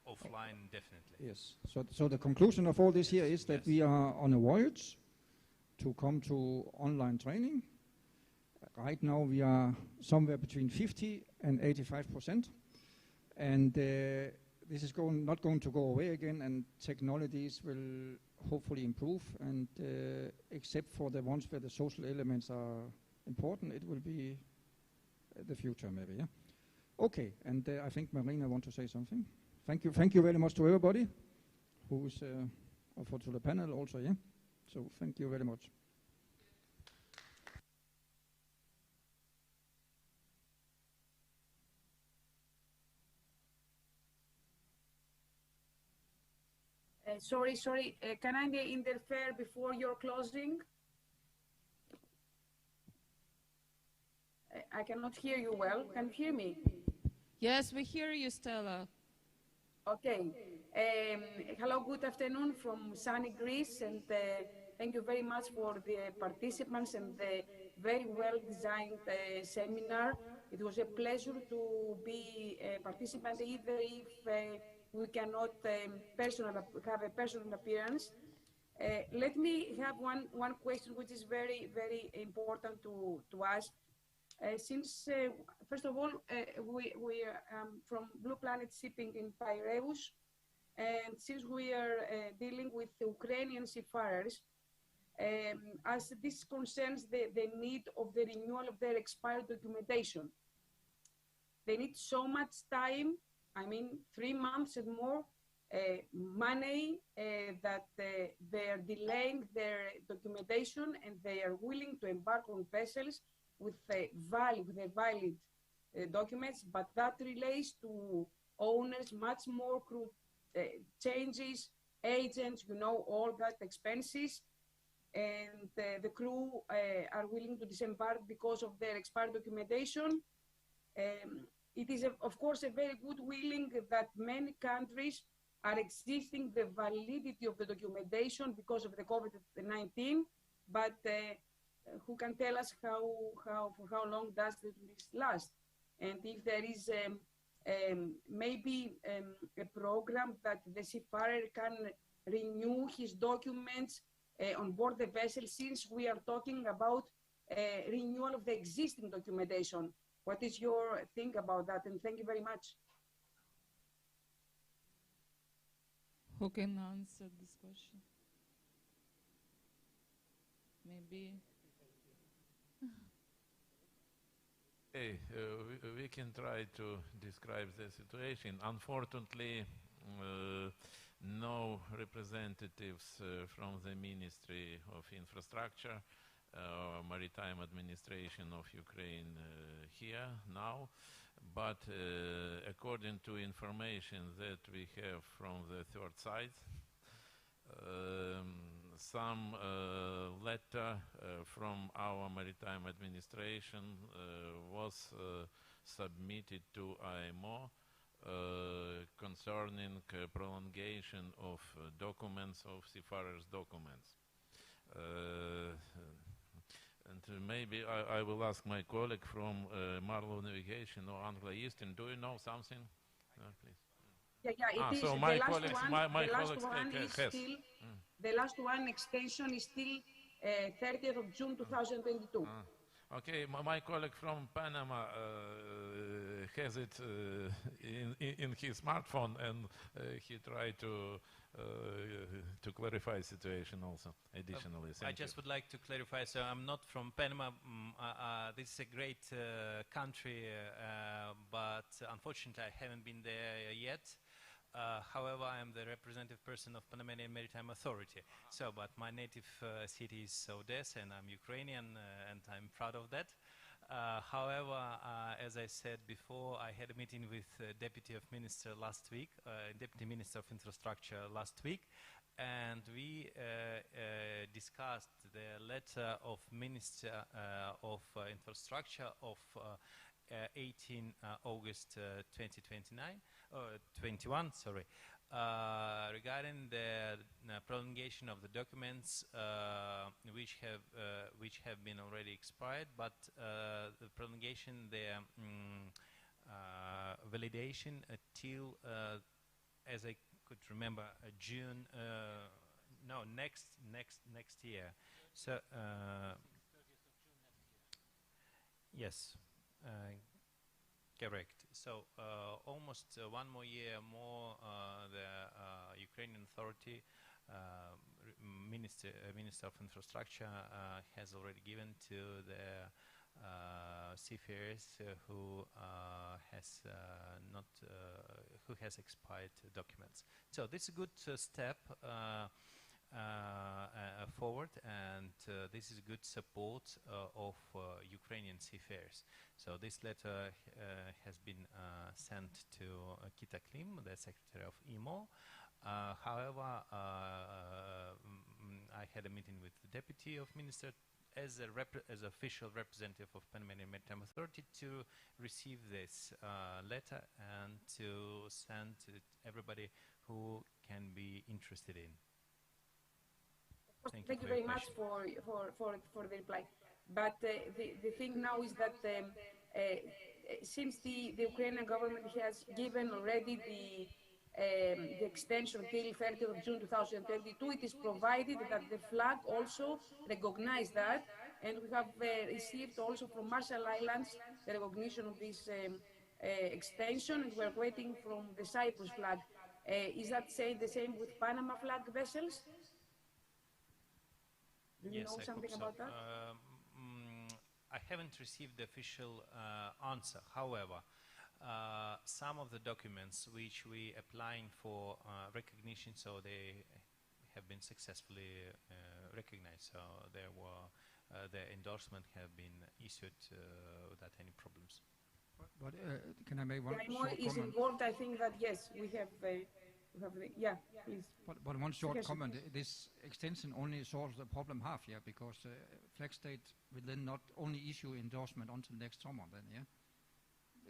Speaker 1: offline definitely.
Speaker 19: Yes. So the conclusion of all this here is that we are on a voyage to come to online training. Right now we are somewhere between 50 and 85%, and this is not going to go away again, and technologies will hopefully improve, and except for the ones where the social elements are important, it will be the future maybe, yeah? Okay, and I think Marina wants to say something. Thank you very much to everybody who's to the panel also, yeah? So thank you very much.
Speaker 10: Sorry, can I interfere before your closing? I cannot hear you well. Can you hear me?
Speaker 8: Yes, we hear you, Stella.
Speaker 10: Okay. Hello, good afternoon from sunny Greece, and thank you very much for the participants and the very well-designed seminar. It was a pleasure to be a participant, even if we cannot have a personal appearance. Let me have one question which is very, very important to ask. Since, first of all, we are from Blue Planet Shipping in Piraeus, and since we are dealing with Ukrainian seafarers, as this concerns the need of the renewal of their expired documentation, they need so much time, I mean 3 months and more, money that they are delaying their documentation, and they are willing to embark on vessels with valid documents, but that relates to owners, much more crew changes, agents, all that expenses, and the crew are willing to disembark because of their expired documentation. It is, of course, a very good willing that many countries are existing the validity of the documentation because of the COVID-19, but who can tell us for how long does this last? And if there is maybe a program that the seafarer can renew his documents on board the vessel, since we are talking about renewal of the existing documentation. What is your think about that? And thank you very much.
Speaker 8: Who can answer this question? Maybe.
Speaker 17: Okay, we can try to describe the situation. Unfortunately, no representatives from the Ministry of Infrastructure, Maritime Administration of Ukraine here now, but according to information that we have from the third side, some letter from our Maritime Administration was submitted to IMO concerning prolongation of documents, of seafarers' documents. And maybe I will ask my colleague from Marlow Navigation or Anglo-Eastern, do you know something? Please.
Speaker 10: Yeah, it is.
Speaker 17: So
Speaker 10: The
Speaker 17: my
Speaker 10: last
Speaker 17: colleagues,
Speaker 10: one,
Speaker 17: my
Speaker 10: the last
Speaker 17: colleagues
Speaker 10: one is
Speaker 17: has.
Speaker 10: still, the last one extension is still 30th of June 2022.
Speaker 17: Okay, my colleague from Panama has it in his smartphone, and he tried to clarify situation also additionally.
Speaker 1: I just would like to clarify, so I'm not from Panama. This is a great country, but unfortunately I haven't been there yet. However, I am the representative person of Panamanian Maritime Authority. So, but my native city is Odessa, and I'm Ukrainian, and I'm proud of that. However, as I said before, I had a meeting with Deputy of Minister last week, Deputy Minister of Infrastructure last week, and we discussed the letter of Minister of Infrastructure of 18 August 21, sorry, regarding the prolongation of the documents which have been already expired, but the prolongation, their validation till, as I could remember, June. No, next year. So yes. Correct. So almost 1 more year more, the Ukrainian authority, Minister of Infrastructure has already given to the seafarers who has expired documents. So this is a good step forward, and this is good support of Ukrainian seafarers. So this letter has been sent to Kita Klim, the Secretary of IMO. However, I had a meeting with the Deputy of Minister as official representative of Panamanian Maritime Authority to receive this letter and to send to everybody who can be interested in.
Speaker 10: Thank you very much for the reply. But the thing now is that since the Ukrainian government has given already the extension till 30th of June 2022, it is provided that the flag also recognize that, and we have received also from Marshall Islands the recognition of this extension, and we're waiting from the Cyprus flag. Is that the same with Panama flag vessels? Do you know something about that?
Speaker 1: I haven't received the official answer. However, some of the documents which we applying for recognition, so they have been successfully recognized. So there were the endorsement have been issued without any problems.
Speaker 19: But can I make one
Speaker 10: IMO
Speaker 19: short
Speaker 10: is
Speaker 19: comment?
Speaker 10: involved. I think that yes, we have yeah, please.
Speaker 19: But one short comment. This extension only solves the problem half, yeah, because flag state will then not only issue endorsement until next summer, then, yeah.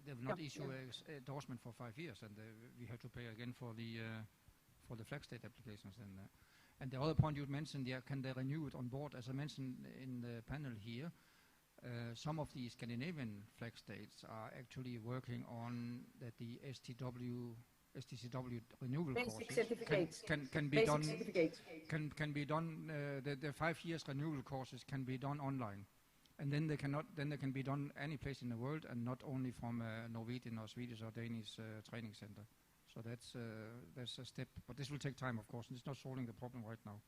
Speaker 19: They will not issue endorsement for 5 years, and we have to pay again for the flag state applications. And the other point you mentioned, yeah, can they renew it on board? As I mentioned in the panel here, some of the Scandinavian flag states are actually working on that the STCW renewal courses can be done. Can be done. The 5 years renewal courses can be done online, and then they can be done any place in the world, and not only from a Norwegian or Swedish or Danish training center. So that's a step, but this will take time, of course, and it's not solving the problem right now.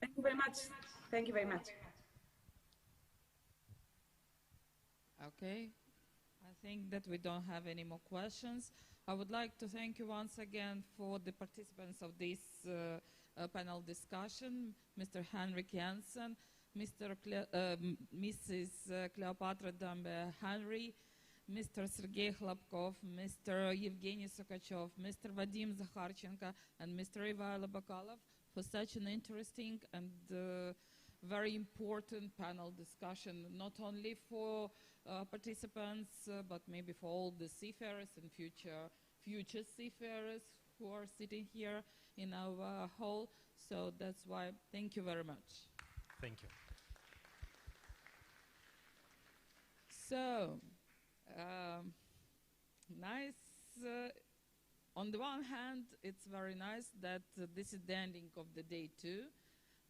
Speaker 10: Thank you very much. Thank you very much.
Speaker 8: Okay. I think that we don't have any more questions. I would like to thank you once again for the participants of this panel discussion, Mr. Henrik Janssen, Mrs. Cleopatra Dambe-Henry, Mr. Sergei Khlapkov, Mr. Evgeny Sokachev, Mr. Vadim Zakharchenko, and Mr. Ivailo Bakalov for such an interesting and very important panel discussion, not only for participants, but maybe for all the seafarers and future seafarers who are sitting here in our hall. So that's why, thank you very much.
Speaker 1: Thank you.
Speaker 8: So, nice. On the one hand, it's very nice that this is the ending of the day too.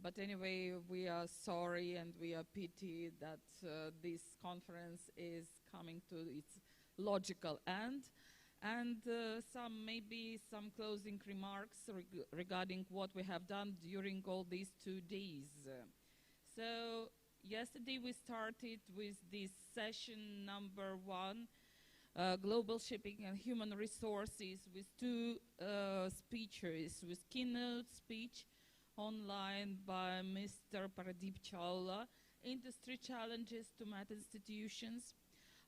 Speaker 8: But anyway, we are sorry and we are pity that this conference is coming to its logical end. And maybe some closing remarks regarding what we have done during all these 2 days. So yesterday we started with this session number 1 global shipping and human resources with two speeches, with keynote speech online by Mr. Paradeep Chawla, industry challenges to met institutions.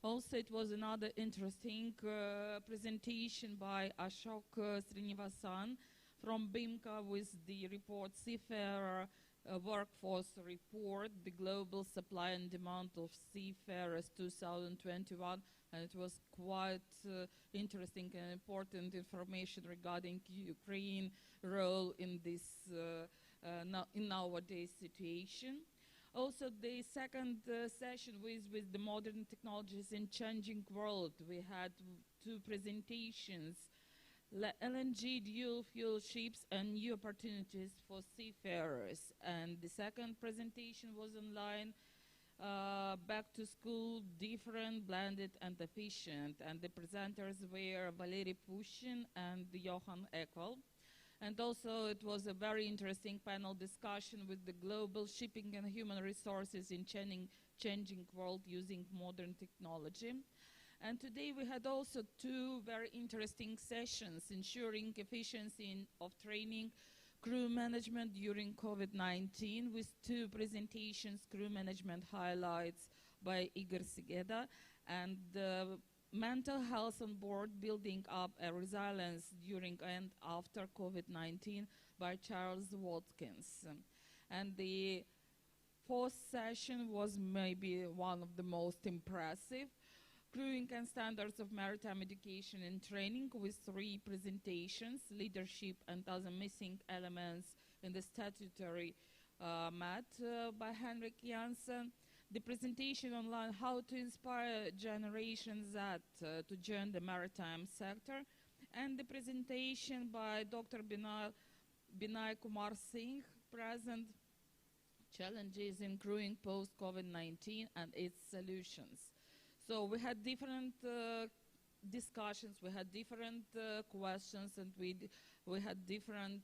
Speaker 8: Also, it was another interesting presentation by Ashok Srinivasan from BIMCA with the report Seafarer Workforce Report, the Global Supply and Demand of Seafarers 2021, and it was quite interesting and important information regarding Ukraine role in this in nowadays situation. Also, the second session with the modern technologies in changing world. We had two presentations, LNG dual fuel ships and new opportunities for seafarers. And the second presentation was online, back to school, different, blended and efficient. And the presenters were Valery Pushin and Johan Eckel. And also it was a very interesting panel discussion with the global shipping and human resources in changing world using modern technology. And today we had also two very interesting sessions, ensuring efficiency of training, crew management during COVID-19, with two presentations, crew management highlights by Igor Segeda, and mental health on board, building up a resilience during and after COVID-19 by Charles Watkins. And the fourth session was maybe one of the most impressive, crewing and standards of maritime education and training, with three presentations, leadership and other missing elements in the statutory mat by Henrik Janssen. The presentation online, how to inspire Generation Z to join the maritime sector, and the presentation by Dr. Binay Kumar Singh, present challenges in crewing post-COVID-19 and its solutions. So we had different discussions, we had different questions, and we had different,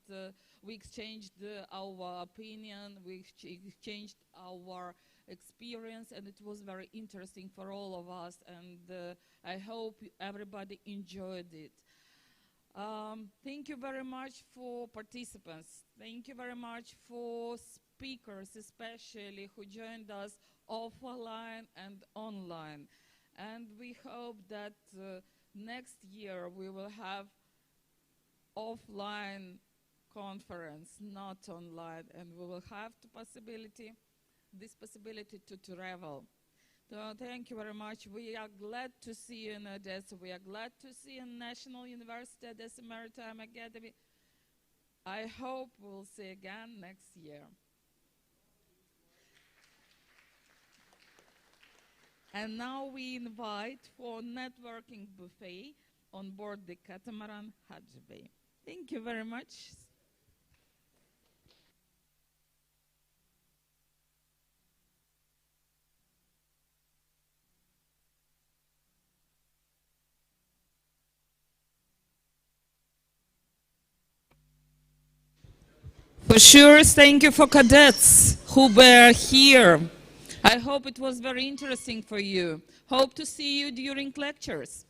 Speaker 8: we exchanged our opinion, we exchanged our experience, and it was very interesting for all of us, and I hope everybody enjoyed it. Thank you very much for participants. Thank you very much for speakers, especially who joined us offline and online. And we hope that next year we will have offline conference, not online, and we will have this possibility to travel. So thank you very much. We are glad to see you in Odessa. We are glad to see you in National University, Odessa Maritime Academy. I hope we'll see again next year. And now we invite for networking buffet on board the catamaran Hadji Bay. Thank you very much. For sure, thank you for cadets who were here. I hope it was very interesting for you. Hope to see you during lectures.